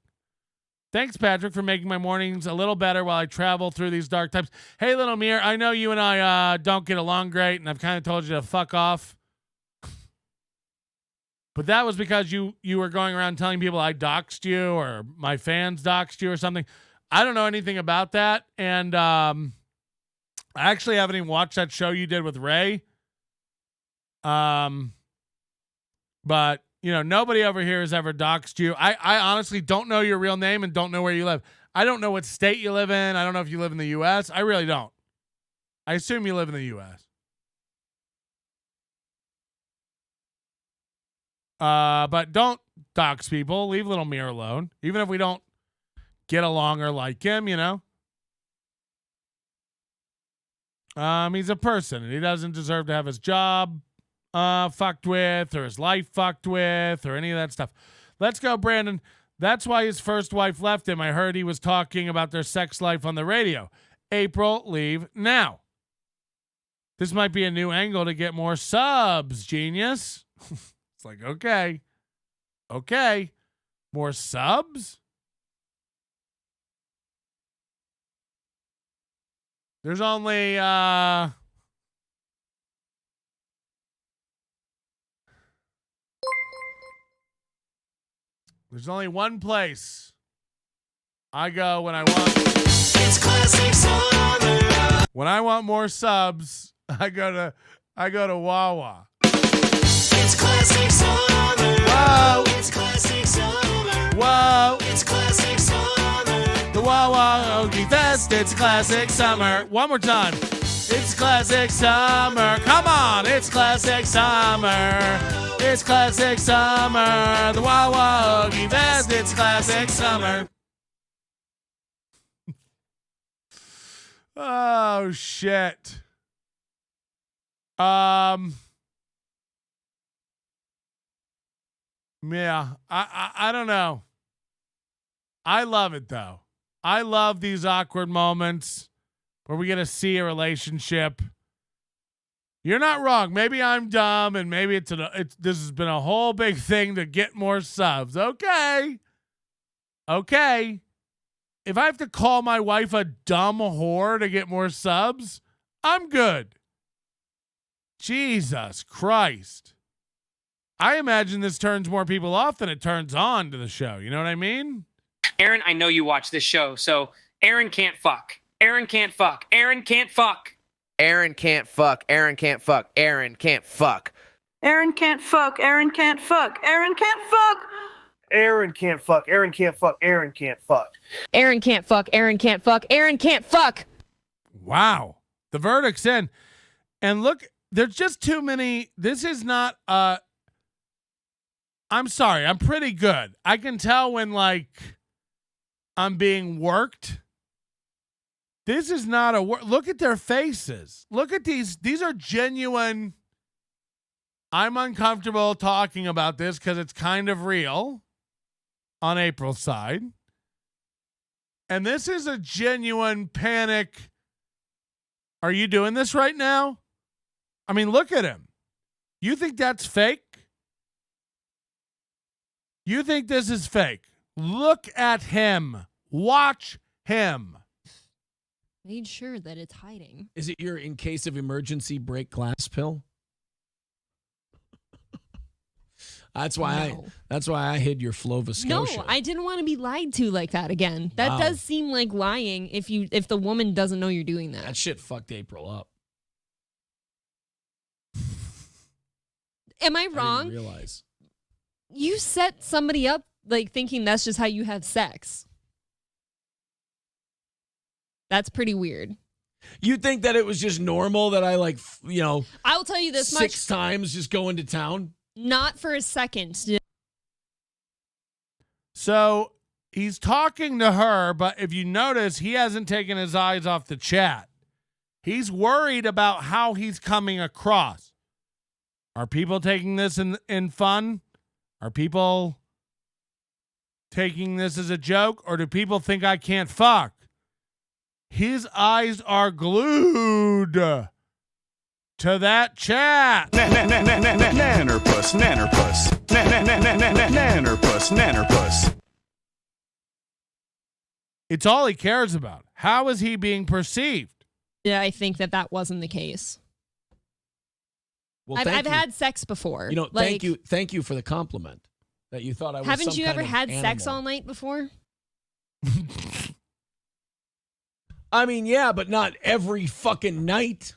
Thanks, Patrick, for making my mornings a little better while I travel through these dark times. Hey, Little Mir, I know you and I don't get along great, and I've kind of told you to fuck off. But that was because you were going around telling people I doxed you or my fans doxed you or something. I don't know anything about that. And I actually haven't even watched that show you did with Ray. But nobody over here has ever doxed you. I honestly don't know your real name and don't know where you live. I don't know what state you live in. I don't know if you live in the U.S. I really don't. I assume you live in the U.S. But don't dox people. Leave Little Mir alone. Even if we don't get along or like him, he's a person and he doesn't deserve to have his job fucked with or his life fucked with or any of that stuff. Let's go, Brandon. That's why his first wife left him. I heard he was talking about their sex life on the radio. April, leave now. This might be a new angle to get more subs, genius. It's like, okay. More subs? There's only one place I go when I want. It's classic summer. When I want more subs, I go to Wawa. It's classic summer. Whoa. It's classic summer. Whoa. It's classic summer. The Wawa Okie Fest. It's classic summer. One more time. It's classic summer. Come on. It's classic summer. It's classic summer. The Wawa Okie Fest. It's classic summer. Oh shit. Yeah, I don't know. I love it though. I love these awkward moments where we get to see a relationship. You're not wrong. Maybe I'm dumb, and maybe this has been a whole big thing to get more subs. Okay. If I have to call my wife a dumb whore to get more subs, I'm good. Jesus Christ. I imagine this turns more people off than it turns on to the show. You know what I mean? Aaron, I know you watch this show, so Aaron can't fuck. Aaron can't fuck. Aaron can't fuck. Aaron can't fuck. Aaron can't fuck. Aaron can't fuck. Aaron can't fuck. Aaron can't fuck. Aaron can't fuck. Aaron can't fuck. Aaron can't fuck. Aaron can't fuck. Aaron can't fuck. Aaron can't fuck. Aaron can't fuck. Wow. The verdict's in. And look, there's just too many. This is not I'm sorry. I'm pretty good. I can tell when I'm being worked. This is not a work. Look at their faces. Look at these. These are genuine. I'm uncomfortable talking about this because it's kind of real on April's side. And this is a genuine panic. Are you doing this right now? I mean, look at him. You think that's fake? You think this is fake? Look at him. Watch him. Made sure that it's hiding. Is it your in case of emergency break glass pill? That's why I hid your Flova Scotia. No, I didn't want to be lied to like that again. That Wow. does seem like lying if the woman doesn't know you're doing that. That shit fucked April up. Am I I wrong? didn't realize. You set somebody up thinking that's just how you have sex. That's pretty weird. You think that it was just normal that I I'll tell you this much. 6 times just go into town? Not for a second. So he's talking to her, but if you notice, he hasn't taken his eyes off the chat. He's worried about how he's coming across. Are people taking this in fun? Are people taking this as a joke? Or do people think I can't fuck? His eyes are glued to that chat. Nannerpuss, nannerpuss. Nannerpuss, nannerpuss. It's all he cares about. How is he being perceived? Yeah, I think that wasn't the case. Well, I've had sex before. Thank you for the compliment that you thought I was. Haven't some you kind ever of had sex animal. all night before? I mean, yeah, but not every fucking night.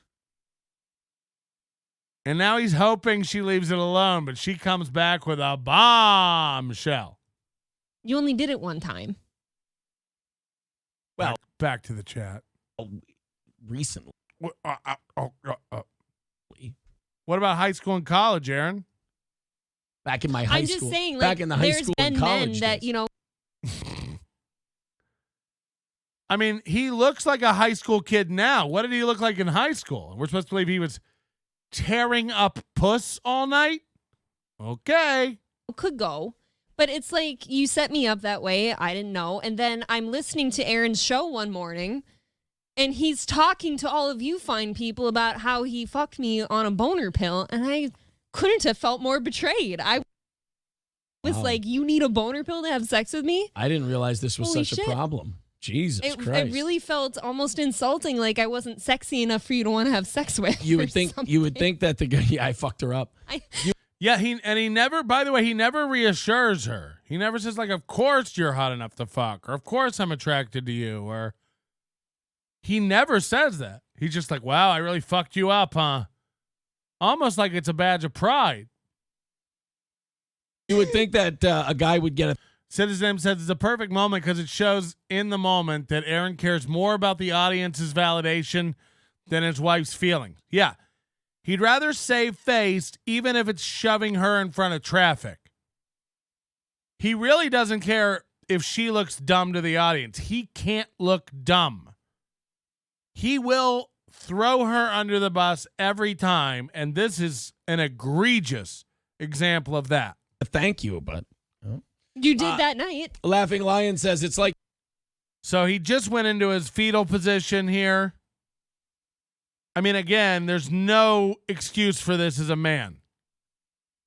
And now he's hoping she leaves it alone, but she comes back with a bombshell. You only did it one time. Well, back to the chat. Recently. What about high school and college, Aaron? Back in my high school. I'm just saying, back in the high there's school been and college men that, days. I mean, he looks like a high school kid now. What did he look like in high school? We're supposed to believe he was tearing up puss all night? Okay. Could go. But it's like you set me up that way. I didn't know. And then I'm listening to Aaron's show one morning, and he's talking to all of you fine people about how he fucked me on a boner pill, and I couldn't have felt more betrayed. I was like, you need a boner pill to have sex with me? I didn't realize this was Holy such shit. a problem. Jesus Christ. It really felt almost insulting, like I wasn't sexy enough for you to want to have sex with. You would think that the guy, yeah, I fucked her up. Yeah, he never, by the way, he never reassures her. He never says, like, of course you're hot enough to fuck, or of course I'm attracted to you, or he never says that. He's just like, wow, I really fucked you up, huh? Almost like it's a badge of pride. You would think that a guy would get a... Citizen says it's a perfect moment because it shows in the moment that Aaron cares more about the audience's validation than his wife's feelings. Yeah. He'd rather save face even if it's shoving her in front of traffic. He really doesn't care if she looks dumb to the audience. He can't look dumb. He will throw her under the bus every time, and this is an egregious example of that. Thank you, but... You did that night. Laughing Lion says it's like... So he just went into his fetal position here. I mean, again, there's no excuse for this as a man.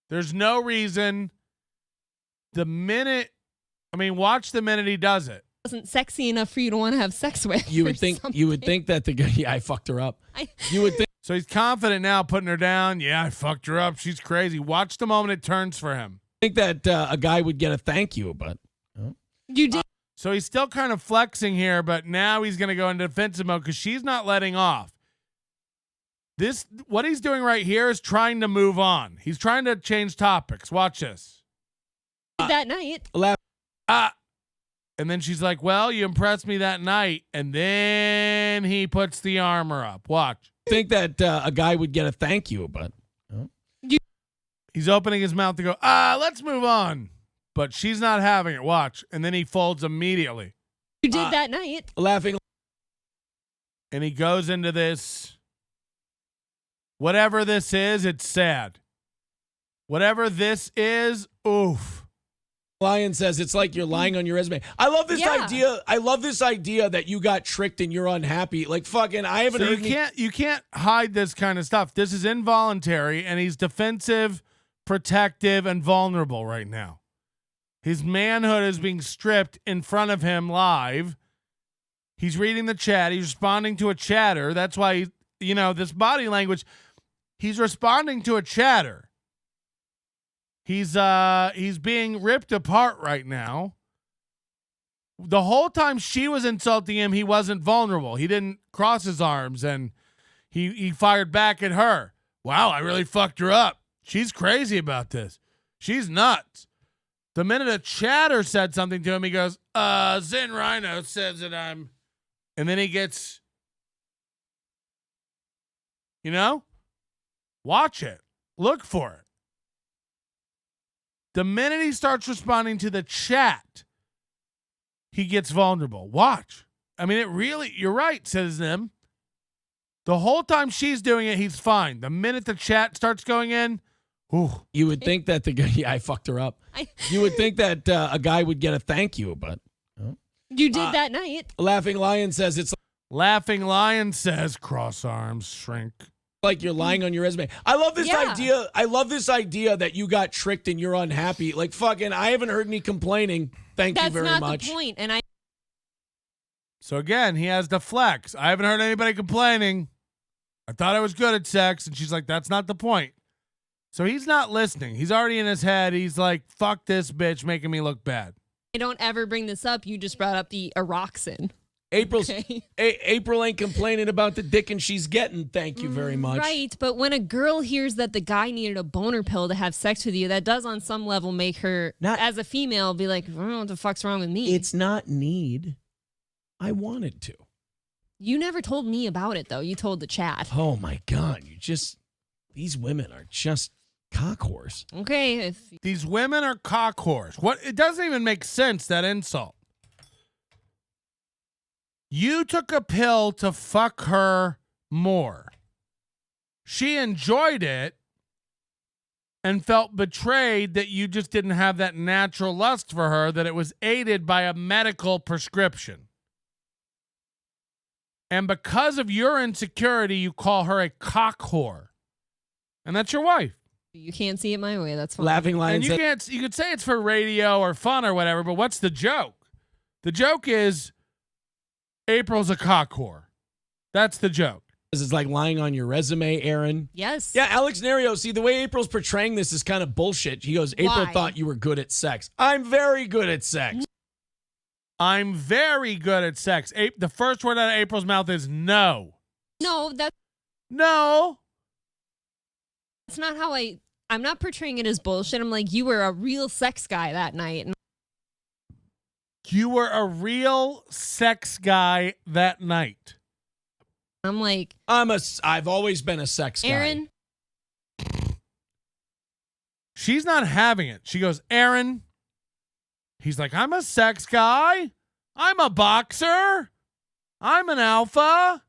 There's no reason. Watch the minute he does it. Wasn't sexy enough for you to want to have sex with. You would think that the guy, yeah, I fucked her up. You would think. So he's confident now, putting her down. Yeah, I fucked her up. She's crazy. Watch the moment it turns for him. Think that a guy would get a thank you, but you did. So he's still kind of flexing here, but now he's going to go into defensive mode because she's not letting off. What he's doing right here is trying to move on. He's trying to change topics. Watch this. That night. And then she's like, well, you impressed me that night. And then he puts the armor up. Watch. Think that a guy would get a thank you, but he's opening his mouth to go, let's move on. But she's not having it. Watch. And then he folds immediately. You did that night. Laughing. And he goes into this. Whatever this is, it's sad. Whatever this is, oof. Lion says it's like you're lying on your resume. I love this idea. I love this idea that you got tricked and you're unhappy. Like fucking, I haven't heard. You can't hide this kind of stuff. This is involuntary, and he's defensive, protective, and vulnerable right now. His manhood is being stripped in front of him live. He's reading the chat. He's responding to a chatter. That's why this body language. He's responding to a chatter. He's being ripped apart right now. The whole time she was insulting him, he wasn't vulnerable. He didn't cross his arms, and he fired back at her. Wow, I really fucked her up. She's crazy about this. She's nuts. The minute a chatter said something to him, he goes, Zen Rhino says that I'm... And then he gets... Watch it. Look for it. The minute he starts responding to the chat, he gets vulnerable. Watch. I mean, you're right, says them. The whole time she's doing it, he's fine. The minute the chat starts going in, ooh. You would think that the guy, yeah, I fucked her up. You would think that a guy would get a thank you, but. You did that night. Laughing Lion says it's. Laughing Lion says, cross arms, shrink. Like you're lying on your resume. I love this idea. I love this idea that you got tricked and you're unhappy. Like fucking, I haven't heard any complaining. Thank you very much. That's not the point. And So again, he has the flex. I haven't heard anybody complaining. I thought I was good at sex. And she's like, that's not the point. So he's not listening. He's already in his head. He's like, fuck this bitch making me look bad. I don't ever bring this up. You just brought up the eroxin. April ain't complaining about the dick and she's getting. Thank you very much. Right, but when a girl hears that the guy needed a boner pill to have sex with you, that does on some level make her, as a female, be like, I don't know what the fuck's wrong with me. It's not need. I wanted to. You never told me about it, though. You told the chat. Oh, my God. These women are just cockhorse. Okay. These women are cockhorse. It doesn't even make sense, that insult. You took a pill to fuck her more. She enjoyed it and felt betrayed that you just didn't have that natural lust for her, that it was aided by a medical prescription. And because of your insecurity, you call her a cock whore. And that's your wife. You can't see it my way. That's fine. Laughing Lion and you could say it's for radio or fun or whatever, but what's the joke? The joke is April's a cock whore. That's the joke. This is like lying on your resume, Aaron. Yes. Yeah, Alex Nerio. See, the way April's portraying this is kind of bullshit. He goes, April Why? thought you were good at sex. I'm very good at sex. I'm very good at sex. The first word out of April's mouth is no. No, No. that's not how I'm not portraying it as bullshit. I'm like, you were a real sex guy that night. And You were a real sex guy that night. I'm like, I've always been a sex guy. Aaron, She's not having it. She goes, Aaron. He's like, I'm a sex guy. I'm a boxer. I'm an alpha.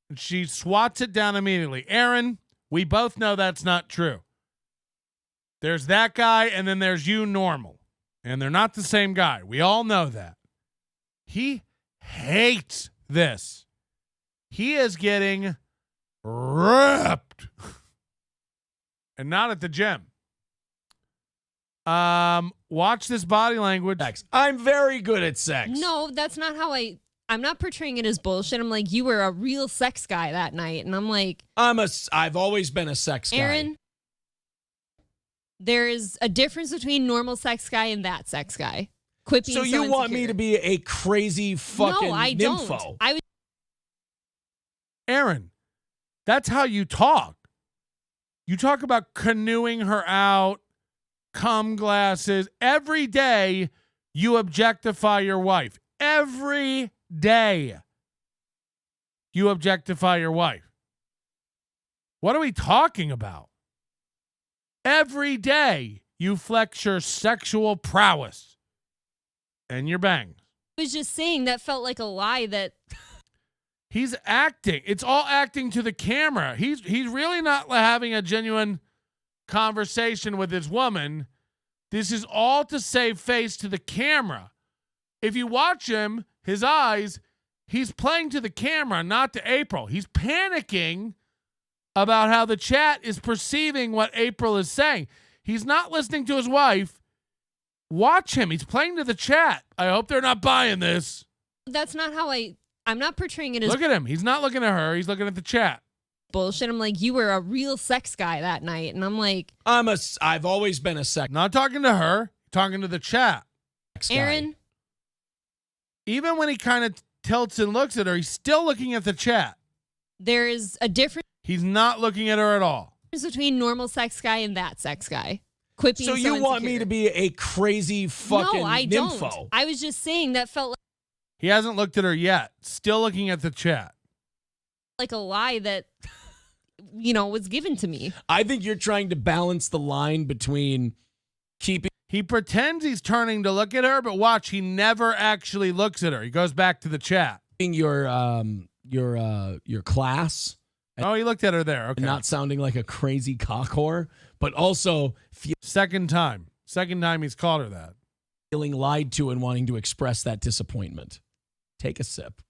And she swats it down immediately. Aaron, we both know that's not true. There's that guy, and then there's you, normal. And they're not the same guy. We all know that. He hates this. He is getting ripped. And not at the gym. Watch this body language. I'm very good at sex. no, that's not how I'm not portraying it as bullshit. I'm like, you were a real sex guy that night. And I'm like, I've always been a sex guy. Aaron, there is a difference between normal sex guy and that sex guy. Quit being So you want me insecure. to be a crazy fucking No, I nympho? don't. I was Aaron, that's how you talk. You talk about canoeing her out, cum glasses. Every day you objectify your wife. Every day you objectify your wife. What are we talking about? Every day you flex your sexual prowess and your bangs. just saying that felt like a lie that He's acting. It's all acting to the camera. He's really not having a genuine conversation with his woman. This is all to save face to the camera. If you watch him, his eyes, he's playing to the camera, not to April. He's panicking about how the chat is perceiving what April is saying. He's not listening to his wife. Watch him. He's playing to the chat. I hope they're not buying this. that's not how I'm not portraying it as Look at him. He's not looking at her. He's looking at the chat. bullshit. I'm like, you were a real sex guy that night. And I'm like, I've always been a sex Not talking to her, talking to the chat. guy. Aaron, Even when he kind of tilts and looks at her, he's still looking at the chat. there is a difference He's not looking at her at all. between normal sex guy and that sex guy. Quit being So you want me insecure. to be a crazy fucking No, I nympho? don't. I was just saying that felt He hasn't looked at her yet. Still looking at the chat. like a lie that was given to me. I think you're trying to balance the line between keeping He pretends he's turning to look at her, but watch, he never actually looks at her. He goes back to the chat. your class Oh, he looked at her there. Okay. and not sounding like a crazy cock whore, but also Second time. Second time he's called her that. feeling lied to and wanting to express that disappointment. Take a sip.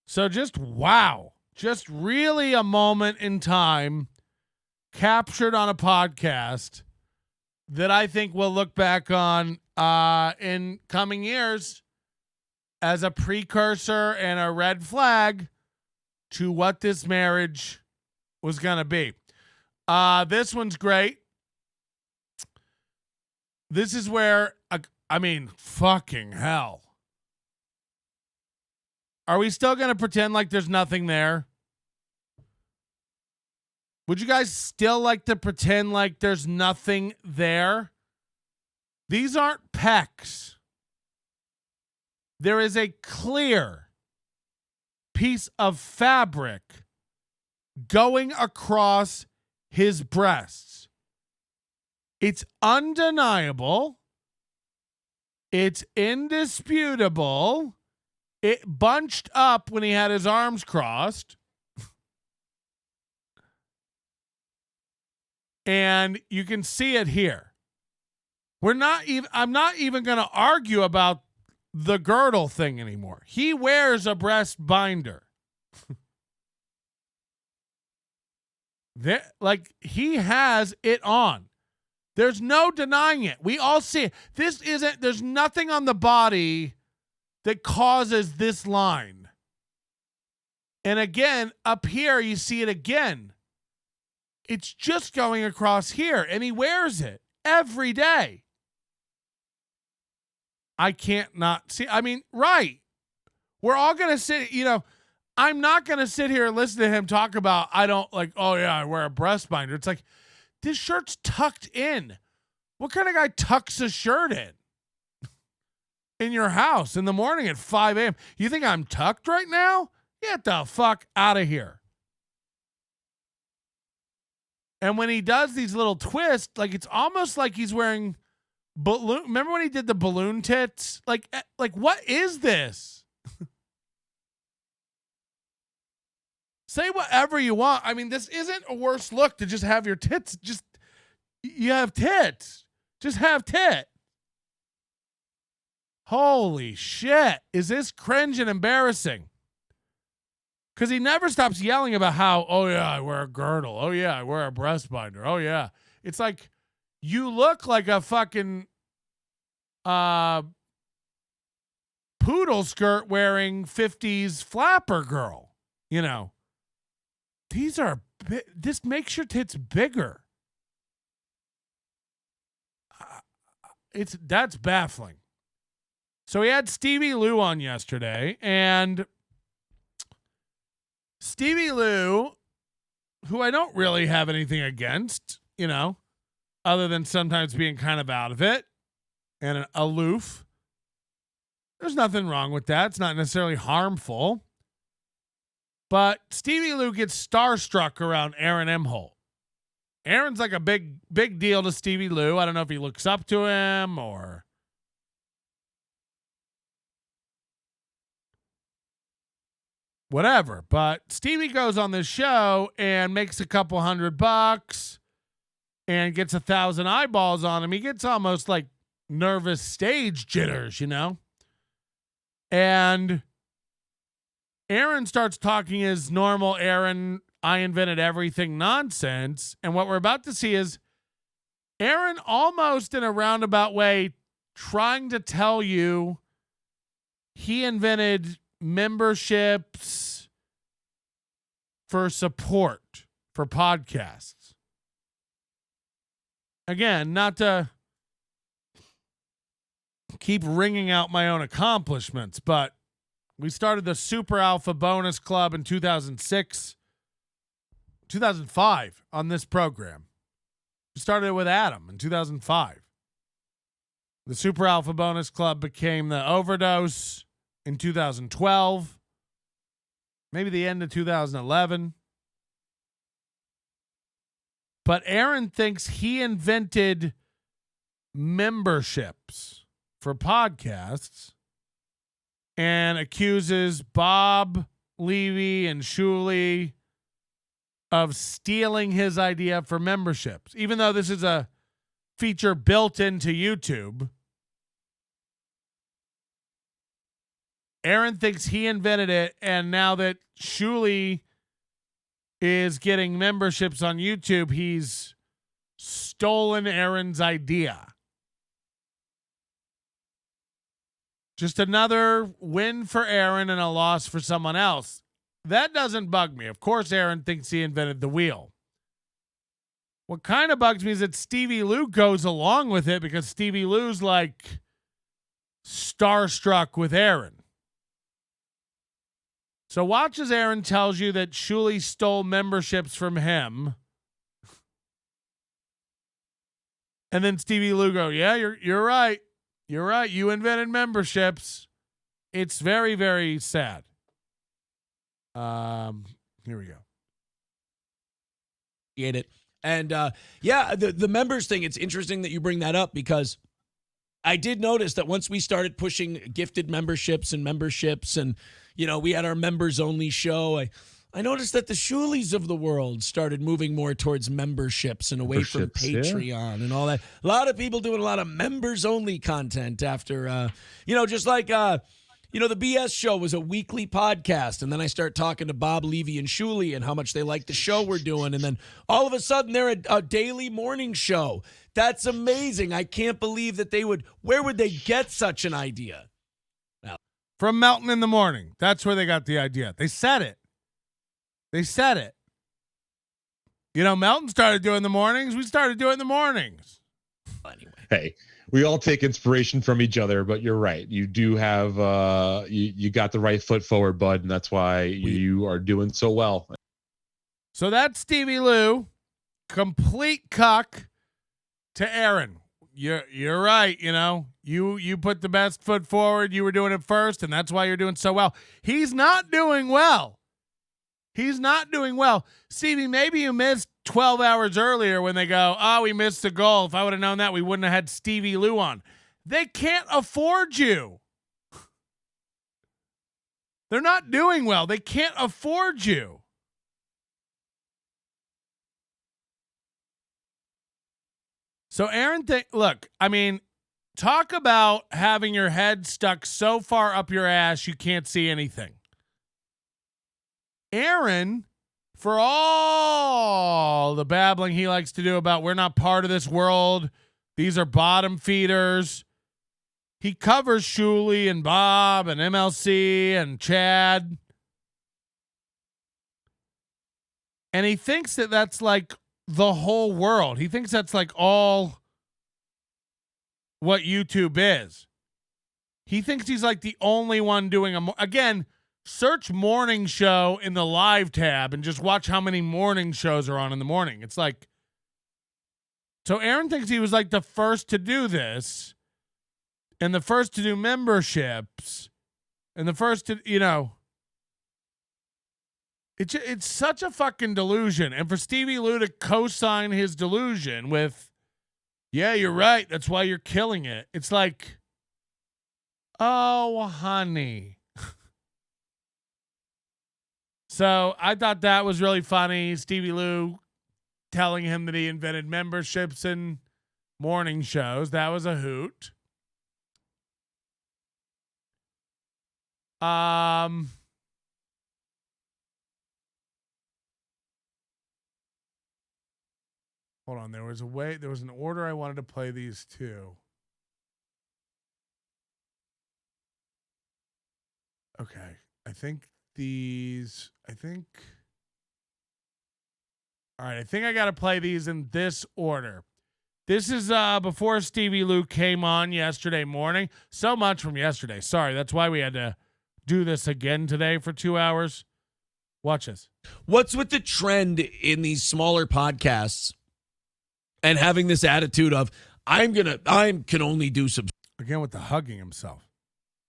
So just wow. Just really a moment in time captured on a podcast that I think we'll look back on in coming years as a precursor and a red flag to what this marriage was going to be. This one's great. This is where, fucking hell. Are we still going to pretend like there's nothing there? Would you guys still like to pretend like there's nothing there? These aren't pecs. There is a clear piece of fabric going across his breasts. It's undeniable. It's indisputable. It bunched up when he had his arms crossed. And you can see it here. I'm not even going to argue about the girdle thing anymore. He wears a breast binder. He has it on. There's no denying it. We all see it. There's nothing on the body that causes this line. And again, up here, you see it again. It's just going across here, and he wears it every day. I can't not see. I mean, right. We're all going to sit, I'm not going to sit here and listen to him talk about, I wear a breast binder. It's like, this shirt's tucked in. What kind of guy tucks a shirt in your house in the morning at 5 a.m.? You think I'm tucked right now? Get the fuck out of here. And when he does these little twists, like it's almost like he's wearing balloon. Remember when he did the balloon tits? Like what is this? Say whatever you want. I mean, this isn't a worse look to just have your tits. You have tits. Just have tit. Holy shit. Is this cringe and embarrassing? Because he never stops yelling about how, oh yeah, I wear a girdle. Oh yeah, I wear a breast binder. Oh yeah. It's like, you look like a fucking poodle skirt wearing 50s flapper girl. This makes your tits bigger. That's baffling. So he had Stevie Lou on yesterday, and Stevie Lou, who I don't really have anything against, other than sometimes being kind of out of it and aloof. There's nothing wrong with that. It's not necessarily harmful. But Stevie Lou gets starstruck around Aaron Imholte. Aaron's like a big deal to Stevie Lou. I don't know if he looks up to him or whatever. But Stevie goes on this show and makes a couple $100 and gets 1,000 eyeballs on him. He gets almost like nervous stage jitters, And Aaron starts talking his normal Aaron, I invented everything nonsense. And what we're about to see is Aaron almost in a roundabout way trying to tell you he invented memberships for support for podcasts. Again, not to keep ringing out my own accomplishments, but we started the Super Alpha Bonus Club in 2005 on this program. We started it with Adam in 2005. The Super Alpha Bonus Club became the Overdose in 2012, maybe the end of 2011. But Aaron thinks he invented memberships for podcasts and accuses Bob Levy and Shuley of stealing his idea for memberships, even though this is a feature built into YouTube. Aaron thinks he invented it, and now that Shuley is getting memberships on YouTube, he's stolen Aaron's idea. Just another win for Aaron and a loss for someone else. That doesn't bug me. Of course, Aaron thinks he invented the wheel. What kind of bugs me is that Stevie Lou goes along with it because Stevie Lou's like starstruck with Aaron. So watch as Aaron tells you that Shuley stole memberships from him. And then Stevie Lou go, yeah, you're right. You're right. You invented memberships. It's very, very sad. Here we go. Get it. And the members thing, it's interesting that you bring that up because I did notice that once we started pushing gifted memberships and we had our members only show, I noticed that the Shuleys of the world started moving more towards memberships and away from Patreon and all that. A lot of people doing a lot of members only content after, just like, the BS show was a weekly podcast. And then I start talking to Bob Levy and Shuley and how much they like the show we're doing. And then all of a sudden they're a daily morning show. That's amazing. I can't believe that where would they get such an idea? from Melton in the morning. That's where they got the idea. They said it. You know, Melton started doing the mornings. We started doing the mornings. Anyway. Hey, we all take inspiration from each other, but you're right. You do have you got the right foot forward, bud, and that's why you are doing so well. So that's Stevie Lou, complete cuck to Aaron. You're right. You know, you put the best foot forward. You were doing it first, and that's why you're doing so well. He's not doing well. Stevie, maybe you missed 12 hours earlier when they go, oh, we missed the goal. If I would have known that, we wouldn't have had Stevie Lou on. They can't afford you. They're not doing well. They can't afford you. So Aaron, look, I mean, talk about having your head stuck so far up your ass you can't see anything. Aaron, for all the babbling he likes to do about we're not part of this world, these are bottom feeders, he covers Shuli and Bob and MLC and Chad. And he thinks that that's like the whole world. He thinks that's like all what YouTube is. He thinks he's like the only one doing again, search morning show in the live tab and just watch how many morning shows are on in the morning. It's like, so Aaron thinks he was like the first to do this and the first to do memberships and the first to, you know, it's such a fucking delusion. And for Stevie Lou to co-sign his delusion with, yeah, you're right, that's why you're killing it. It's like, oh, honey. So I thought that was really funny. Stevie Lou telling him that he invented memberships and morning shows. That was a hoot. Hold on. There was an order I wanted to play these two. Okay. I think I got to play these in this order. This is before Stevie Lou came on yesterday morning. So much from yesterday. Sorry, that's why we had to do this again today for 2 hours. Watch this. What's with the trend in these smaller podcasts and having this attitude of I can only do again with the hugging himself.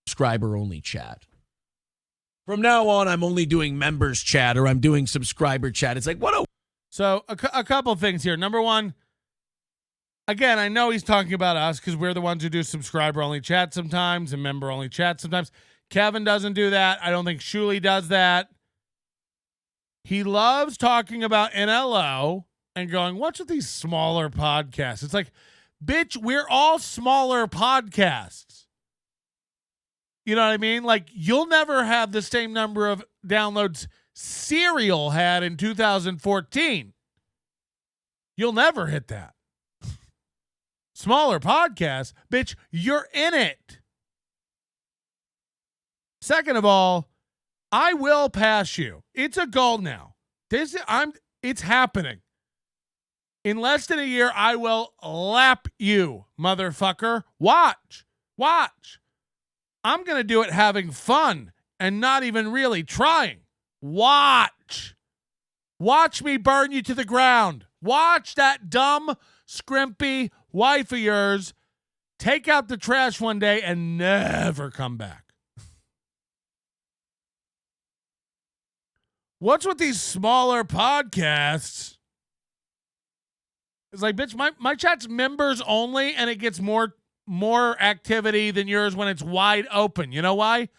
Subscriber only chat. From now on, I'm only doing members chat or I'm doing subscriber chat. It's like, what a... So a couple things here. Number one, again, I know he's talking about us because we're the ones who do subscriber only chat sometimes and member only chat sometimes. Kevin doesn't do that. I don't think Shuli does that. He loves talking about NLO and going, what's with these smaller podcasts? It's like, bitch, we're all smaller podcasts. You know what I mean? Like, you'll never have the same number of downloads Serial had in 2014. You'll never hit that. Smaller podcasts, bitch, you're in it. Second of all, I will pass you. It's a goal now. It's happening. In less than a year, I will lap you, motherfucker. Watch. I'm going to do it having fun and not even really trying. Watch me burn you to the ground. Watch that dumb, scrimpy wife of yours take out the trash one day and never come back. What's with these smaller podcasts? It's like, bitch, my chat's members only, and it gets more activity than yours when it's wide open. You know why?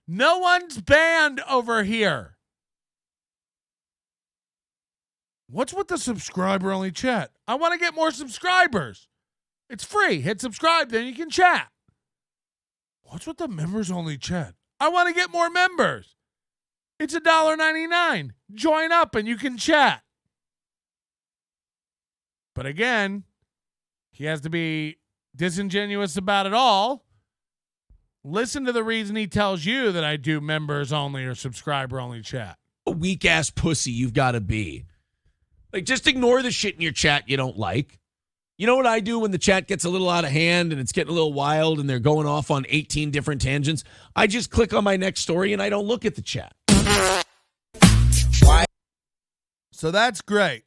No one's banned over here. What's with the subscriber only chat? I want to get more subscribers. It's free. Hit subscribe, then you can chat. What's with the members only chat? I want to get more members. It's $1.99. Join up and you can chat. But again, he has to be disingenuous about it all. Listen to the reason he tells you that I do members only or subscriber only chat. A weak ass pussy you've got to be. Like, just ignore the shit in your chat you don't like. You know what I do when the chat gets a little out of hand and it's getting a little wild and they're going off on 18 different tangents? I just click on my next story and I don't look at the chat. Why? So that's great.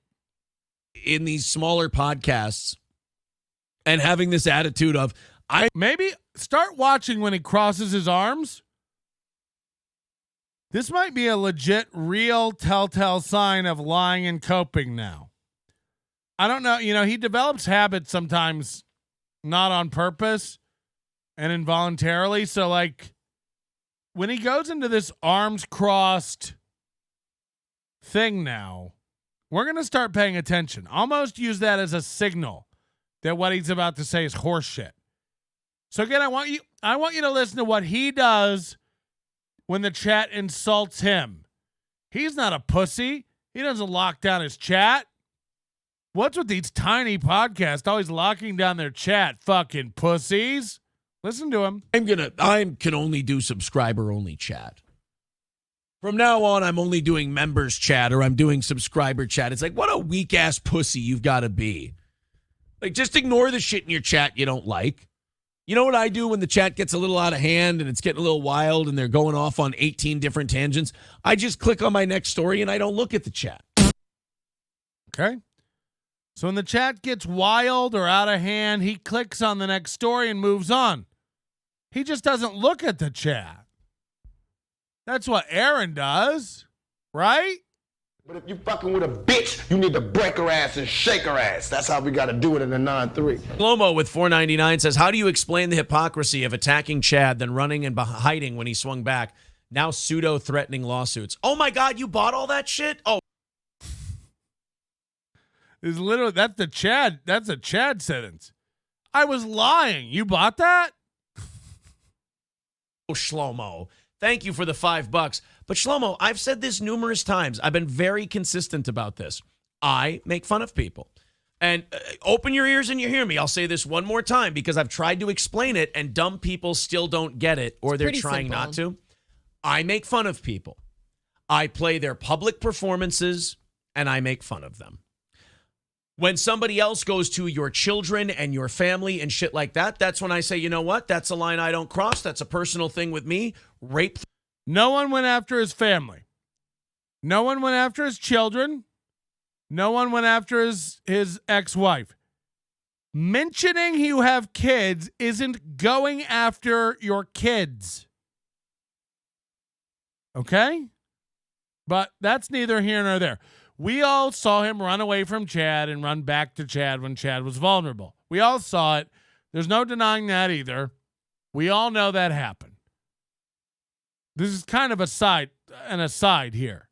In these smaller podcasts and having this attitude of, maybe start watching when he crosses his arms. This might be a legit, real telltale sign of lying and coping now. I don't know. You know, he develops habits sometimes not on purpose and involuntarily. So, like, when he goes into this arms crossed thing now, we're going to start paying attention. Almost use that as a signal that what he's about to say is horseshit. So again, I want you to listen to what he does when the chat insults him. He's not a pussy. He doesn't lock down his chat. What's with these tiny podcasts always locking down their chat? Fucking pussies. Listen to him. I can only do subscriber only chat. From now on, I'm only doing members chat or I'm doing subscriber chat. It's like, what a weak ass pussy you've got to be. Like, just ignore the shit in your chat you don't like. You know what I do when the chat gets a little out of hand and it's getting a little wild and they're going off on 18 different tangents? I just click on my next story and I don't look at the chat. Okay. So when the chat gets wild or out of hand, he clicks on the next story and moves on. He just doesn't look at the chat. That's what Aaron does, right? But if you fucking with a bitch, you need to break her ass and shake her ass. That's how we got to do it in the 9-3. Slomo with 499 says, how do you explain the hypocrisy of attacking Chad, then running and hiding when he swung back? Now pseudo-threatening lawsuits. Oh my God, you bought all that shit? Oh. Is literally that's a Chad sentence. I was lying. You bought that? Oh, Shlomo. Thank you for the $5. But Shlomo, I've said this numerous times. I've been very consistent about this. I make fun of people. And open your ears and you hear me. I'll say this one more time because I've tried to explain it and dumb people still don't get it or they're trying not to. I make fun of people. I play their public performances and I make fun of them. When somebody else goes to your children and your family and shit like that, that's when I say, you know what? That's a line I don't cross. That's a personal thing with me. Rape. No one went after his family. No one went after his children. No one went after his ex-wife. Mentioning you have kids isn't going after your kids. Okay? But that's neither here nor there. We all saw him run away from Chad and run back to Chad when Chad was vulnerable. We all saw it. There's no denying that either. We all know that happened. This is kind of an aside here.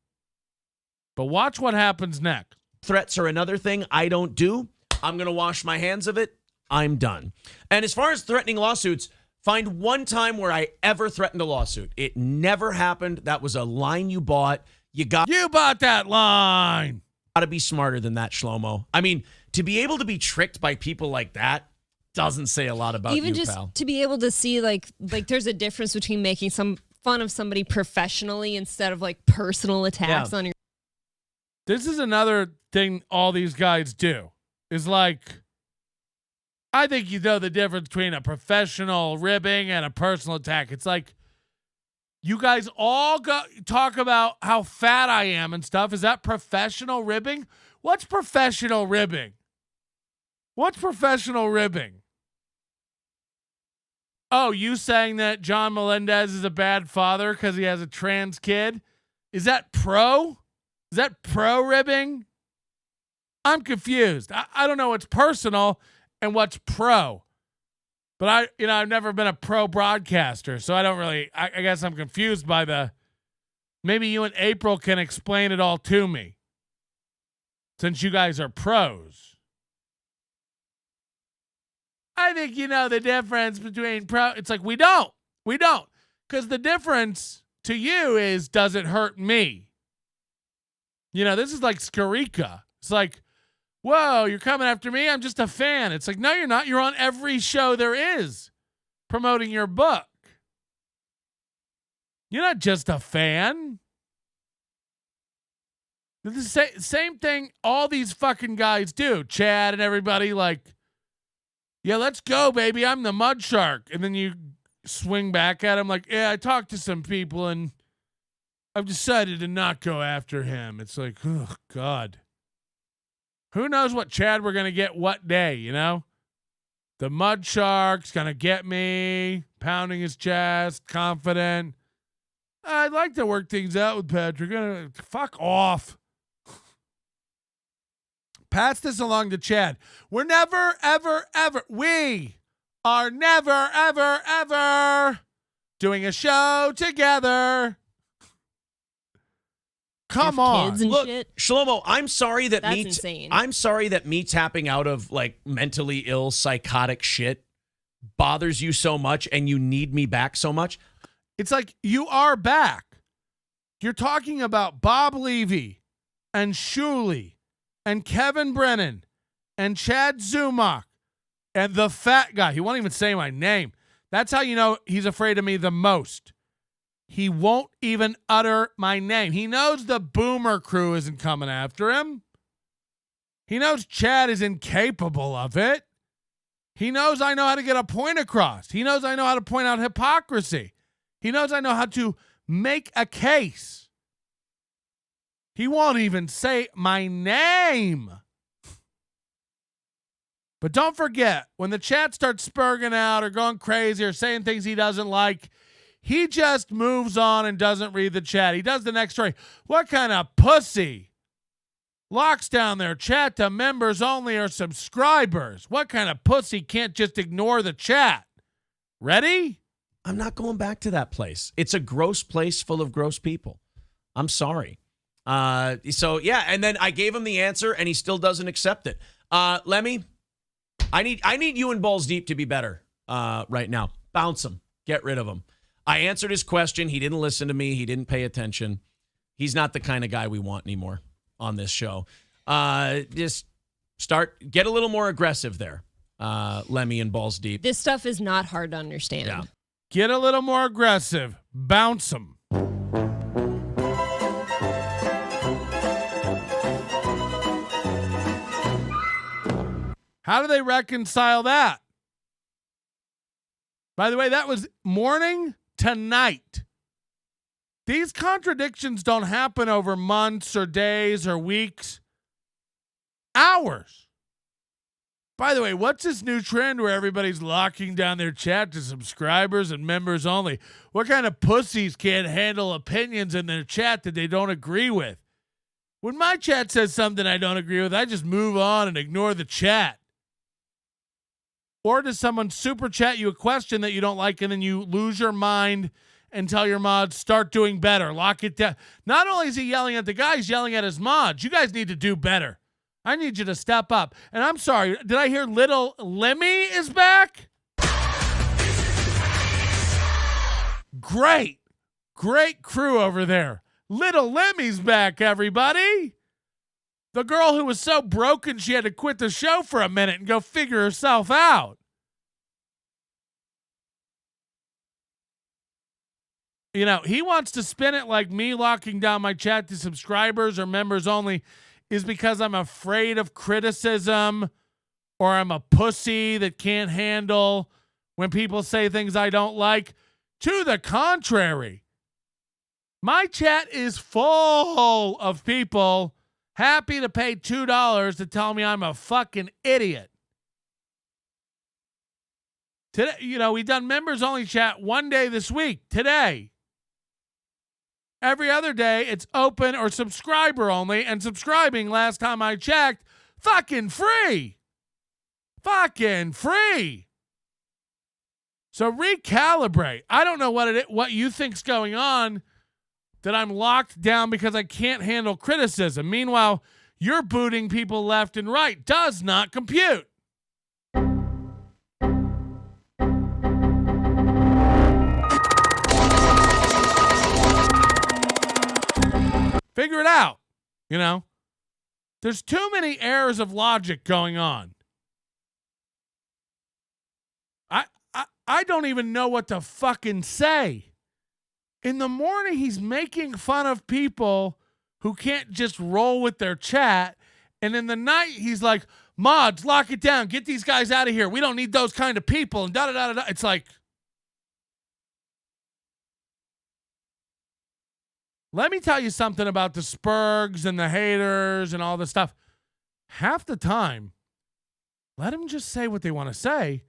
But watch what happens next. Threats are another thing I don't do. I'm going to wash my hands of it. I'm done. And as far as threatening lawsuits, find one time where I ever threatened a lawsuit. It never happened. That was a line you bought. You bought that line. Got to be smarter than that, Shlomo. I mean, to be able to be tricked by people like that doesn't say a lot about even you, just pal. To be able to see like there's a difference between making some fun of somebody professionally instead of like personal attacks on your. This is another thing all these guys do is like, I think you know the difference between a professional ribbing and a personal attack. It's like you guys all talk about how fat I am and stuff. Is that professional ribbing? What's professional ribbing? What's professional ribbing? Oh, you saying that John Melendez is a bad father because he has a trans kid? Is that pro? Is that pro ribbing? I'm confused. I don't know what's personal and what's pro. But I've never been a pro broadcaster, so I don't really, I guess I'm confused by maybe you and April can explain it all to me. Since you guys are pros. I think you know the difference between pro. It's like, we don't. Because the difference to you is, does it hurt me? You know, this is like Scarica. It's like, whoa, you're coming after me? I'm just a fan. It's like, no, you're not. You're on every show there is promoting your book. You're not just a fan. The same thing all these fucking guys do. Chad and everybody like, yeah, let's go, baby. I'm the mud shark. And then you swing back at him like, yeah, I talked to some people and I've decided to not go after him. It's like, oh, God. Who knows what Chad we're going to get what day, you know? The mud shark's going to get me, pounding his chest, confident. I'd like to work things out with Patrick. Fuck off. Pass this along to Chad. We're never, ever, ever. We are never, ever, ever doing a show together. Come on. Kids and Look, shit. Shlomo, I'm sorry that That's insane. I'm sorry that me tapping out of like mentally ill, psychotic shit bothers you so much and you need me back so much. It's like you are back. You're talking about Bob Levy and Shuley and Kevin Brennan and Chad Zumock and the fat guy. He won't even say my name. That's how you know he's afraid of me the most. He won't even utter my name. He knows the Boomer crew isn't coming after him. He knows Chad is incapable of it. He knows I know how to get a point across. He knows I know how to point out hypocrisy. He knows I know how to make a case. He won't even say my name. But don't forget, when the chat starts spurging out or going crazy or saying things he doesn't like, he just moves on and doesn't read the chat. He does the next story. What kind of pussy locks down their chat to members only or subscribers? What kind of pussy can't just ignore the chat? Ready? I'm not going back to that place. It's a gross place full of gross people. I'm sorry. So yeah, and then I gave him the answer and he still doesn't accept it. Lemmy, I need you and Balls Deep to be better right now. Bounce him. Get rid of him. I answered his question. He didn't listen to me. He didn't pay attention. He's not the kind of guy we want anymore on this show. Just get a little more aggressive there, Lemmy and Balls Deep. This stuff is not hard to understand. Yeah. Get a little more aggressive. Bounce him. How do they reconcile that? By the way, that was morning to night. These contradictions don't happen over months or days or weeks. Hours. By the way, what's this new trend where everybody's locking down their chat to subscribers and members only? What kind of pussies can't handle opinions in their chat that they don't agree with? When my chat says something I don't agree with, I just move on and ignore the chat. Or does someone super chat you a question that you don't like and then you lose your mind and tell your mods, start doing better, lock it down? Not only is he yelling at the guy, he's yelling at his mods. You guys need to do better. I need you to step up. And I'm sorry, did I hear Little Lemmy is back? Great crew over there. Little Lemmy's back, everybody. The girl who was so broken she had to quit the show for a minute and go figure herself out. You know, he wants to spin it like me locking down my chat to subscribers or members only is because I'm afraid of criticism or I'm a pussy that can't handle when people say things I don't like. To the contrary, my chat is full of people happy to pay $2 to tell me I'm a fucking idiot. Today, you know, we've done members only chat one day this week, today. Every other day, it's open or subscriber only, and subscribing, last time I checked, fucking free. Fucking free. So recalibrate. I don't know what you think's going on, that I'm locked down because I can't handle criticism. Meanwhile, you're booting people left and right. Does not compute. Figure it out. You know, there's too many errors of logic going on. I don't even know what to fucking say. In the morning, he's making fun of people who can't just roll with their chat. And in the night, he's like, mods, lock it down. Get these guys out of here. We don't need those kind of people. And da-da-da-da-da. It's like, let me tell you something about the Spurgs and the haters and all this stuff. Half the time, let them just say what they want to say.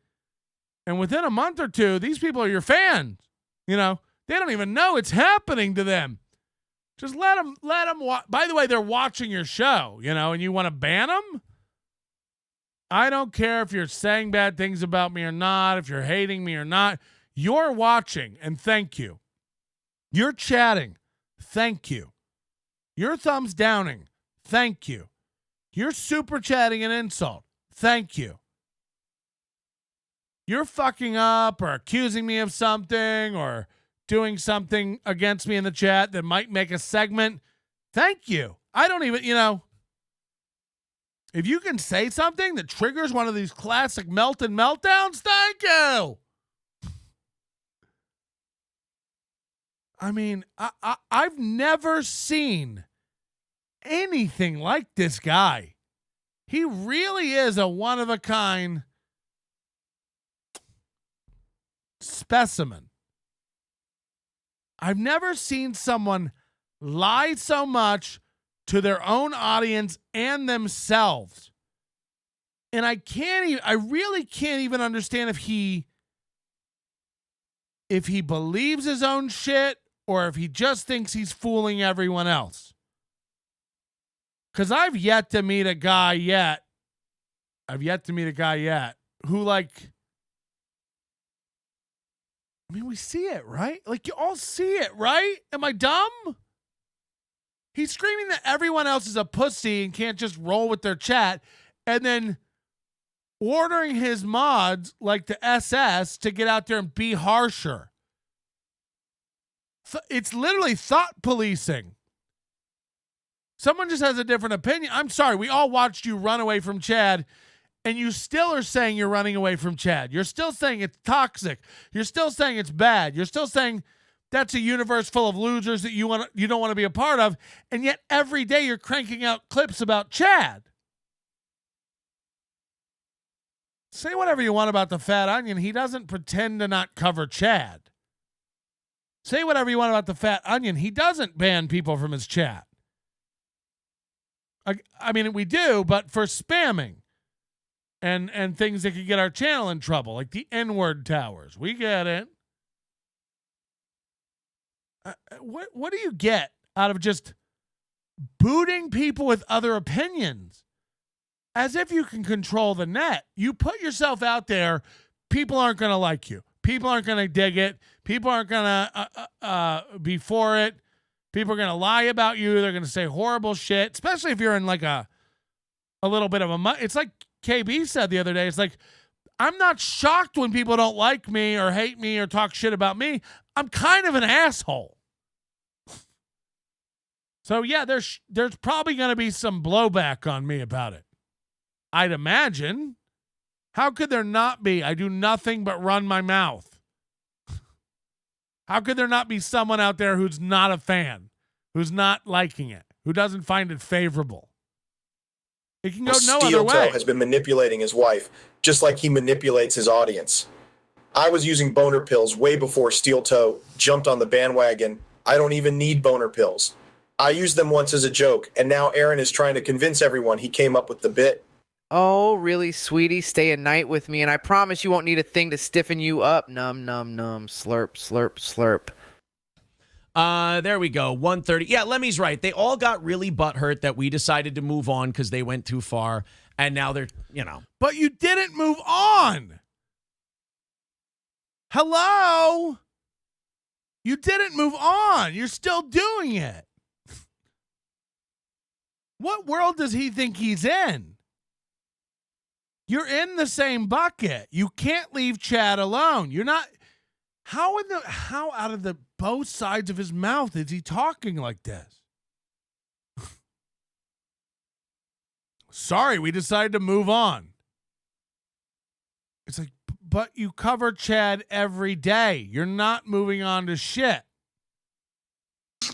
And within a month or two, these people are your fans. You know, they don't even know it's happening to them. Just let them by the way, they're watching your show, you know, and you want to ban them? I don't care if you're saying bad things about me or not, if you're hating me or not. You're watching, and thank you. You're chatting. Thank you. You're thumbs downing. Thank you. You're super chatting an insult. Thank you. You're fucking up or accusing me of something or doing something against me in the chat that might make a segment. Thank you. I don't even, you know, if you can say something that triggers one of these classic meltdowns, thank you. I mean, I've never seen anything like this guy. He really is a one-of-a-kind specimen. I've never seen someone lie so much to their own audience and themselves. And I really can't even understand if he believes his own shit or if he just thinks he's fooling everyone else. Because I've yet to meet a guy yet who, like, I mean, we see it, right? Like, you all see it, right? Am I dumb? He's screaming that everyone else is a pussy and can't just roll with their chat, and then ordering his mods, like the SS, to get out there and be harsher. It's literally thought policing. Someone just has a different opinion. I'm sorry, we all watched you run away from Chad, and you still are saying you're running away from Chad. You're still saying it's toxic. You're still saying it's bad. You're still saying that's a universe full of losers that you don't want to be a part of, and yet every day you're cranking out clips about Chad. Say whatever you want about the Fat Onion. He doesn't pretend to not cover Chad. Say whatever you want about the Fat Onion. He doesn't ban people from his chat. I mean, we do, but for spamming and things that could get our channel in trouble, like the N-word towers. We get it. What do you get out of just booting people with other opinions? As if you can control the net. You put yourself out there, people aren't going to like you. People aren't going to dig it. People aren't going to be for it. People are going to lie about you. They're going to say horrible shit, especially if you're in like a little bit of a... It's like KB said the other day. It's like, I'm not shocked when people don't like me or hate me or talk shit about me. I'm kind of an asshole. So yeah, there's probably going to be some blowback on me about it. I'd imagine. How could there not be? I do nothing but run my mouth. How could there not be someone out there who's not a fan, who's not liking it, who doesn't find it favorable? It can go no other way. Steel-toe has been manipulating his wife, just like he manipulates his audience. I was using boner pills way before Steel-toe jumped on the bandwagon. I don't even need boner pills. I used them once as a joke, and now Aaron is trying to convince everyone he came up with the bit. Oh, really, sweetie? Stay a night with me, and I promise you won't need a thing to stiffen you up. Num, num, num. Slurp, slurp, slurp. There we go. 1:30. Yeah, Lemmy's right. They all got really butthurt that we decided to move on because they went too far, and now they're, you know. But you didn't move on. Hello? You didn't move on. You're still doing it. What world does he think he's in? You're in the same bucket. You can't leave Chad alone. You're not. How out of the both sides of his mouth is he talking like this? Sorry, we decided to move on. It's like, but you cover Chad every day. You're not moving on to shit.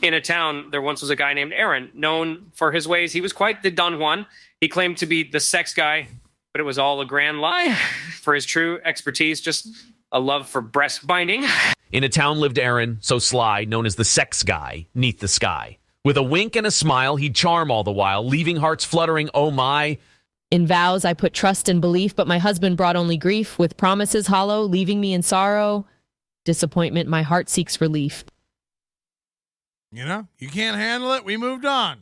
In a town, there once was a guy named Aaron, known for his ways. He was quite the Don Juan. He claimed to be the sex guy, but it was all a grand lie. For his true expertise, just a love for breast binding. In a town lived Aaron, so sly, known as the sex guy, 'neath the sky. With a wink and a smile, he'd charm all the while, leaving hearts fluttering, oh my. In vows, I put trust and belief, but my husband brought only grief. With promises hollow, leaving me in sorrow. Disappointment, my heart seeks relief. You know, you can't handle it. We moved on.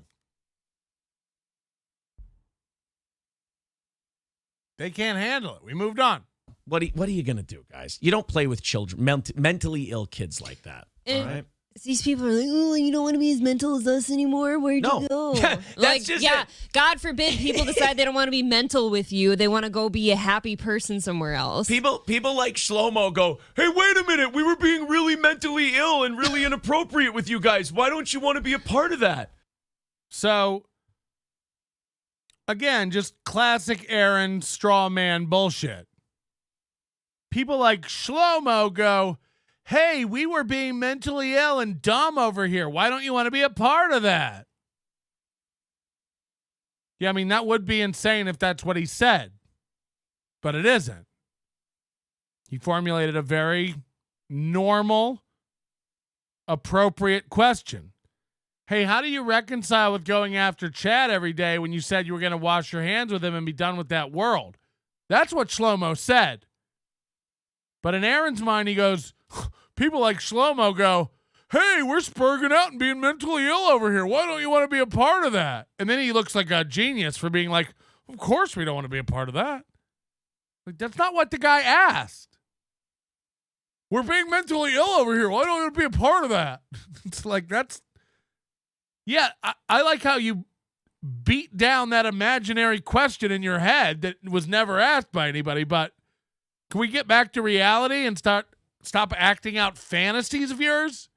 They can't handle it. We moved on. What are you going to do, guys? You don't play with children, mentally ill kids like that. All right? These people are like, oh, you don't want to be as mental as us anymore. Where'd you go? That's just it. God forbid people decide they don't want to be mental with you. They want to go be a happy person somewhere else. People like Shlomo go, hey, wait a minute. We were being really mentally ill and really inappropriate with you guys. Why don't you want to be a part of that? So, again, just classic Aaron straw man bullshit. People like Shlomo go, hey, we were being mentally ill and dumb over here. Why don't you want to be a part of that? Yeah, I mean, that would be insane if that's what he said. But it isn't. He formulated a very normal, appropriate question. Hey, how do you reconcile with going after Chad every day when you said you were going to wash your hands with him and be done with that world? That's what Shlomo said. But in Aaron's mind, he goes, people like Shlomo go, hey, we're spurging out and being mentally ill over here. Why don't you want to be a part of that? And then he looks like a genius for being like, of course we don't want to be a part of that. Like, that's not what the guy asked. We're being mentally ill over here. Why don't you want to be a part of that? It's like, that's, yeah, I like how you beat down that imaginary question in your head that was never asked by anybody, but can we get back to reality and stop acting out fantasies of yours?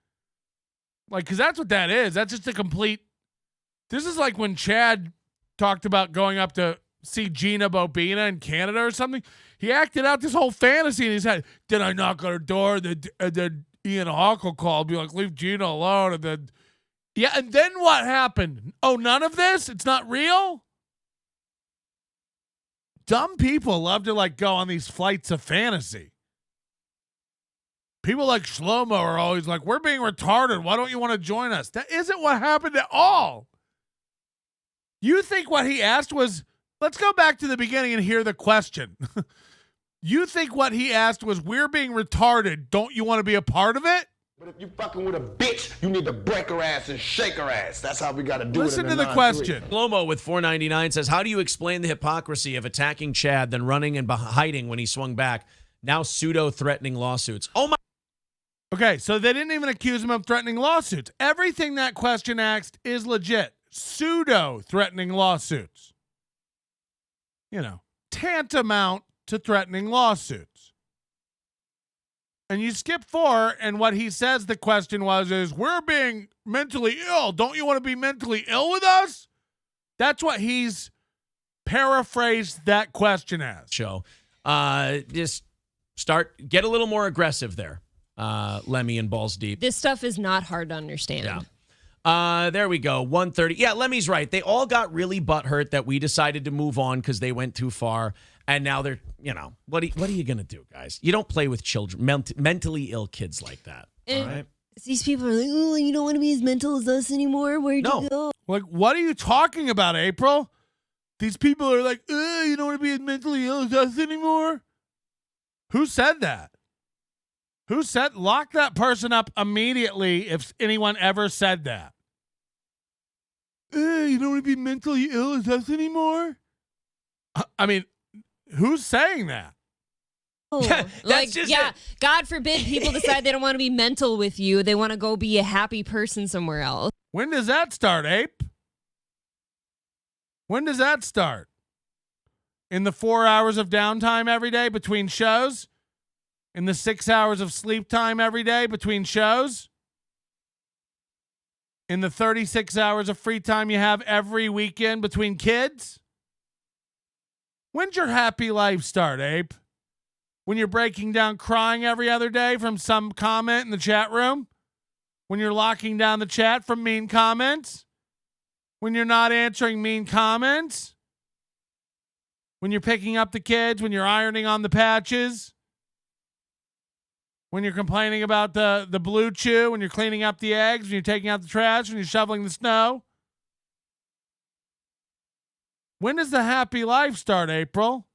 Like, because that's what that is. That's just a complete. This is like when Chad talked about going up to see Gina Bobina in Canada or something. He acted out this whole fantasy in his head. Then I knock on her door, and then Ian Hawk will call, be like, leave Gina alone. And then, yeah, and then what happened? Oh, none of this? It's not real? Dumb people love to like go on these flights of fantasy. People like Shlomo are always like, we're being retarded. Why don't you want to join us? That isn't what happened at all. You think what he asked was, let's go back to the beginning and hear the question. You think what he asked was, we're being retarded. Don't you want to be a part of it? But if you fucking with a bitch, you need to break her ass and shake her ass. That's how we got to do Listen it. to the question. Shlomo with 499 says, how do you explain the hypocrisy of attacking Chad, then running and hiding when he swung back? Now pseudo-threatening lawsuits. Oh, my. Okay, so they didn't even accuse him of threatening lawsuits. Everything that question asked is legit. Pseudo-threatening lawsuits. You know, tantamount to threatening lawsuits. And you skip 4, and what he says the question is, we're being mentally ill. Don't you want to be mentally ill with us? That's what he's paraphrased that question as. Show. Just get a little more aggressive there, Lemmy and Balls Deep. This stuff is not hard to understand. Yeah. There we go. 130. Yeah, Lemmy's right. They all got really butthurt that we decided to move on because they went too far. And now they're, what are you going to do, guys? You don't play with children, mentally ill kids like that. All right? These people are like, oh, you don't want to be as mental as us anymore. Where'd you go? Like, what are you talking about, April? These people are like, you don't want to be as mentally ill as us anymore? Who said that? Lock that person up immediately if anyone ever said that. You don't want to be mentally ill as us anymore? I mean, who's saying that? Oh, God forbid people decide they don't want to be mental with you. They want to go be a happy person somewhere else. When does that start, Ape? When does that start? In the 4 hours of downtime every day between shows? In the 6 hours of sleep time every day between shows? In the 36 hours of free time you have every weekend between kids? When's your happy life start, Ape? When you're breaking down crying every other day from some comment in the chat room? When you're locking down the chat from mean comments? When you're not answering mean comments? When you're picking up the kids? When you're ironing on the patches? When you're complaining about the blue chew? When you're cleaning up the eggs? When you're taking out the trash? When you're shoveling the snow? When does the happy life start, April?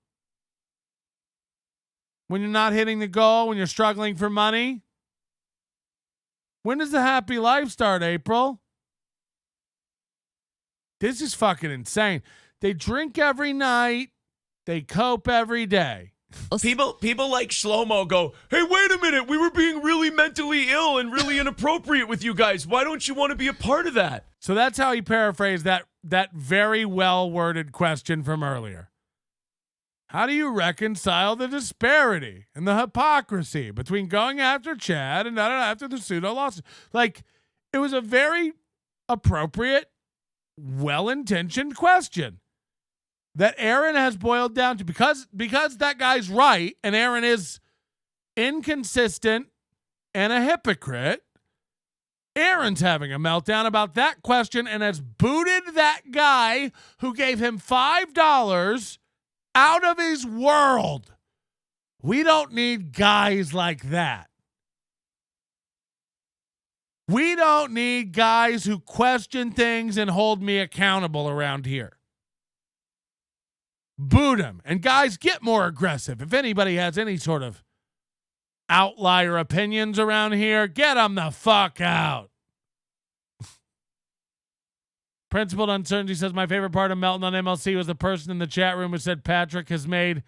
When you're not hitting the goal? When you're struggling for money? When does the happy life start, April? This is fucking insane. They drink every night. They cope every day. People like Shlomo go, hey, wait a minute. We were being really mentally ill and really inappropriate with you guys. Why don't you want to be a part of that? So that's how he paraphrased that very well-worded question from earlier. How do you reconcile the disparity and the hypocrisy between going after Chad and not after the pseudo lawsuit? Like, it was a very appropriate, well-intentioned question that Aaron has boiled down to because that guy's right and Aaron is inconsistent and a hypocrite. Aaron's having a meltdown about that question and has booted that guy who gave him $5 out of his world. We don't need guys like that. We don't need guys who question things and hold me accountable around here. Boot him. And guys, get more aggressive. If anybody has any sort of outlier opinions around here, get them the fuck out. Principled Uncertainty says, my favorite part of Melton on MLC was the person in the chat room who said Patrick has made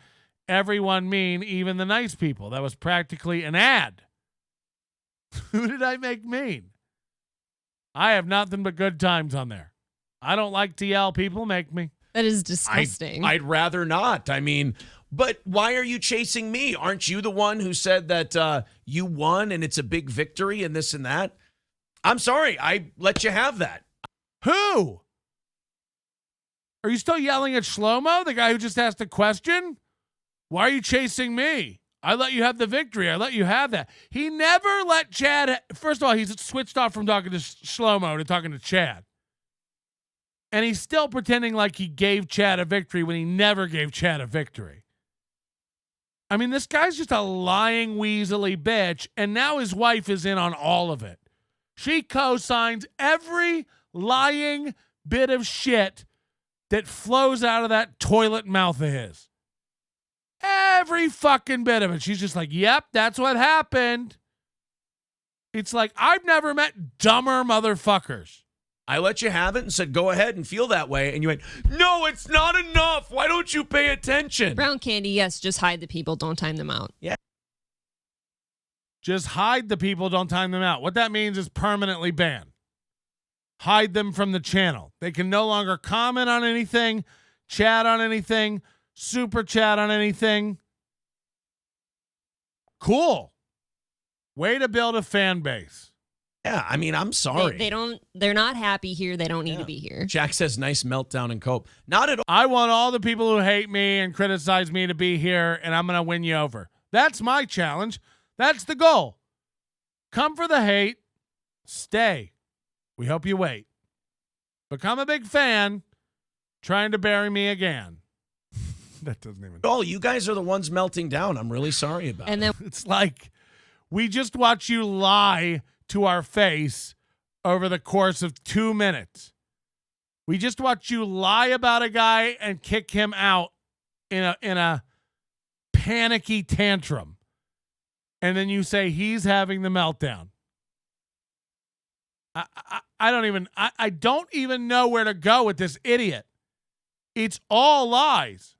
everyone mean, even the nice people. That was practically an ad. Who did I make mean? I have nothing but good times on there. I don't like to yell. People make me. That is disgusting. I'd rather not. I mean, but why are you chasing me? Aren't you the one who said that you won and it's a big victory and this and that? I'm sorry. I let you have that. Who? Are you still yelling at Shlomo, the guy who just asked a question? Why are you chasing me? I let you have the victory. I let you have that. He never let Chad. First of all, he's switched off from talking to Shlomo to talking to Chad. And he's still pretending like he gave Chad a victory when he never gave Chad a victory. I mean, this guy's just a lying, weaselly bitch, and now his wife is in on all of it. She co-signs every lying bit of shit that flows out of that toilet mouth of his. Every fucking bit of it. She's just like, yep, that's what happened. It's like, I've never met dumber motherfuckers. I let you have it and said, go ahead and feel that way. And you went, no, it's not enough. Why don't you pay attention? Brown candy, yes, just hide the people. Don't time them out. Yeah. Just hide the people. Don't time them out. What that means is permanently ban. Hide them from the channel. They can no longer comment on anything, chat on anything, super chat on anything. Cool. Way to build a fan base. Yeah, I mean, I'm sorry. They're not happy here. They don't need to be here. Jack says, nice meltdown and cope. Not at all. I want all the people who hate me and criticize me to be here, and I'm going to win you over. That's my challenge. That's the goal. Come for the hate. Stay. We hope you wait. Become a big fan. Trying to bury me again. That doesn't even. Oh, you guys are the ones melting down. I'm really sorry about and it. then it's like we just watch you lie to our face over the course of 2 minutes. We just watch you lie about a guy and kick him out in a panicky tantrum. And then you say he's having the meltdown. I don't even know where to go with this idiot. It's all lies.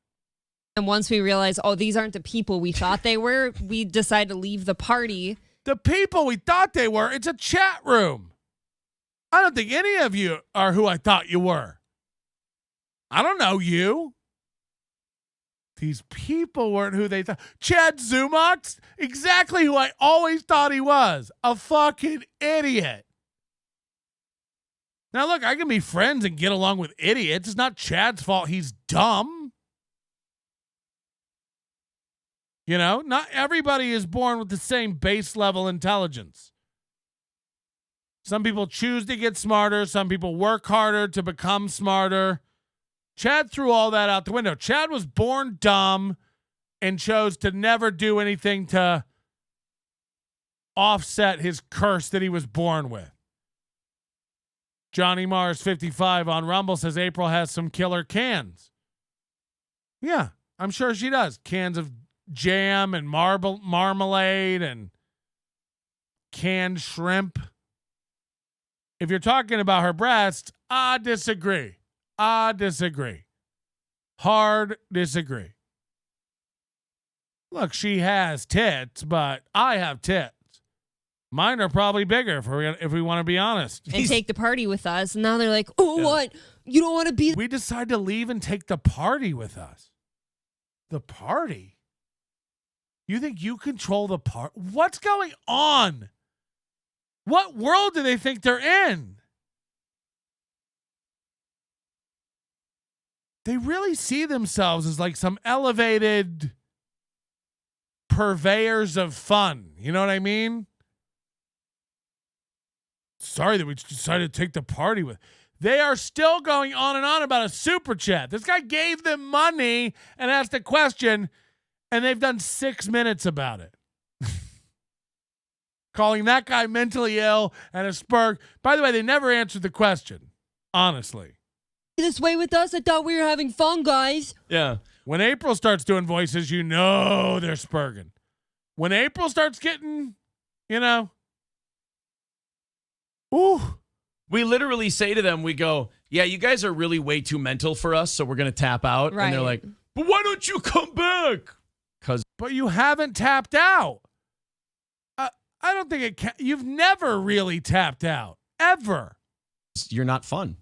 And once we realize, oh, these aren't the people we thought they were, we decide to leave the party. The people we thought they were, it's a chat room. I don't think any of you are who I thought you were. I don't know you. These people weren't who they thought. Chad Zumock, exactly who I always thought he was. A fucking idiot. Now, look, I can be friends and get along with idiots. It's not Chad's fault he's dumb. You know, not everybody is born with the same base level intelligence. Some people choose to get smarter. Some people work harder to become smarter. Chad threw all that out the window. Chad was born dumb and chose to never do anything to offset his curse that he was born with. Johnny Mars 55 on Rumble says April has some killer cans. Yeah, I'm sure she does. Cans of jam and marmalade and canned shrimp. If you're talking about her breasts, I disagree. Hard disagree. Look, she has tits, but I have tits. Mine are probably bigger if we want to be honest. And take the party with us. And now they're like, oh, yeah. What? You don't want to be. We decide to leave and take the party with us. The party? You think you control the part? What's going on? What world do they think they're in? They really see themselves as like some elevated purveyors of fun. You know what I mean? Sorry that we decided to take the party with. They are still going on and on about a super chat. This guy gave them money and asked a question, and they've done 6 minutes about it. Calling that guy mentally ill and a spurg. By the way, they never answered the question, honestly. This way with us? I thought we were having fun, guys. Yeah. When April starts doing voices, you know they're spurging. When April starts getting, ooh. We literally say to them, we go, yeah, you guys are really way too mental for us, so we're going to tap out. Right. And they're like, but why don't you come back? But you haven't tapped out. I don't think it can. You've never really tapped out. Ever. You're not fun.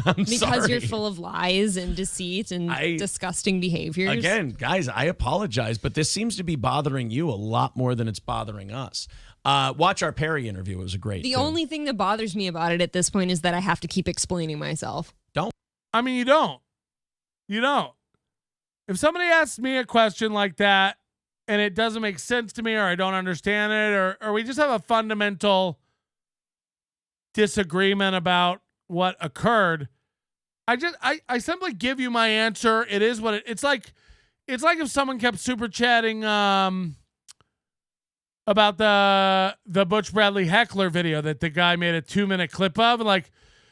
Because you're full of lies and deceit and disgusting behaviors. Again, guys, I apologize, but this seems to be bothering you a lot more than it's bothering us. Watch our Perry interview. It was a great. The only thing that bothers me about it at this point is that I have to keep explaining myself. I mean, you don't. If somebody asks me a question like that and it doesn't make sense to me or I don't understand it or we just have a fundamental disagreement about what occurred, I simply give you my answer. It is what it's like. It's like if someone kept super chatting about the Butch Bradley heckler video that the guy made a 2-minute clip of, and like,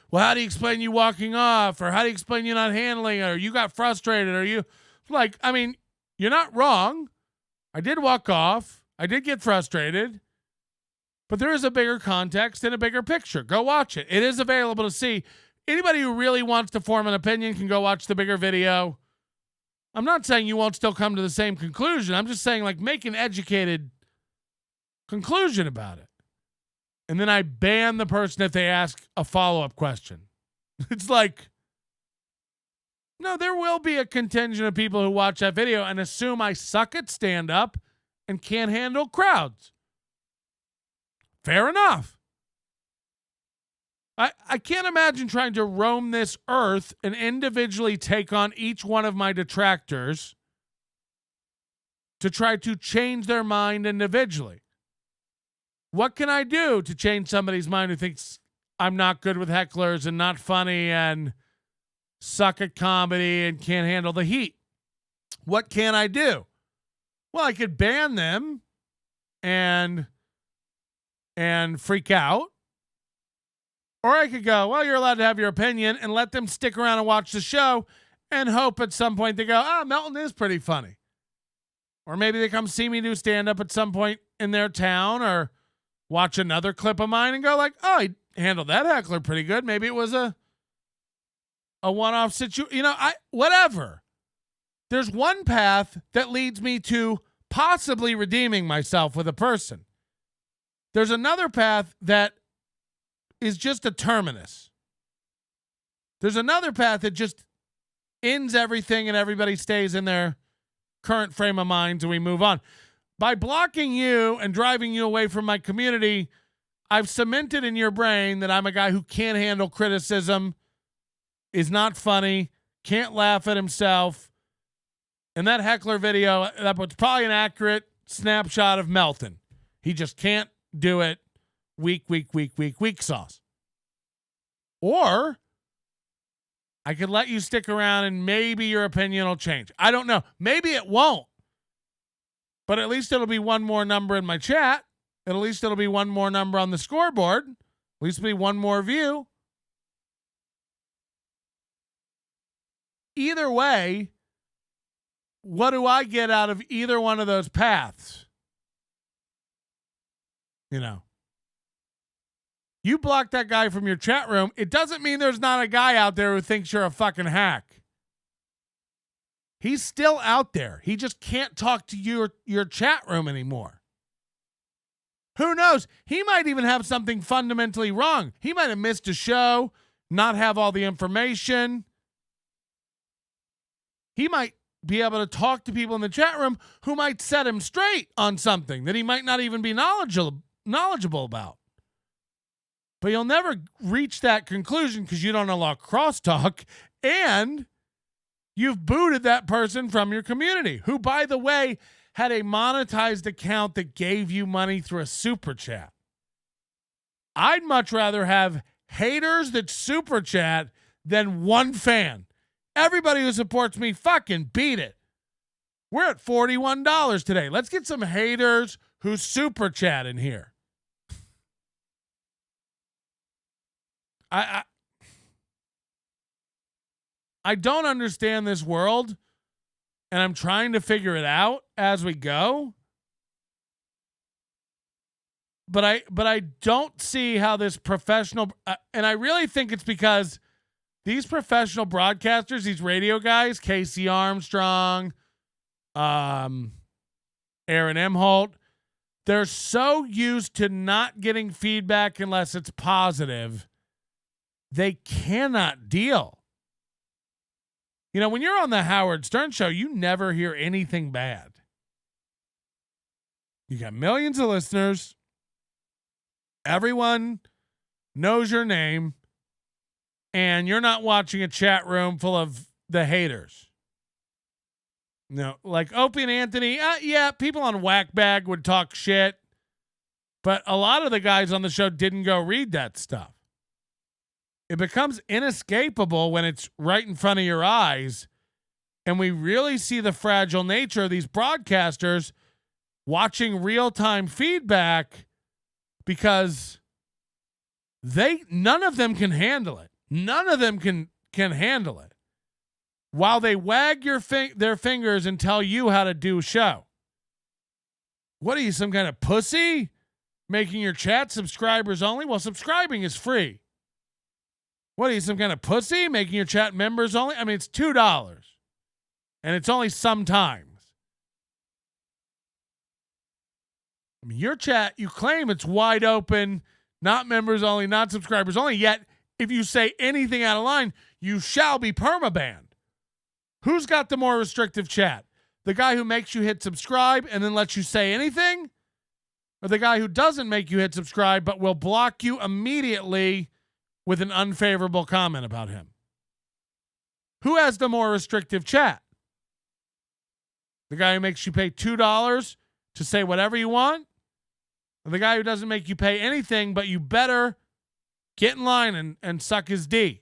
well, how do you explain you walking off, or how do you explain you not handling it, or you got frustrated, or you like? I mean, you're not wrong. I did walk off. I did get frustrated. But there is a bigger context and a bigger picture. Go watch it. It is available to see. Anybody who really wants to form an opinion can go watch the bigger video. I'm not saying you won't still come to the same conclusion. I'm just saying, like, make an educated conclusion about it. And then I ban the person if they ask a follow-up question. It's like, no, there will be a contingent of people who watch that video and assume I suck at stand-up and can't handle crowds. Fair enough. I can't imagine trying to roam this earth and individually take on each one of my detractors to try to change their mind individually. What can I do to change somebody's mind who thinks I'm not good with hecklers and not funny and suck at comedy and can't handle the heat? What can I do? Well, I could ban them and freak out. Or I could go, well, you're allowed to have your opinion and let them stick around and watch the show and hope at some point they go, Melton is pretty funny. Or maybe they come see me do stand-up at some point in their town or watch another clip of mine and go like, oh, he handled that heckler pretty good. Maybe it was a one-off situation. Whatever. There's one path that leads me to possibly redeeming myself with a person. There's another path that is just a terminus. There's another path that just ends everything and everybody stays in their current frame of mind and we move on. By blocking you and driving you away from my community, I've cemented in your brain that I'm a guy who can't handle criticism, is not funny, can't laugh at himself. And that heckler video, that was probably an accurate snapshot of Melton. He just can't do it weak sauce. Or I could let you stick around and maybe your opinion will change. I don't know. Maybe it won't. But at least it'll be one more number in my chat. At least it'll be one more number on the scoreboard. At least it'll be one more view. Either way, what do I get out of either one of those paths? You know, you block that guy from your chat room. It doesn't mean there's not a guy out there who thinks you're a fucking hack. He's still out there. He just can't talk to your chat room anymore. Who knows? He might even have something fundamentally wrong. He might have missed a show, not have all the information. He might be able to talk to people in the chat room who might set him straight on something that he might not even be knowledgeable about. But you'll never reach that conclusion because you don't allow crosstalk, and you've booted that person from your community, who, by the way, had a monetized account that gave you money through a super chat. I'd much rather have haters that super chat than one fan. Everybody who supports me, fucking beat it. We're at $41 today. Let's get some haters who super chat in here. I don't understand this world, and I'm trying to figure it out as we go. But I don't see how this professional, and I really think it's because these professional broadcasters, these radio guys, Casey Armstrong, Aaron Imholte, they're so used to not getting feedback unless it's positive, they cannot deal. You know, when you're on the Howard Stern show, you never hear anything bad. You got millions of listeners. Everyone knows your name. And you're not watching a chat room full of the haters. No, like Opie and Anthony, yeah, people on Whackbag would talk shit. But a lot of the guys on the show didn't go read that stuff. It becomes inescapable when it's right in front of your eyes. And we really see the fragile nature of these broadcasters watching real-time feedback because none of them can handle it. None of them can handle it. While they wag their fingers and tell you how to do a show. What are you, some kind of pussy? Making your chat subscribers only? Well, subscribing is free. What are you, some kind of pussy? Making your chat members only? I mean, it's $2. And it's only sometimes. I mean, your chat, you claim it's wide open, not members only, not subscribers only, yet if you say anything out of line, you shall be permabanned. Who's got the more restrictive chat? The guy who makes you hit subscribe and then lets you say anything? Or the guy who doesn't make you hit subscribe but will block you immediately with an unfavorable comment about him? Who has the more restrictive chat? The guy who makes you pay $2 to say whatever you want? Or the guy who doesn't make you pay anything but you better get in line and suck his D,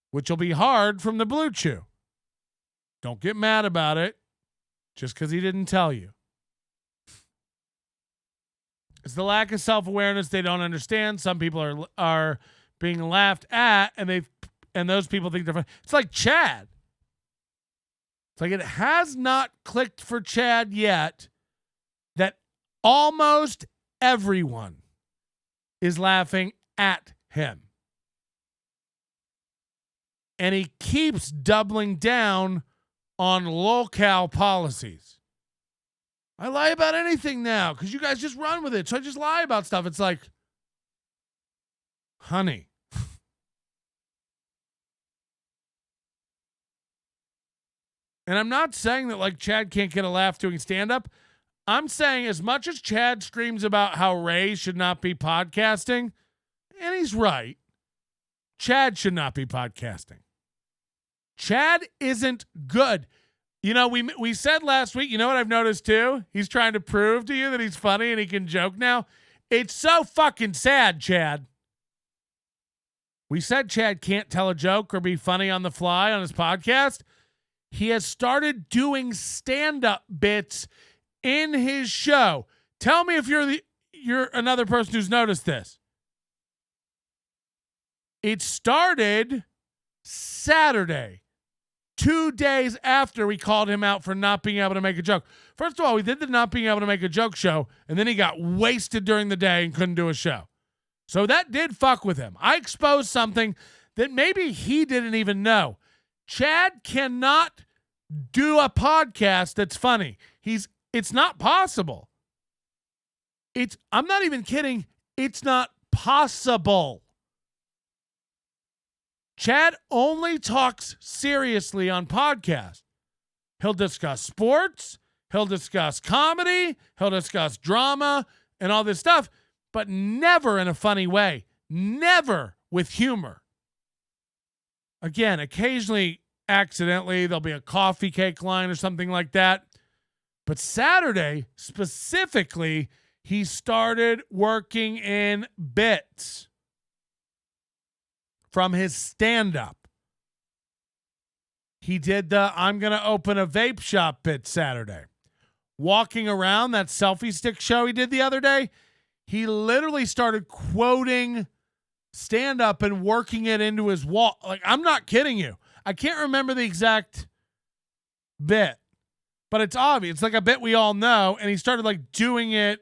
which will be hard from the Blue Chew. Don't get mad about it just because he didn't tell you. It's the lack of self-awareness they don't understand. Some people are being laughed at, and those people think they're funny. It's like Chad. It's like it has not clicked for Chad yet that almost everyone is laughing at him. And he keeps doubling down on locale policies. I lie about anything now because you guys just run with it. So I just lie about stuff. It's like, honey. And I'm not saying that like Chad can't get a laugh doing stand-up. I'm saying as much as Chad screams about how Ray should not be podcasting, and he's right, Chad should not be podcasting. Chad isn't good. You know, we said last week, you know what I've noticed too? He's trying to prove to you that he's funny and he can joke now. It's so fucking sad, Chad. We said Chad can't tell a joke or be funny on the fly on his podcast. He has started doing stand-up bits in his show. Tell me if you're another person who's noticed this. It started Saturday, 2 days after we called him out for not being able to make a joke. First of all, we did the not being able to make a joke show, and then he got wasted during the day and couldn't do a show. So that did fuck with him. I exposed something that maybe he didn't even know. Chad cannot do a podcast that's funny. It's not possible. I'm not even kidding. It's not possible. Chad only talks seriously on podcasts. He'll discuss sports, he'll discuss comedy, he'll discuss drama and all this stuff, but never in a funny way. Never with humor. Again, occasionally, accidentally, there'll be a coffee cake line or something like that. But Saturday, specifically, he started working in bits from his stand-up. He did the I'm going to open a vape shop bit Saturday. Walking around, that selfie stick show he did the other day, he literally started quoting stand-up and working it into his wall. Like, I'm not kidding you. I can't remember the exact bit, but it's obvious. It's like a bit we all know, and he started like doing it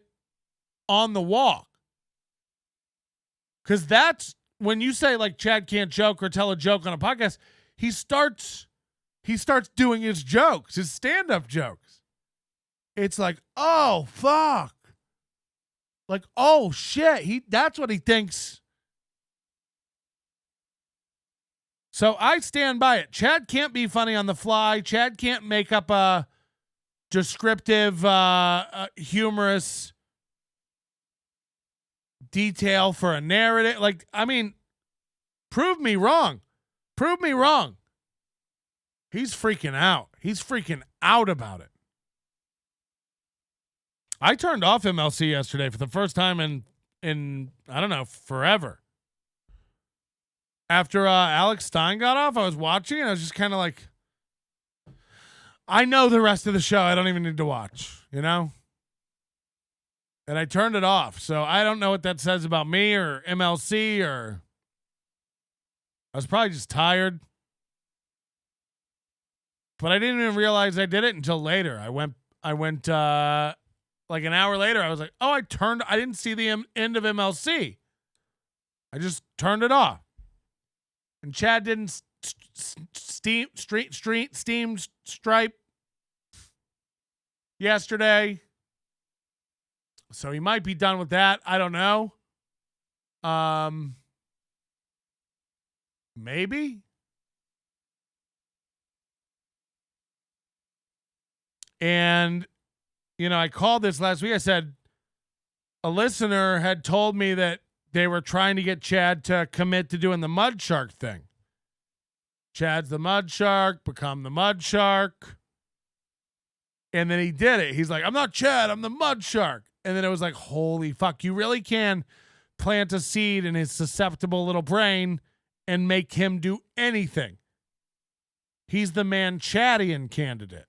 on the walk. Because that's when you say like Chad can't joke or tell a joke on a podcast, he starts doing his jokes, his stand-up jokes. It's like, oh fuck. Like, oh shit. That's what he thinks. So I stand by it. Chad can't be funny on the fly. Chad can't make up a descriptive, humorous detail for a narrative. Like, I mean, prove me wrong. Prove me wrong. He's freaking out. He's freaking out about it. I turned off MLC yesterday for the first time in I don't know, forever. After Alex Stein got off, I was watching and I was just kind of like, I know the rest of the show. I don't even need to watch, you know? And I turned it off. So I don't know what that says about me or MLC, or I was probably just tired. But I didn't even realize I did it until later. I went like an hour later. I was like, oh, I didn't see the end of MLC. I just turned it off. And Chad didn't steam stripe yesterday. So he might be done with that. I don't know. Maybe. And, you know, I called this last week. I said a listener had told me that they were trying to get Chad to commit to doing the mud shark thing. Chad's the mud shark, become the mud shark. And then he did it. He's like, I'm not Chad, I'm the mud shark. And then it was like, holy fuck, you really can plant a seed in his susceptible little brain and make him do anything. He's the Manchadian candidate.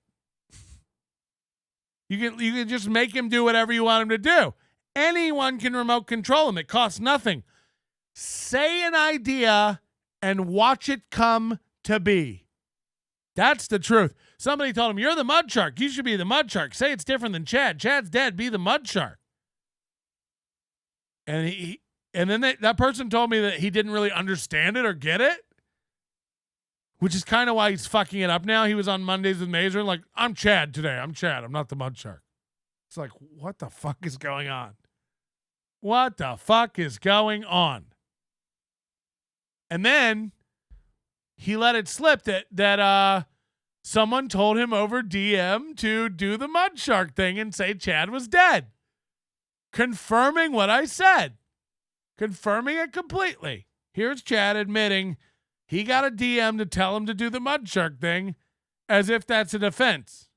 You can just make him do whatever you want him to do. Anyone can remote control him. It costs nothing. Say an idea and watch it come to be. That's the truth. Somebody told him, you're the mud shark. You should be the mud shark. Say it's different than Chad. Chad's dead. Be the mud shark. And then that person told me that he didn't really understand it or get it, which is kind of why he's fucking it up now. He was on Mondays with Mazer, like, I'm Chad today. I'm Chad. I'm not the mud shark. It's like, what the fuck is going on? What the fuck is going on? And then he let it slip that someone told him over DM to do the mud shark thing and say Chad was dead. Confirming what I said. Confirming it completely. Here's Chad admitting he got a DM to tell him to do the mud shark thing as if that's a defense.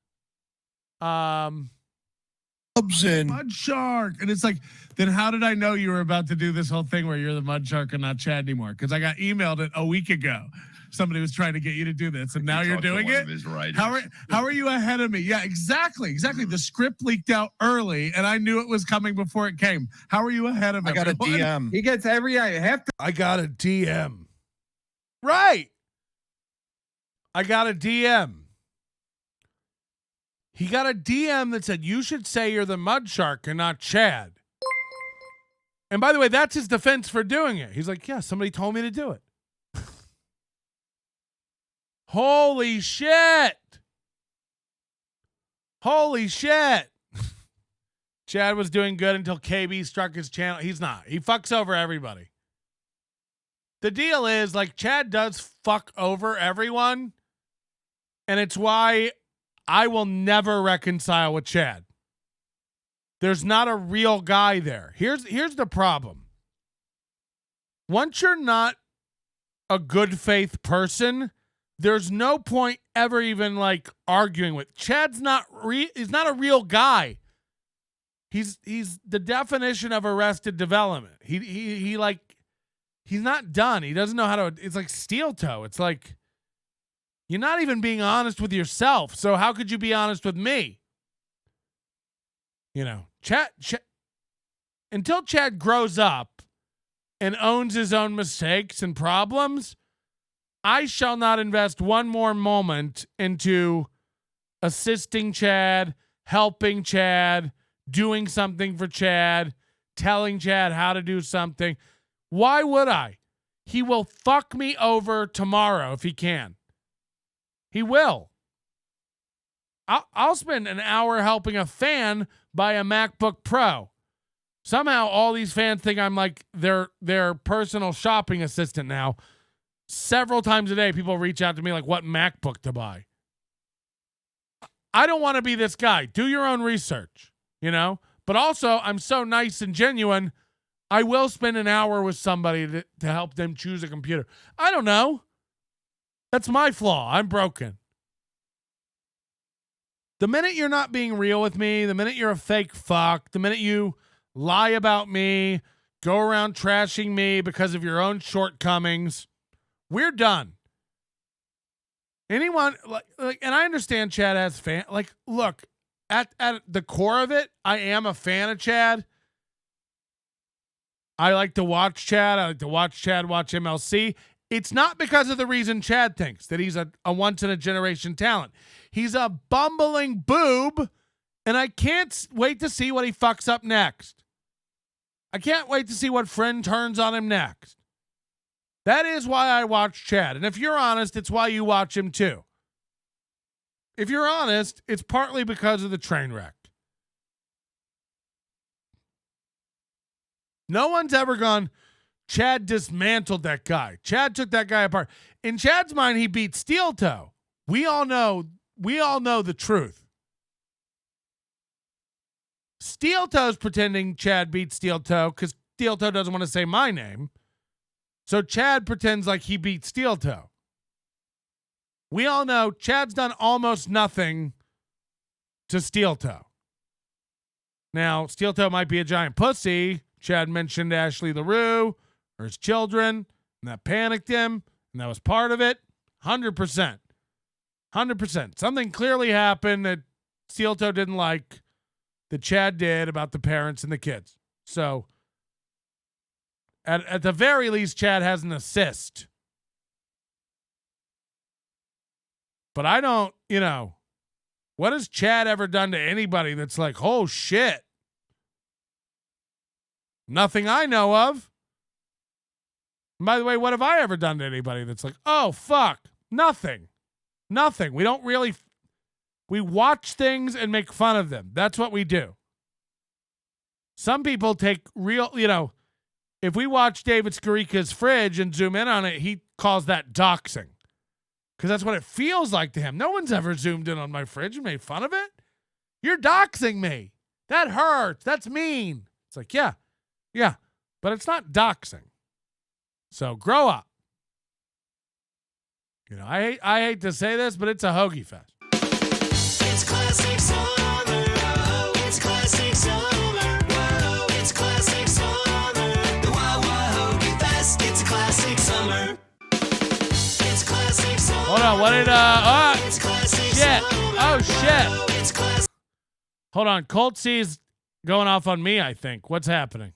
and Mud shark. And it's like, then how did I know you were about to do this whole thing where you're the mud shark and not Chad anymore? Because I got emailed it a week ago. Somebody was trying to get you to do this, and now you're doing it. How are you ahead of me? Yeah, exactly. The script leaked out early, and I knew it was coming before it came. How are you ahead of I got a everyone? DM. He gets every I have to. I got a DM. Right. I got a DM. He got a DM that said, you should say you're the mud shark and not Chad. And by the way, that's his defense for doing it. He's like, yeah, somebody told me to do it. Holy shit. Holy shit. Chad was doing good until KB struck his channel. He's not. He fucks over everybody. The deal is, like, Chad does fuck over everyone. And it's why I will never reconcile with Chad. There's not a real guy there. Here's the problem. Once you're not a good faith person, there's no point ever even like arguing with. Chad's not he's not a real guy. He's the definition of arrested development. He like he's not done. He doesn't know how to. It's like steel toe. It's like you're not even being honest with yourself. So how could you be honest with me? You know, Chad until Chad grows up and owns his own mistakes and problems, I shall not invest one more moment into assisting Chad, helping Chad, doing something for Chad, telling Chad how to do something. Why would I? He will fuck me over tomorrow if he can. He will. I'll spend an hour helping a fan buy a MacBook Pro. Somehow all these fans think I'm like their personal shopping assistant now. Several times a day, people reach out to me like, what MacBook to buy? I don't want to be this guy. Do your own research, you know? But also, I'm so nice and genuine, I will spend an hour with somebody to help them choose a computer. I don't know. That's my flaw. I'm broken. The minute you're not being real with me, the minute you're a fake fuck, the minute you lie about me, go around trashing me because of your own shortcomings, we're done. Anyone like, and I understand Chad has fan. Like, look, at the core of it, I am a fan of Chad. I like to watch Chad. I like to watch Chad watch MLC. It's not because of the reason Chad thinks that he's a once in a generation talent. He's a bumbling boob, and I can't wait to see what he fucks up next. I can't wait to see what friend turns on him next. That is why I watch Chad. And if you're honest, it's why you watch him too. If you're honest, it's partly because of the train wreck. No one's ever gone, Chad dismantled that guy. Chad took that guy apart. In Chad's mind, he beat Steel Toe. We all know the truth. Steel Toe's pretending Chad beat Steel Toe because Steel Toe doesn't want to say my name. So Chad pretends like he beat Steel Toe. We all know Chad's done almost nothing to Steel Toe. Now, Steel Toe might be a giant pussy. Chad mentioned Ashley LaRue or his children, and that panicked him, and that was part of it. 100%. 100%. Something clearly happened that Steel Toe didn't like that Chad did about the parents and the kids. So, at the very least, Chad has an assist. But I don't, what has Chad ever done to anybody that's like, oh shit? Nothing I know of. And by the way, what have I ever done to anybody that's like, oh fuck? Nothing. Nothing. We don't really, we watch things and make fun of them. That's what we do. Some people take real, if we watch David Skarica's fridge and zoom in on it, he calls that doxing. Because that's what it feels like to him. No one's ever zoomed in on my fridge and made fun of it. You're doxing me. That hurts. That's mean. It's like, yeah, but it's not doxing. So grow up. I hate to say this, but it's a hoagie fest. It's classic summer. Oh, it's classic classic summer. It's classic summer. Hold on, what did It's classic shit. summer. Oh shit. It's classic. Hold on, Colt C's going off on me, I think. What's happening?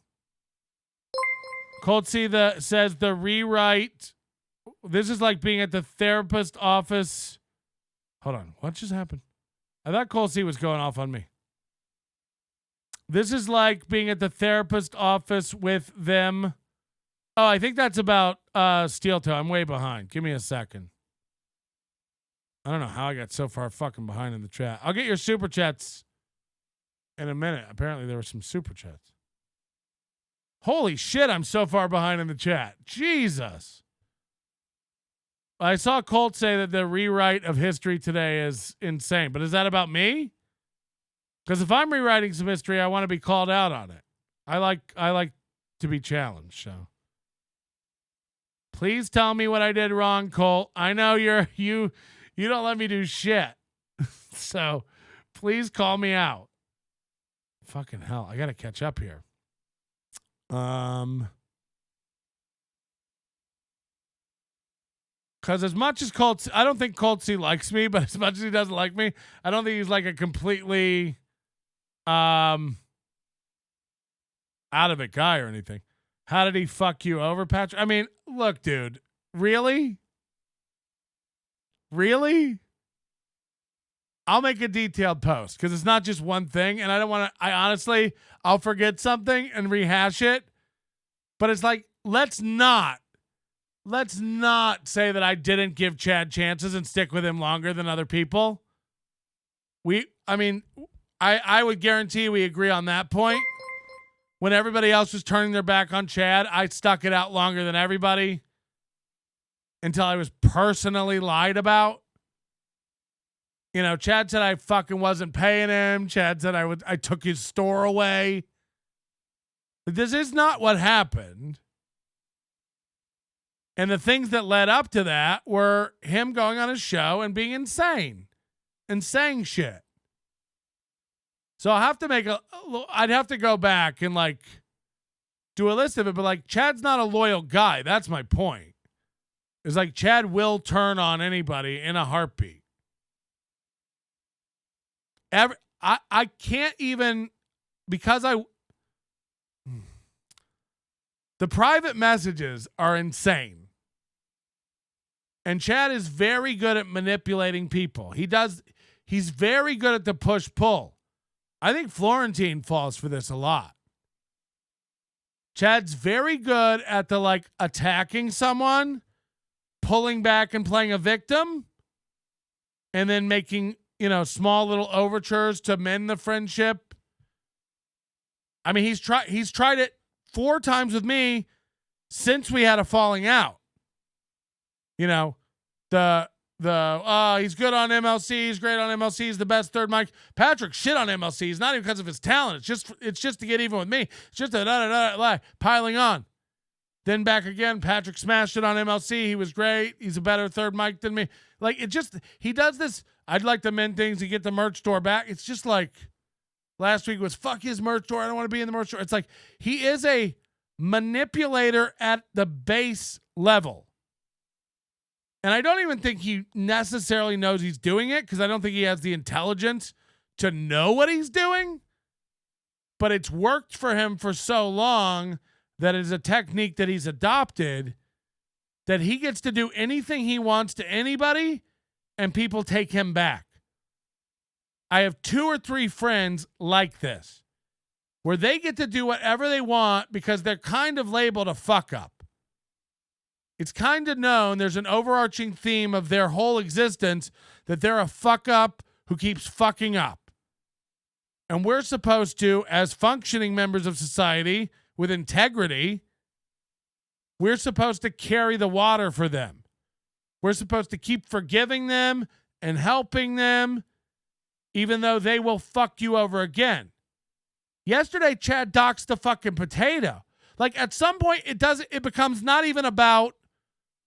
Colt C says the rewrite. This is like being at the therapist office. Hold on, what just happened? I thought Colt C was going off on me. This is like being at the therapist office with them. Oh, I think that's about Steel Toe. I'm way behind. Give me a second. I don't know how I got so far fucking behind in the chat. I'll get your super chats in a minute. Apparently there were some super chats. Holy shit, I'm so far behind in the chat. Jesus. I saw Colt say that the rewrite of history today is insane. But is that about me? Because if I'm rewriting some history, I want to be called out on it. I like to be challenged, so. Please tell me what I did wrong, Colt. I know you don't let me do shit. So please call me out. Fucking hell, I gotta catch up here. Because as much as I don't think Colt C likes me, but as much as he doesn't like me, I don't think he's like a completely out of it guy or anything. How did he fuck you over, Patrick? I mean, look, dude, really? Really? I'll make a detailed post because it's not just one thing. And I don't want to, I'll forget something and rehash it. But it's like, let's not say that I didn't give Chad chances and stick with him longer than other people. I would guarantee we agree on that point. When everybody else was turning their back on Chad, I stuck it out longer than everybody until I was personally lied about. You know, Chad said I fucking wasn't paying him. Chad said I took his store away. This is not what happened. And the things that led up to that were him going on his show and being insane and saying shit. So I'll have to I'd have to go back and like do a list of it, but like Chad's not a loyal guy. That's my point. It's like Chad will turn on anybody in a heartbeat. I can't even, because the private messages are insane. And Chad is very good at manipulating people. He's very good at the push-pull. I think Florentine falls for this a lot. Chad's very good at the like attacking someone, pulling back and playing a victim, and then making, small little overtures to mend the friendship. I mean, he's tried it 4 times with me since we had a falling out. He's good on MLC. He's great on MLC. He's the best third mic. Patrick shit on MLC. It's not even because of his talent. It's just to get even with me. It's just a piling on. Then back again, Patrick smashed it on MLC. He was great. He's a better third mic than me. Like, he does this. I'd like to mend things to get the merch store back. It's just like last week was fuck his merch store. I don't want to be in the merch store. It's like he is a manipulator at the base level. And I don't even think he necessarily knows he's doing it because I don't think he has the intelligence to know what he's doing. But it's worked for him for so long that it's a technique that he's adopted that he gets to do anything he wants to anybody and people take him back. I have 2 or 3 friends like this where they get to do whatever they want because they're kind of labeled a fuck up. It's kind of known, there's an overarching theme of their whole existence that they're a fuck up who keeps fucking up. And we're supposed to, as functioning members of society with integrity, we're supposed to carry the water for them. We're supposed to keep forgiving them and helping them, even though they will fuck you over again. Yesterday, Chad doxed the fucking potato. Like, at some point, it becomes not even about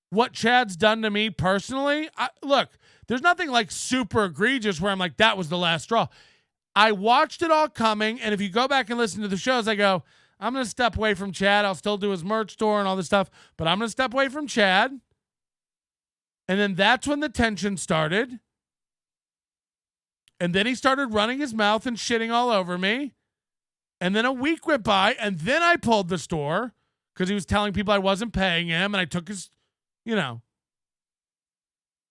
what Chad's done to me personally. Look, there's nothing like super egregious where I'm like, that was the last straw. I watched it all coming, and if you go back and listen to the shows, I go, I'm going to step away from Chad. I'll still do his merch store and all this stuff, but I'm going to step away from Chad. And then that's when the tension started. And then he started running his mouth and shitting all over me. And then a week went by, and then I pulled the store because he was telling people I wasn't paying him, and I took his, you know.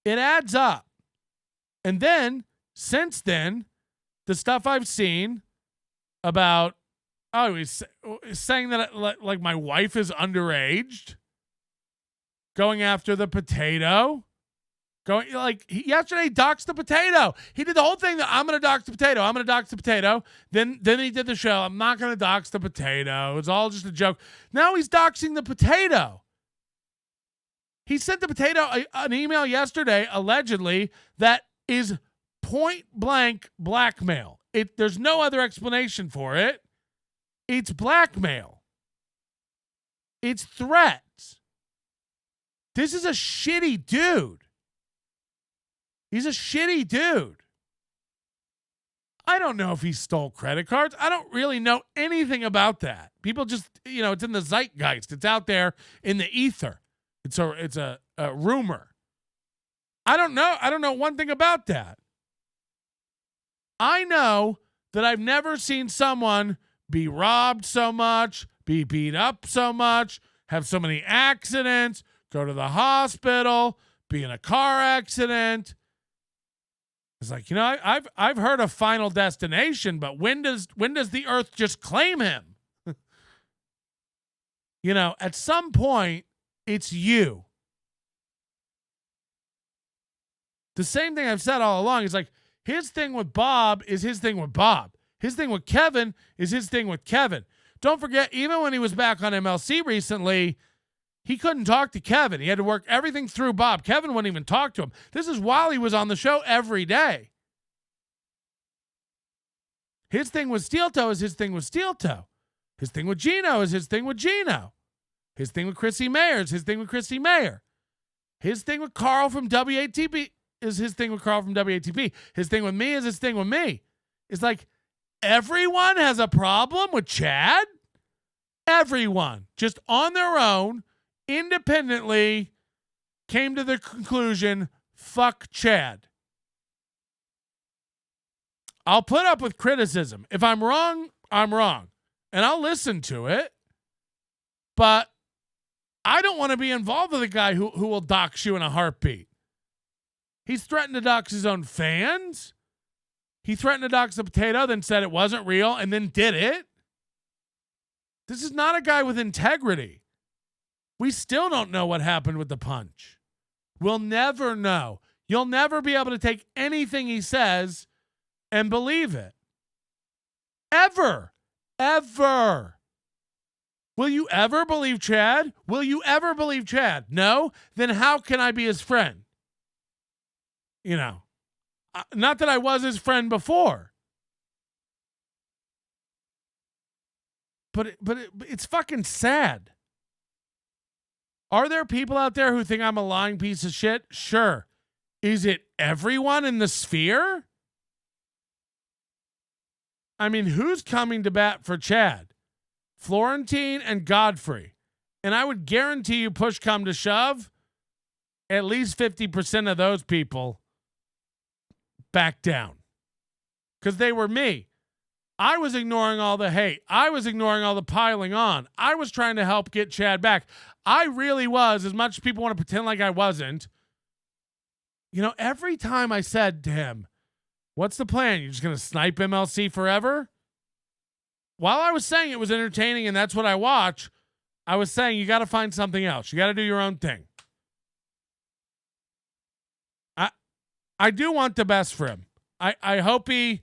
It adds up. And then, since then, the stuff I've seen about, he's saying that like my wife is underaged, going after the potato. Yesterday, he doxed the potato. He did the whole thing that I'm going to dox the potato. I'm going to dox the potato. Then he did the show. I'm not going to dox the potato. It's all just a joke. Now he's doxing the potato. He sent the potato an email yesterday, allegedly, that is point blank blackmail. There's no other explanation for it. It's blackmail. It's threats. This is a shitty dude. He's a shitty dude. I don't know if he stole credit cards. I don't really know anything about that. People just, it's in the zeitgeist. It's out there in the ether. It's a rumor. I don't know. I don't know one thing about that. I know that I've never seen someone be robbed so much, be beat up so much, have so many accidents, go to the hospital, be in a car accident. It's like, I've heard of Final Destination, but when does the earth just claim him? At some point, it's you. The same thing I've said all along is like, his thing with Bob is his thing with Bob. His thing with Kevin is his thing with Kevin. Don't forget, even when he was back on MLC recently, he couldn't talk to Kevin. He had to work everything through Bob. Kevin wouldn't even talk to him. This is while he was on the show every day. His thing with Steel Toe is his thing with Steel Toe. His thing with Gino is his thing with Gino. His thing with Chrissy Mayer is his thing with Chrissy Mayer. His thing with Carl from WATP is his thing with Carl from WATP. His thing with me is his thing with me. It's like everyone has a problem with Chad. Everyone, just on their own, independently, came to the conclusion, fuck Chad. I'll put up with criticism. If I'm wrong, I'm wrong. And I'll listen to it. But I don't want to be involved with a guy who will dox you in a heartbeat. He's threatened to dox his own fans. He threatened to dox the potato, then said it wasn't real, and then did it. This is not a guy with integrity. We still don't know what happened with the punch. We'll never know. You'll never be able to take anything he says and believe it. Ever. Ever. Will you ever believe Chad? Will you ever believe Chad? No? Then how can I be his friend? Not that I was his friend before. But it's fucking sad. Are there people out there who think I'm a lying piece of shit? Sure. Is it everyone in the sphere? I mean, who's coming to bat for Chad? Florentine and Godfrey. And I would guarantee you, push come to shove, at least 50% of those people back down. Because they were me. I was ignoring all the hate. I was ignoring all the piling on. I was trying to help get Chad back. I really was, as much as people want to pretend like I wasn't. Every time I said to him, what's the plan? You're just going to snipe MLC forever? While I was saying it was entertaining and that's what I watch, I was saying you got to find something else. You got to do your own thing. I do want the best for him. I hope he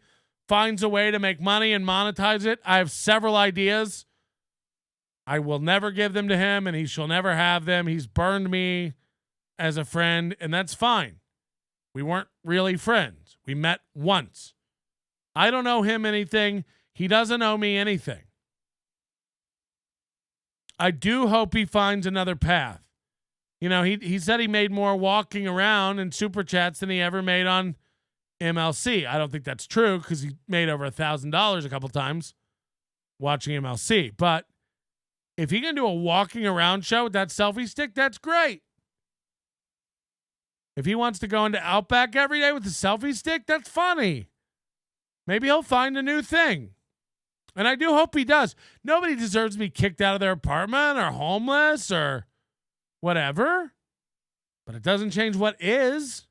finds a way to make money and monetize it. I have several ideas. I will never give them to him, and he shall never have them. He's burned me as a friend, and that's fine. We weren't really friends. We met once. I don't owe him anything. He doesn't owe me anything. I do hope he finds another path. He said he made more walking around in Super Chats than he ever made on MLC. I don't think that's true because he made over $1,000 a couple times watching MLC. But If he can do a walking around show with that selfie stick, that's great. If he wants to go into Outback every day with a selfie stick, that's funny. Maybe he'll find a new thing. And I do hope he does. Nobody deserves to be kicked out of their apartment or homeless or whatever. But it doesn't change what is.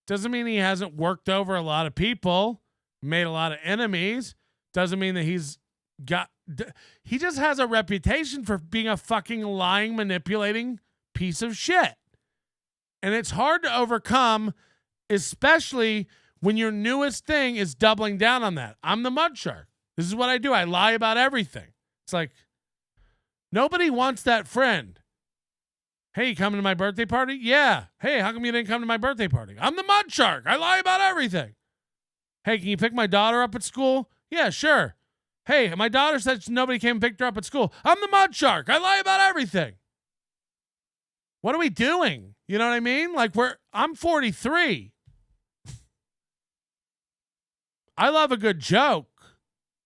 Doesn't mean he hasn't worked over a lot of people, made a lot of enemies. Doesn't mean that he just has a reputation for being a fucking lying, manipulating piece of shit. And it's hard to overcome, especially when your newest thing is doubling down on that. I'm the mud shark. This is what I do. I lie about everything. It's like, nobody wants that friend. Hey, you coming to my birthday party? Yeah. Hey, how come you didn't come to my birthday party? I'm the mud shark. I lie about everything. Hey, can you pick my daughter up at school? Yeah, sure. Hey, my daughter said nobody came and picked her up at school. I'm the mud shark. I lie about everything. What are we doing? You know what I mean? Like I'm 43. I love a good joke.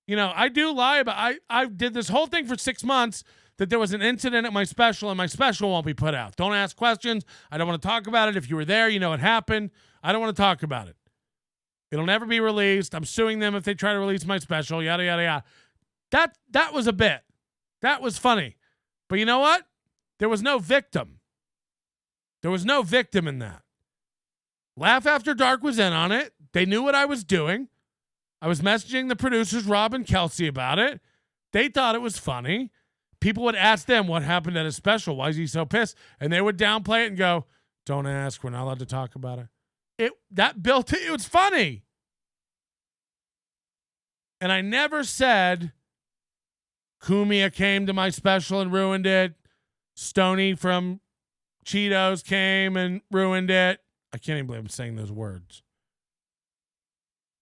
You know, I do lie about, I did this whole thing for 6 months that there was an incident at my special and my special won't be put out. Don't ask questions. I don't want to talk about it. If you were there, you know what happened. I don't want to talk about it. It'll never be released. I'm suing them if they try to release my special, yada, yada, yada. That was a bit. That was funny. But you know what? There was no victim. There was no victim in that. Laugh After Dark was in on it. They knew what I was doing. I was messaging the producers, Rob and Kelsey, about it. They thought it was funny. People would ask them what happened at his special. Why is he so pissed? And they would downplay it and go, don't ask. We're not allowed to talk about it. It was funny. And I never said Kumia came to my special and ruined it. Stoney from Cheetos came and ruined it. I can't even believe I'm saying those words.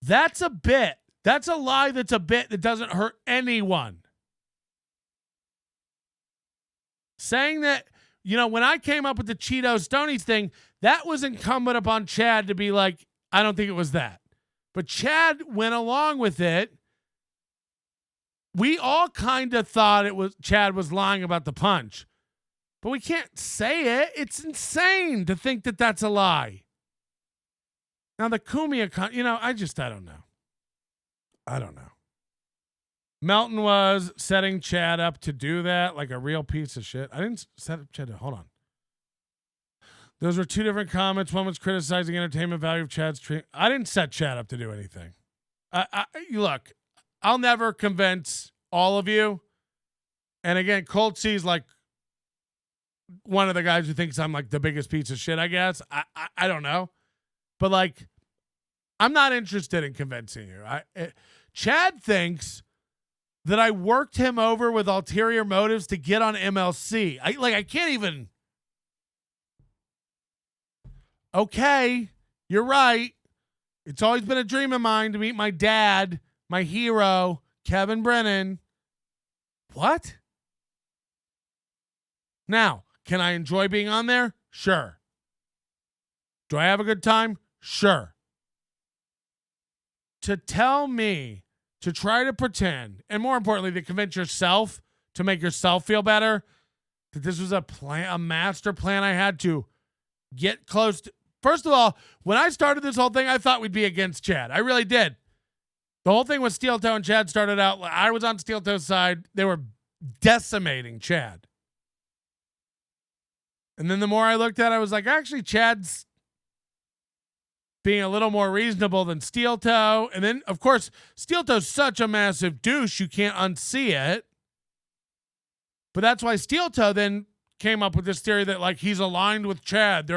That's a bit. That's a lie that's a bit that doesn't hurt anyone. Saying that, you know, when I came up with the Cheetos Stoney's thing, that was incumbent upon Chad to be like, I don't think it was that. But Chad went along with it. We all kind of thought Chad was lying about the punch. But we can't say it. It's insane to think that that's a lie. Now, the Kumia, I don't know. I don't know. Melton was setting Chad up to do that like a real piece of shit. I didn't set up Chad. Hold on. Those were two different comments. One was criticizing entertainment value of Chad's treat. I didn't set Chad up to do anything. Look, I'll never convince all of you. And again, Colt C's like one of the guys who thinks I'm like the biggest piece of shit, I guess. I don't know. But like, I'm not interested in convincing you. Chad thinks that I worked him over with ulterior motives to get on MLC. I can't even. Okay, you're right. It's always been a dream of mine to meet my dad, my hero, Kevin Brennan. What? Now, can I enjoy being on there? Sure. Do I have a good time? Sure. To tell me to try to pretend, and more importantly, to convince yourself to make yourself feel better, that this was a master plan I had to get close to. First of all, when I started this whole thing, I thought we'd be against Chad. I really did. The whole thing with Steel Toe and Chad started out, I was on Steel Toe's side. They were decimating Chad. And then the more I looked at it, I was like, actually, Chad's being a little more reasonable than Steel Toe. And then, of course, Steel Toe's such a massive douche, you can't unsee it. But that's why Steel Toe then came up with this theory that, like, he's aligned with Chad.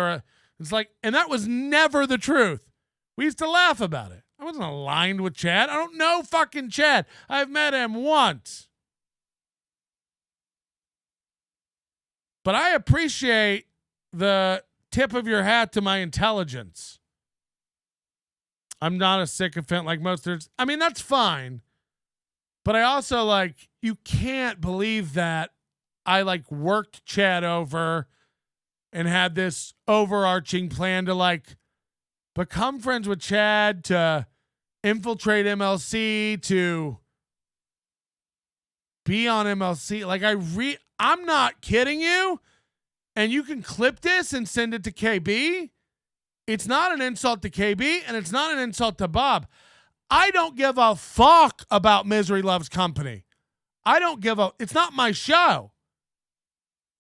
It's like, and that was never the truth. We used to laugh about it. I wasn't aligned with Chad. I don't know fucking Chad. I've met him once. But I appreciate the tip of your hat to my intelligence. I'm not a sycophant like most others. I mean, that's fine. But I also, like, you can't believe that I, like, worked Chad over and had this overarching plan to, like, become friends with Chad, to infiltrate MLC, to be on MLC. Like I'm not kidding you. And you can clip this and send it to KB. It's not an insult to KB and it's not an insult to Bob. I don't give a fuck about Misery Loves Company. It's not my show.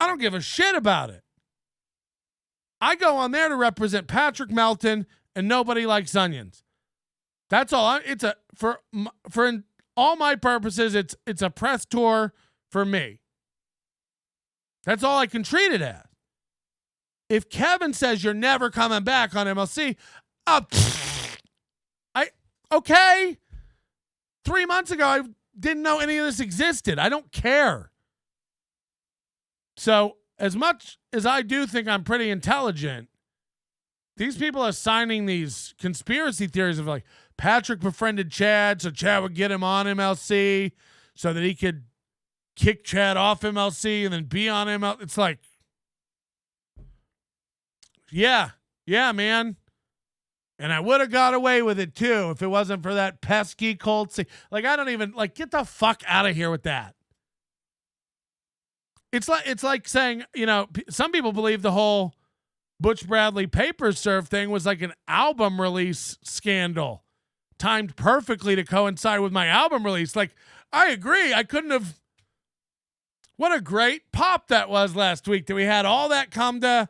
I don't give a shit about it. I go on there to represent Patrick Melton and Nobody Likes Onions. That's all. For all my purposes, it's a press tour for me. That's all I can treat it as. If Kevin says you're never coming back on MLC, okay. 3 months ago, I didn't know any of this existed. I don't care. So as much as I do think I'm pretty intelligent, these people are signing these conspiracy theories of like Patrick befriended Chad, so Chad would get him on MLC so that he could kick Chad off MLC and then be on MLC. It's like, yeah, man. And I would have got away with it too if it wasn't for that pesky Colt. Like, I don't even get the fuck out of here with that. It's like saying, some people believe the whole Butch Bradley Paper Serve thing was like an album release scandal timed perfectly to coincide with my album release. Like, I agree. I couldn't have. What a great pop that was last week that we had all that come to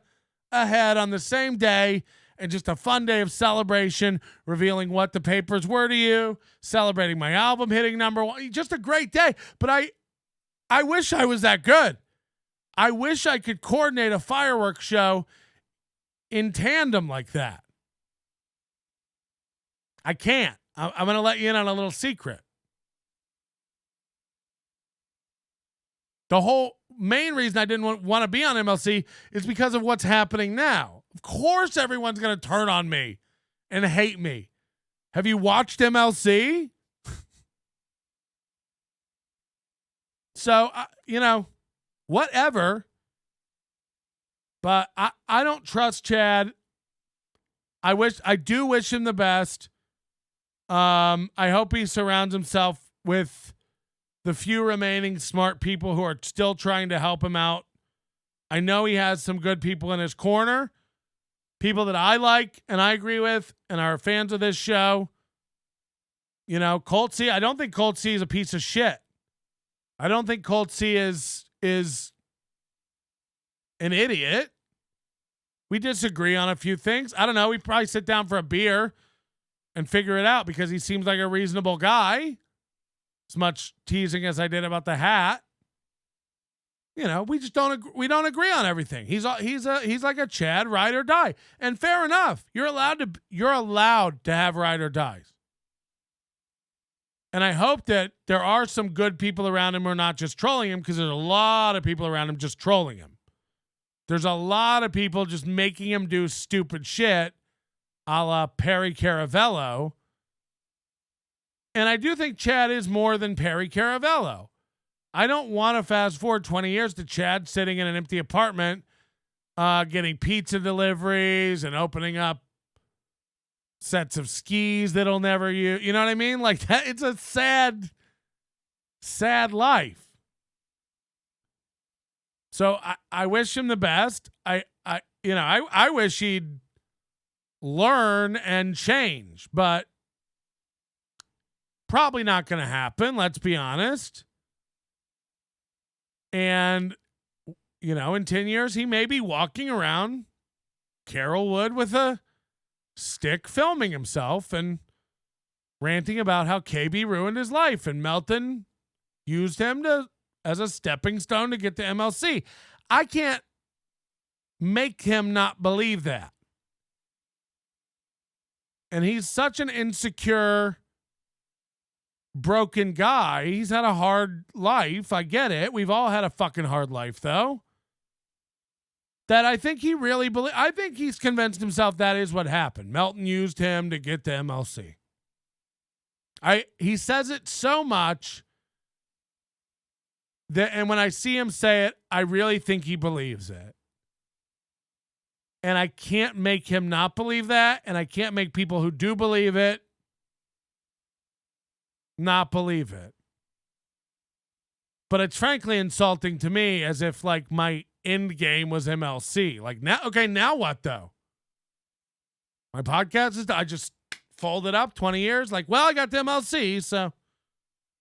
a head on the same day and just a fun day of celebration, revealing what the papers were to you, celebrating my album hitting #1. Just a great day. But I wish I was that good. I wish I could coordinate a fireworks show in tandem like that. I can't. I'm going to let you in on a little secret. The whole main reason I didn't want to be on MLC is because of what's happening now. Of course, everyone's going to turn on me and hate me. Have you watched MLC? So, whatever. But I don't trust Chad. I do wish him the best. I hope he surrounds himself with the few remaining smart people who are still trying to help him out. I know he has some good people in his corner, people that I like and I agree with and are fans of this show. Colt C, I don't think Colt C is a piece of shit. I don't think Colt C is an idiot. We disagree on a few things. I don't know. We probably sit down for a beer and figure it out because he seems like a reasonable guy. As much teasing as I did about the hat. We just we don't agree on everything. He's like a Chad ride or die. And fair enough. You're allowed to have ride or dies. And I hope that there are some good people around him who are not just trolling him, because there's a lot of people around him just trolling him. There's a lot of people just making him do stupid shit, a la Perry Caravello. And I do think Chad is more than Perry Caravello. I don't want to fast forward 20 years to Chad sitting in an empty apartment, getting pizza deliveries and opening up sets of skis that he'll never use. You know what I mean? Like that. It's a sad, sad life. So I wish him the best. I wish he'd learn and change, but probably not going to happen. Let's be honest. And, in 10 years, he may be walking around Carrollwood with a stick filming himself and ranting about how KB ruined his life and Melton used him as a stepping stone to get to MLC. I can't make him not believe that. And he's such an insecure, broken guy. He's had a hard life. I get it. We've all had a fucking hard life, though. That I think he really I think he's convinced himself that is what happened. Melton used him to get to MLC. He says it so much and when I see him say it, I really think he believes it. And I can't make him not believe that, and I can't make people who do believe it not believe it. But it's frankly insulting to me, as if like my end game was MLC. Like now, okay, now what though? My podcast is, I just folded up 20 years. Like, well, I got the MLC, so,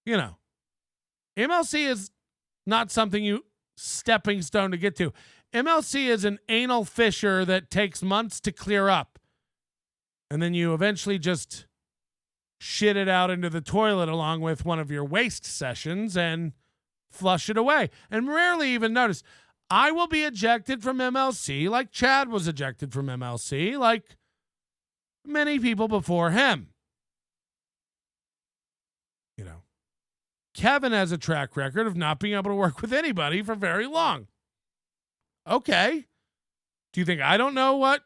you know. MLC is not something you stepping stone to get to. MLC is an anal fissure that takes months to clear up. And then you eventually just shit it out into the toilet along with one of your waste sessions and flush it away. And rarely even notice. I will be ejected from MLC like Chad was ejected from MLC, like many people before him. You know, Kevin has a track record of not being able to work with anybody for very long. Okay. Do you think I don't know what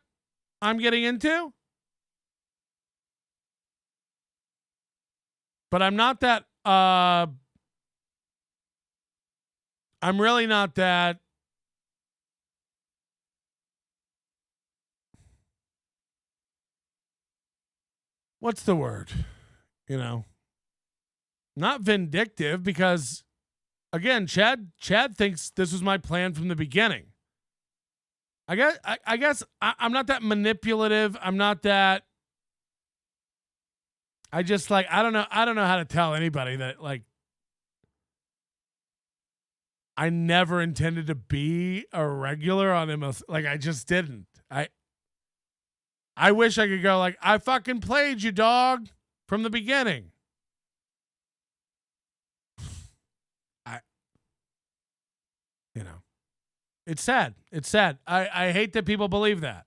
I'm getting into? But I'm not that, I'm really not that what's the word? You know, not vindictive, because again, Chad thinks this was my plan from the beginning. I guess I'm not that manipulative. I'm not that. I just like, I don't know how to tell anybody that like I never intended to be a regular on MLC. Like I just didn't. I wish I could go like, I fucking played you, dog, from the beginning. You know, it's sad. It's sad. I hate that people believe that.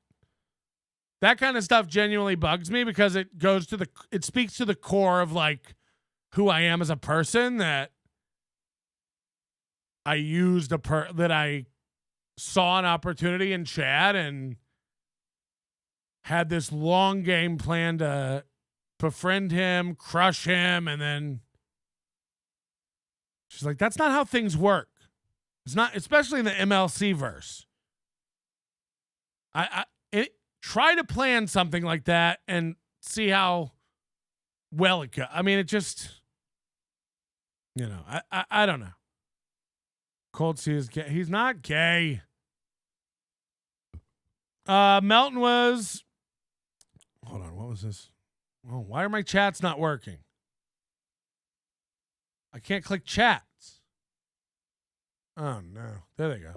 That kind of stuff genuinely bugs me, because it speaks to the core of like who I am as a person, that I used that I saw an opportunity in Chad and had this long game plan to befriend him, crush him, and then she's like, that's not how things work. It's not, especially in the MLC verse. Try to plan something like that and see how well it goes. I mean, it just, you know, I don't know. Cold C is gay. He's not gay. Melton was, hold on, what was this? Oh, why are my chats not working? I can't click chats. Oh no, there they go.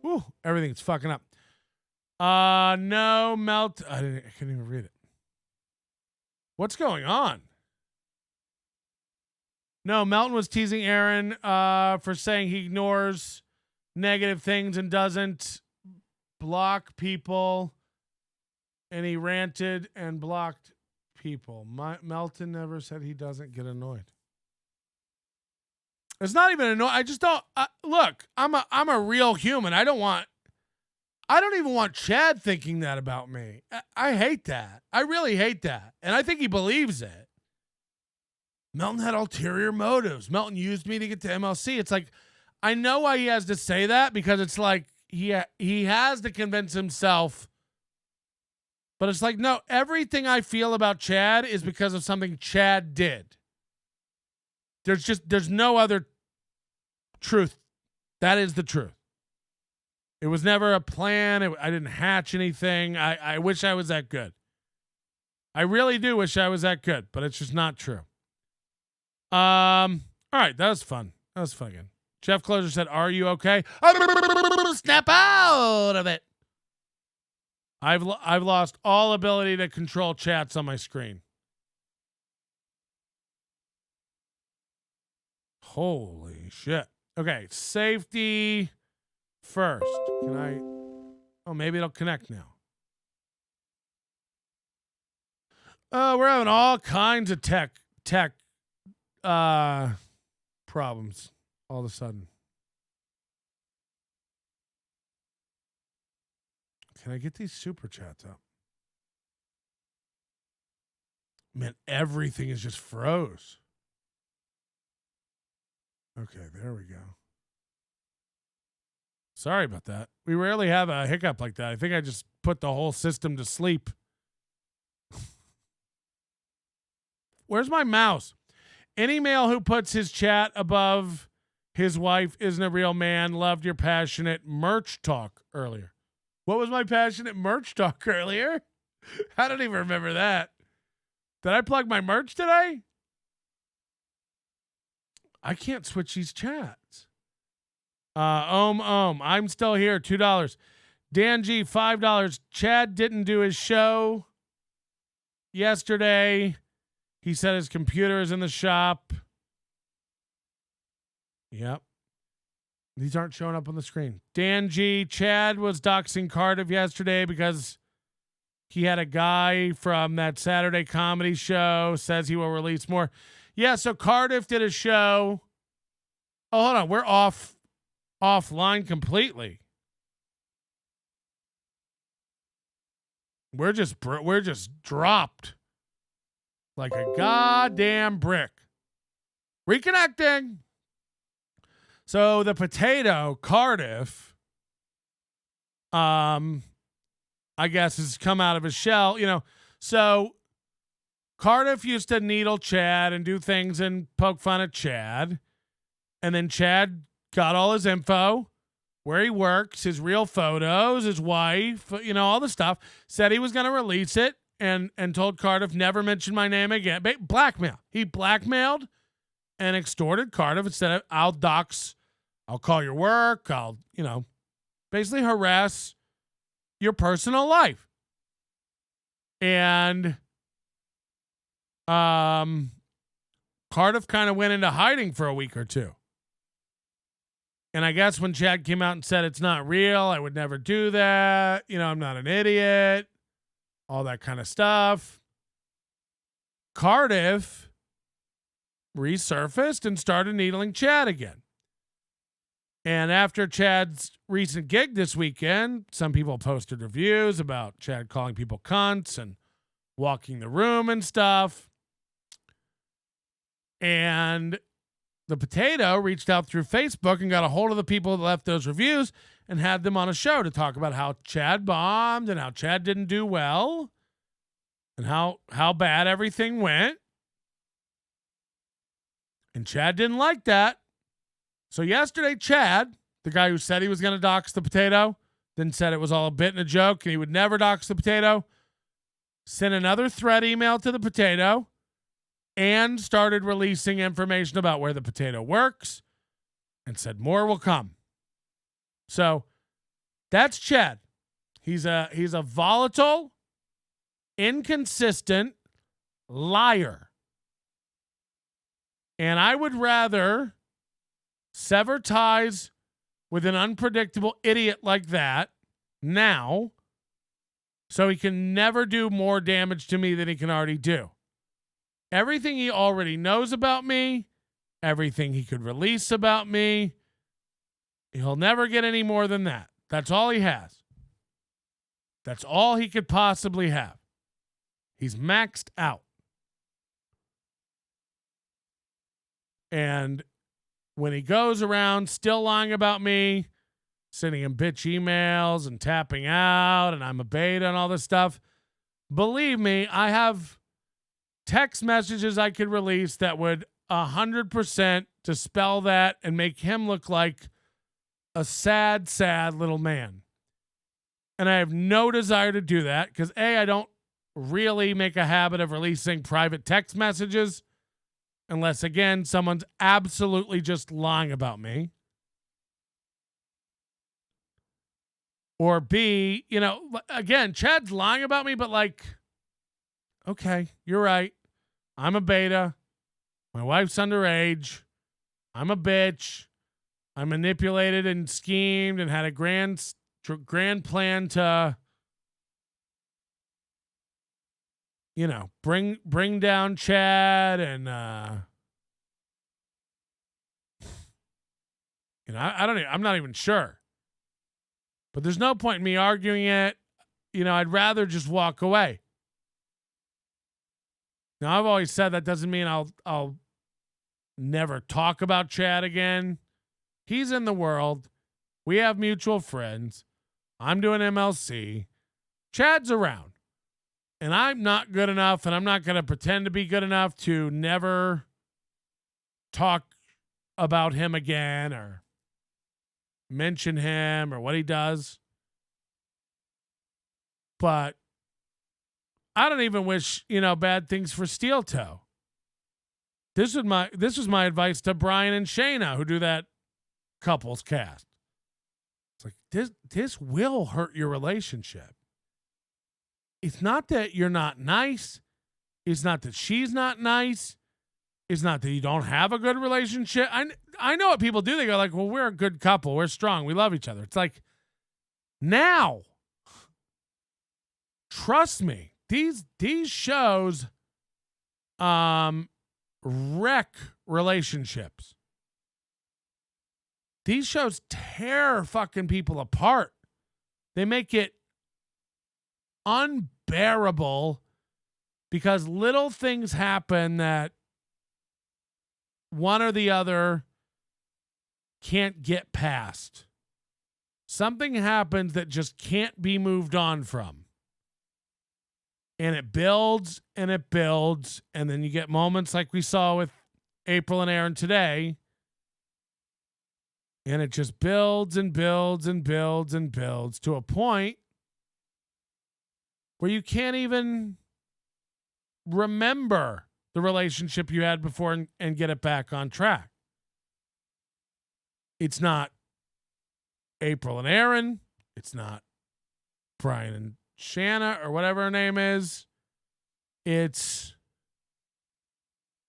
Woo, everything's fucking up. No, Melt. I couldn't even read it. What's going on? No, Melton was teasing Aaron for saying he ignores negative things and doesn't block people. And he ranted and blocked people. Melton never said he doesn't get annoyed. It's not even annoying. I just don't look. I'm a real human. I don't even want Chad thinking that about me. I hate that. I really hate that. And I think he believes it. Melton had ulterior motives. Melton used me to get to MLC. It's like, I know why he has to say that, because it's like he has to convince himself. But it's like, no, everything I feel about Chad is because of something Chad did. There's no other truth. That is the truth. It was never a plan. I didn't hatch anything. I wish I was that good. I really do wish I was that good, but it's just not true. All right, that was fun. That was fun again. Jeff Closer said, "Are you okay?" Snap out of it. I've lost all ability to control chats on my screen. Holy shit. Okay, safety first. Can I? Oh, maybe it'll connect now. We're having all kinds of tech problems all of a sudden. Can I get these super chats up? Man, everything is just froze. Okay, there we go. Sorry about that. We rarely have a hiccup like that. I think I just put the whole system to sleep. Where's my mouse? Any male who puts his chat above his wife isn't a real man. Loved your passionate merch talk earlier. What was my passionate merch talk earlier? I don't even remember that. Did I plug my merch today? I can't switch these chats. I'm still here. $2. Dan G, $5. Chad didn't do his show yesterday. He said his computer is in the shop. Yep. These aren't showing up on the screen. Dan G, Chad was doxing Cardiff yesterday because he had a guy from that Saturday comedy show, says he will release more. Yeah, so Cardiff did a show. Oh, hold on. We're offline completely. We're just dropped like a goddamn brick. Reconnecting. So the potato, Cardiff, I guess has come out of his shell, So Cardiff used to needle Chad and do things and poke fun at Chad. And then Chad got all his info, where he works, his real photos, his wife, all the stuff. Said he was going to release it and told Cardiff, never mention my name again. Blackmail. He blackmailed and extorted Cardiff and said, I'll call your work. I'll, basically harass your personal life. And Cardiff kind of went into hiding for a week or two. And I guess when Chad came out and said it's not real, I would never do that. I'm not an idiot. All that kind of stuff. Cardiff resurfaced and started needling Chad again. And after Chad's recent gig this weekend, some people posted reviews about Chad calling people cunts and walking the room and stuff. And the potato reached out through Facebook and got a hold of the people that left those reviews and had them on a show to talk about how Chad bombed and how Chad didn't do well and how bad everything went. And Chad didn't like that. So yesterday, Chad, the guy who said he was going to dox the potato, then said it was all a bit and a joke and he would never dox the potato, sent another threat email to the potato and started releasing information about where the potato works and said more will come. So that's Chad. He's a volatile, inconsistent liar. And I would rather sever ties with an unpredictable idiot like that now so he can never do more damage to me than he can already do. Everything he already knows about me, everything he could release about me, he'll never get any more than that. That's all he has. That's all he could possibly have. He's maxed out. And when he goes around still lying about me, sending him bitch emails and tapping out, and I'm a beta and all this stuff, believe me, I have text messages I could release that would 100% dispel that and make him look like a sad, sad little man. And I have no desire to do that because I don't really make a habit of releasing private text messages unless, again, someone's absolutely just lying about me. Or B, again, Chad's lying about me, but okay, you're right. I'm a beta. My wife's underage. I'm a bitch. I manipulated and schemed and had a grand plan to, bring down Chad and, I'm not even sure. But there's no point in me arguing it. I'd rather just walk away. Now, I've always said that doesn't mean I'll never talk about Chad again. He's in the world. We have mutual friends. I'm doing MLC. Chad's around. And I'm not good enough, and I'm not going to pretend to be good enough to never talk about him again or mention him or what he does. But I don't even wish, bad things for Steel Toe. This was my advice to Brian and Shayna, who do that couples cast. It's like this will hurt your relationship. It's not that you're not nice. It's not that she's not nice. It's not that you don't have a good relationship. I know what people do. They go like, well, we're a good couple. We're strong. We love each other. It's like, now, trust me, these shows wreck relationships. These shows tear fucking people apart. They make it unbearable because little things happen that one or the other can't get past. Something happens that just can't be moved on from. And it builds and it builds. And then you get moments like we saw with April and Aaron today. And it just builds and builds and builds and builds to a point where you can't even remember the relationship you had before and get it back on track. It's not April and Aaron. It's not Brian and Shanna or whatever her name is. It's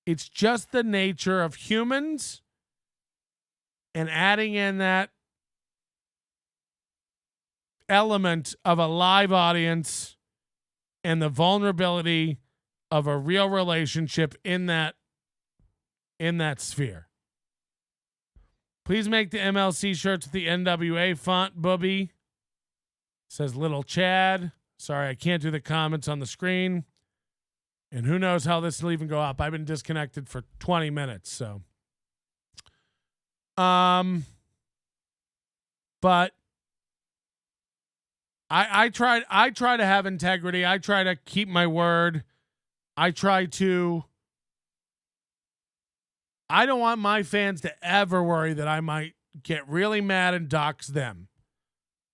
just the nature of humans, and adding in that element of a live audience and the vulnerability of a real relationship in that sphere. Please make the MLC shirts with the NWA font, Mooby. Says Little Chad. Sorry, I can't do the comments on the screen. And who knows how this will even go up. I've been disconnected for 20 minutes, so. But I try to have integrity. I try to keep my word. I don't want my fans to ever worry that I might get really mad and dox them.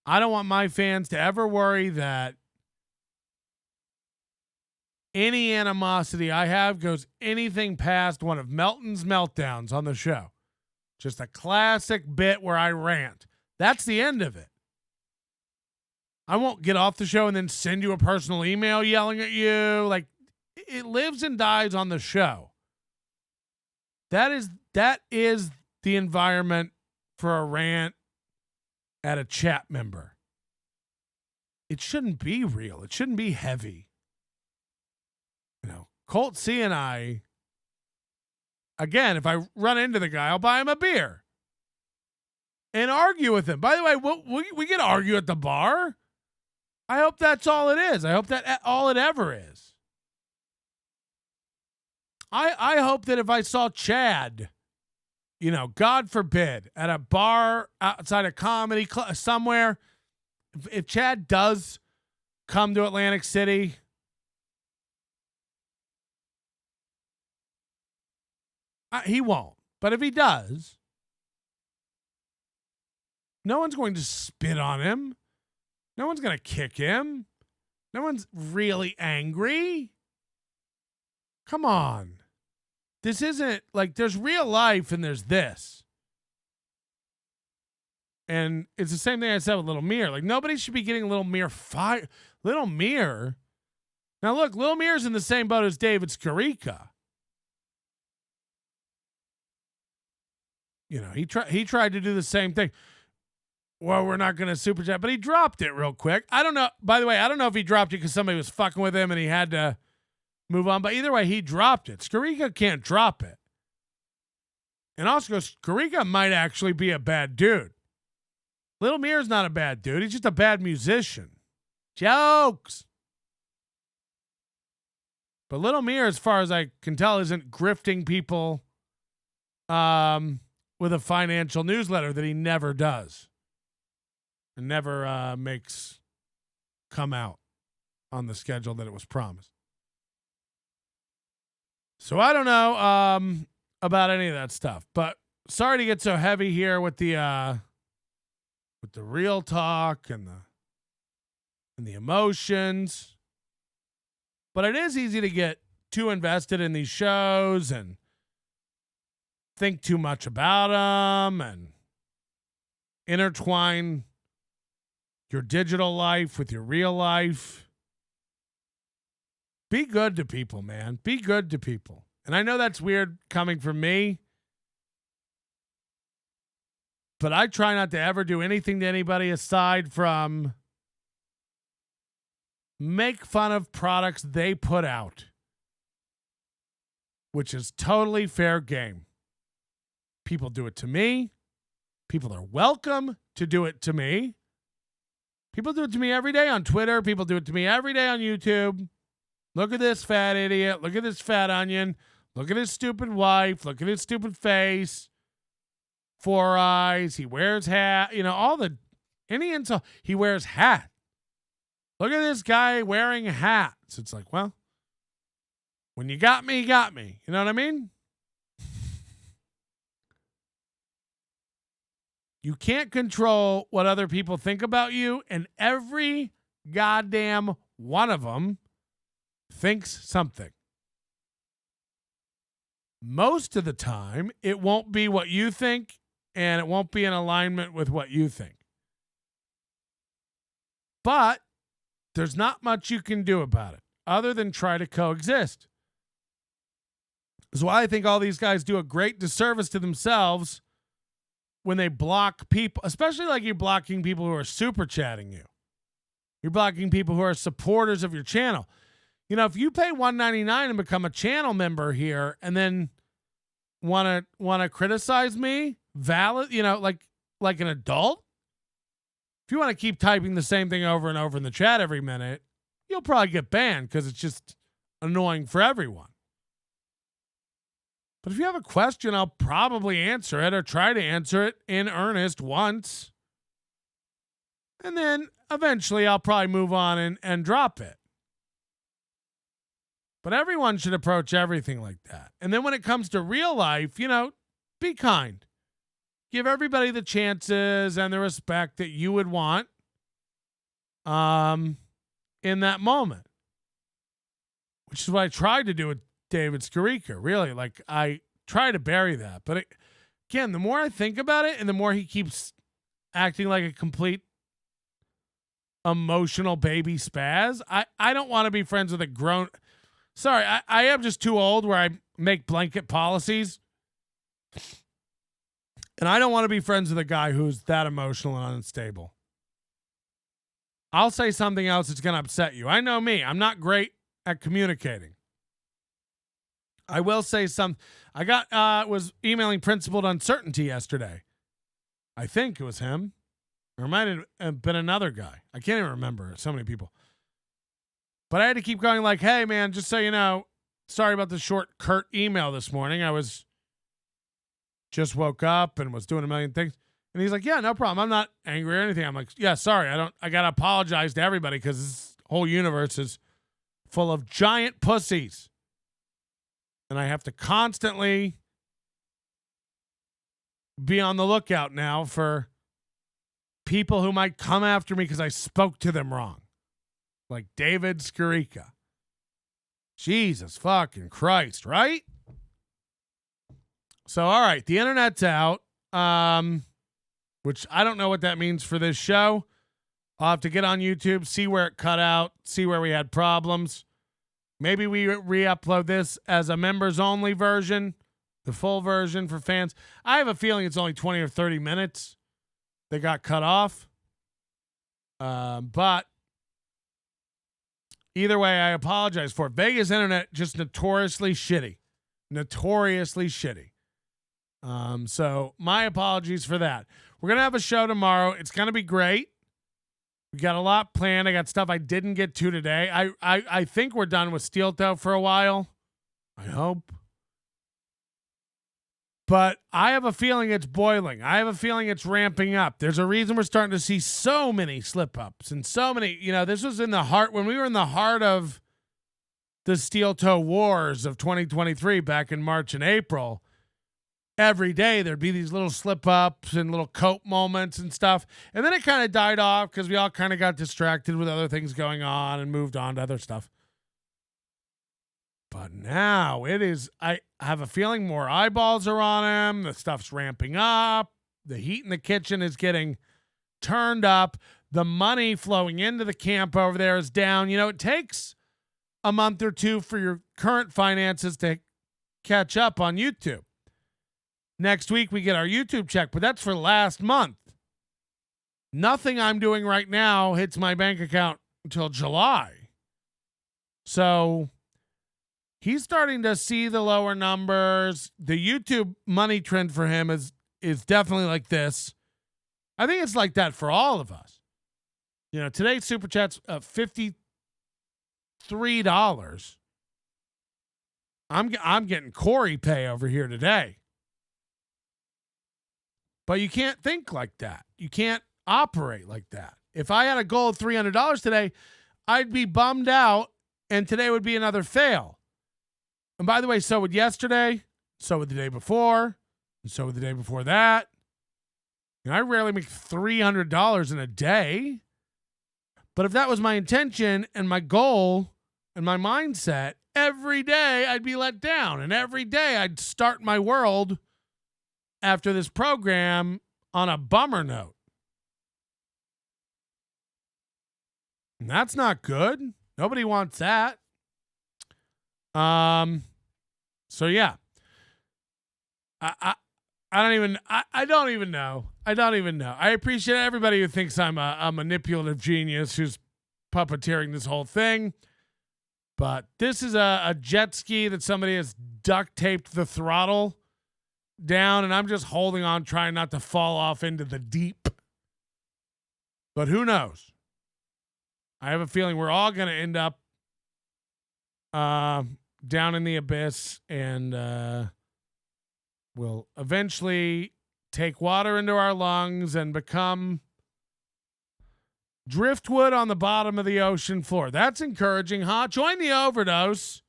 I don't want my fans to ever worry that any animosity I have goes anything past one of Melton's meltdowns on the show. Just a classic bit where I rant. That's the end of it. I won't get off the show and then send you a personal email yelling at you. Like, it lives and dies on the show. That is the environment for a rant at a chat member. It shouldn't be real. It shouldn't be heavy. Colt C and I, again, if I run into the guy, I'll buy him a beer and argue with him. By the way, we can argue at the bar. I hope that's all it is. I hope that all it ever is. I hope that if I saw Chad, God forbid, at a bar outside a comedy club somewhere, if Chad does come to Atlantic City, he won't. But if he does, no one's going to spit on him. No one's going to kick him. No one's really angry. Come on. This isn't like, there's real life and there's this. And it's the same thing I said with Little Mir. Like, nobody should be getting Little Mir fired. Little Mir. Now, look, Little Mir's in the same boat as David Scarica. He tried to do the same thing. Well, we're not going to super chat, but he dropped it real quick. I don't know. By the way, I don't know if he dropped it because somebody was fucking with him and he had to move on. But either way, he dropped it. Scarica can't drop it. And also, Scarica might actually be a bad dude. Little Mir's not a bad dude. He's just a bad musician. Jokes. But Little Mir, as far as I can tell, isn't grifting people with a financial newsletter that he never does. And never makes come out on the schedule that it was promised. So I don't know about any of that stuff. But sorry to get so heavy here with the real talk and the emotions, but it is easy to get too invested in these shows and think too much about them and intertwine your digital life with your real life. Be good to people, man. Be good to people. And I know that's weird coming from me, but I try not to ever do anything to anybody aside from make fun of products they put out, which is totally fair game. People do it to me. People are welcome to do it to me. People do it to me every day on Twitter. People do it to me every day on YouTube. Look at this fat idiot. Look at this fat onion. Look at his stupid wife. Look at his stupid face. 4 eyes. He wears hat. You know, any insult. He wears hat. Look at this guy wearing hats. It's like, well, when you got me, you got me. You know what I mean? You can't control what other people think about you, and every goddamn one of them thinks something. Most of the time, it won't be what you think, and it won't be in alignment with what you think. But there's not much you can do about it other than try to coexist. That's why I think all these guys do a great disservice to themselves when they block people, especially like you're blocking people who are super chatting you. You're blocking people who are supporters of your channel. You know, if you pay $1.99 and become a channel member here and then want to criticize me, valid, you know, like an adult, if you want to keep typing the same thing over and over in the chat every minute, you'll probably get banned because it's just annoying for everyone. But if you have a question, I'll probably answer it or try to answer it in earnest once. And then eventually I'll probably move on and drop it. But everyone should approach everything like that. And then when it comes to real life, you know, be kind. Give everybody the chances and the respect that you would want in that moment. Which is what I tried to do with David Scarica, really. Like, I try to bury that. But again, the more I think about it and the more he keeps acting like a complete emotional baby spaz, I don't want to be friends with a grown... Sorry, I am just too old where I make blanket policies. And I don't want to be friends with a guy who's that emotional and unstable. I'll say something else that's going to upset you. I know me. I'm not great at communicating. I will say was emailing Principled Uncertainty yesterday. I think it was him. Or it might have been another guy. I can't even remember. So many people. But I had to keep going like, hey, man, just so you know, sorry about the short, curt email this morning. I just woke up and was doing a million things. And he's like, yeah, no problem. I'm not angry or anything. I'm like, yeah, sorry. I got to apologize to everybody because this whole universe is full of giant pussies. And I have to constantly be on the lookout now for people who might come after me because I spoke to them wrong. Like David Scarica. Jesus fucking Christ, right? So, all right, the internet's out, which I don't know what that means for this show. I'll have to get on YouTube, see where it cut out, see where we had problems. Maybe we re-upload this as a members-only version, the full version for fans. I have a feeling it's only 20 or 30 minutes. They got cut off. But either way, I apologize for it. Vegas internet just notoriously shitty. Notoriously shitty. So my apologies for that. We're going to have a show tomorrow. It's going to be great. We got a lot planned. I got stuff I didn't get to today. I think we're done with Steel Toe for a while. I hope. But I have a feeling it's boiling. I have a feeling it's ramping up. There's a reason we're starting to see so many slip-ups and so many, this was in the heart, when we were in the heart of the Steel Toe Wars of 2023 back in March and April. every day there'd be these little slip-ups and little cope moments and stuff. And then it kind of died off because we all kind of got distracted with other things going on and moved on to other stuff. But now it is, I have a feeling more eyeballs are on him. The stuff's ramping up. The heat in the kitchen is getting turned up. The money flowing into the camp over there is down. You know, it takes a month or two for your current finances to catch up on YouTube. Next week, we get our YouTube check, but that's for last month. Nothing I'm doing right now hits my bank account until July. So he's starting to see the lower numbers. The YouTube money trend for him is definitely like this. I think it's like that for all of us. You know, today's Super Chat's $53. I'm getting Corey pay over here today. But you can't think like that. You can't operate like that. If I had a goal of $300 today, I'd be bummed out, and today would be another fail. And by the way, so would yesterday, so would the day before, and so would the day before that. And I rarely make $300 in a day. But if that was my intention and my goal and my mindset, every day I'd be let down. And every day I'd start my world after this program on a bummer note. And that's not good. Nobody wants that. So yeah. I don't even know. I don't even know. I appreciate everybody who thinks I'm a manipulative genius who's puppeteering this whole thing. But this is a jet ski that somebody has duct taped the throttle down, and I'm just holding on, trying not to fall off into the deep. But who knows? I have a feeling we're all going to end up down in the abyss, and we'll eventually take water into our lungs and become driftwood on the bottom of the ocean floor. That's encouraging, huh? Join the Overdose.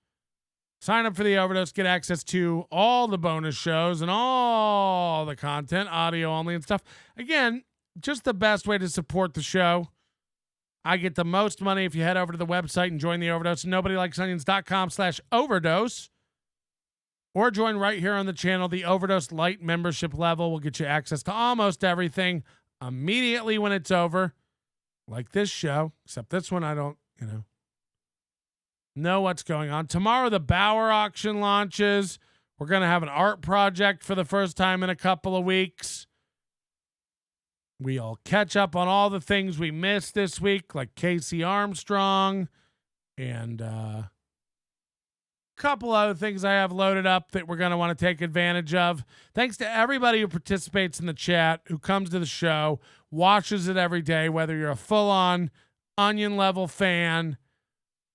Sign up for the Overdose. Get access to all the bonus shows and all the content, audio only and stuff. Again, just the best way to support the show. I get the most money if you head over to the website and join the Overdose. NobodyLikesOnions.com/overdose. Or join right here on the channel. The Overdose Lite membership level will get you access to almost everything immediately when it's over. Like this show, except this one I don't, know what's going on. Tomorrow the Bauer auction launches. We're going to have an art project for the first time in a couple of weeks. We'll catch up on all the things we missed this week, like Casey Armstrong and a couple other things I have loaded up that we're going to want to take advantage of. Thanks to everybody who participates in the chat, who comes to the show, watches it every day, whether you're a full-on onion level fan,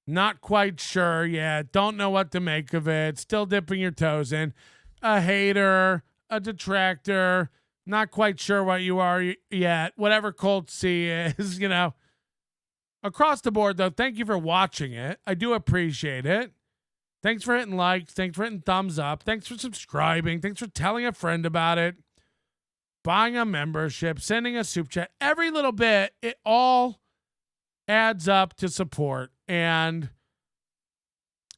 not quite sure yet, don't know what to make of it, still dipping your toes in, a hater, a detractor, not quite sure what you are yet, whatever Colt C is, Across the board, though, thank you for watching it. I do appreciate it. Thanks for hitting likes. Thanks for hitting thumbs up. Thanks for subscribing. Thanks for telling a friend about it. Buying a membership, sending a super chat, every little bit, it all adds up to support. And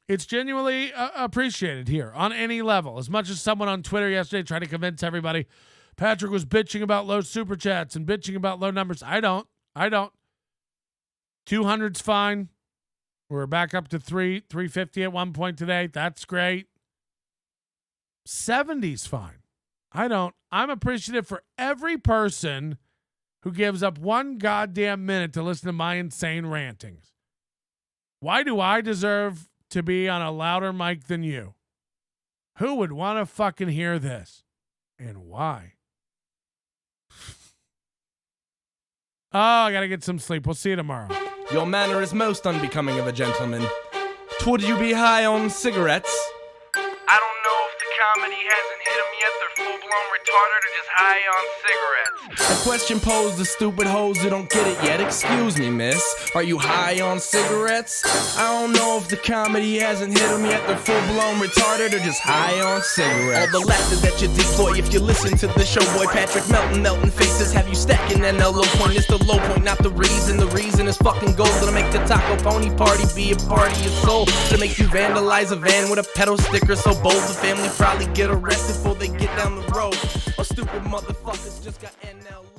it's genuinely appreciated here on any level. As much as someone on Twitter yesterday tried to convince everybody Patrick was bitching about low super chats and bitching about low numbers. I don't. 200's fine. We're back up to 350 at one point today. That's great. 70's fine. I'm appreciative for every person who gives up one goddamn minute to listen to my insane rantings. Why do I deserve to be on a louder mic than you? Who would want to fucking hear this? And why? I gotta get some sleep. We'll see you tomorrow. Your manner is most unbecoming of a gentleman. Would you be high on cigarettes? I don't know if the comedy hasn't hit him yet. They're full-blown retarded or just high on cigarettes. A question posed to stupid hoes who don't get it yet. Excuse me, miss, are you high on cigarettes? I don't know if the comedy hasn't hit them yet. They're full-blown retarded or just high on cigarettes. All the laughter that you deploy if you listen to the show, boy. Patrick melting faces have you stacking NLO point. It's the low point, not the reason. The reason is fucking gold. Gonna make the taco pony party be a party of soul. To make you vandalize a van with a pedo sticker so bold the family probably get arrested before they get down the road. Or stupid motherfuckers just got NLO.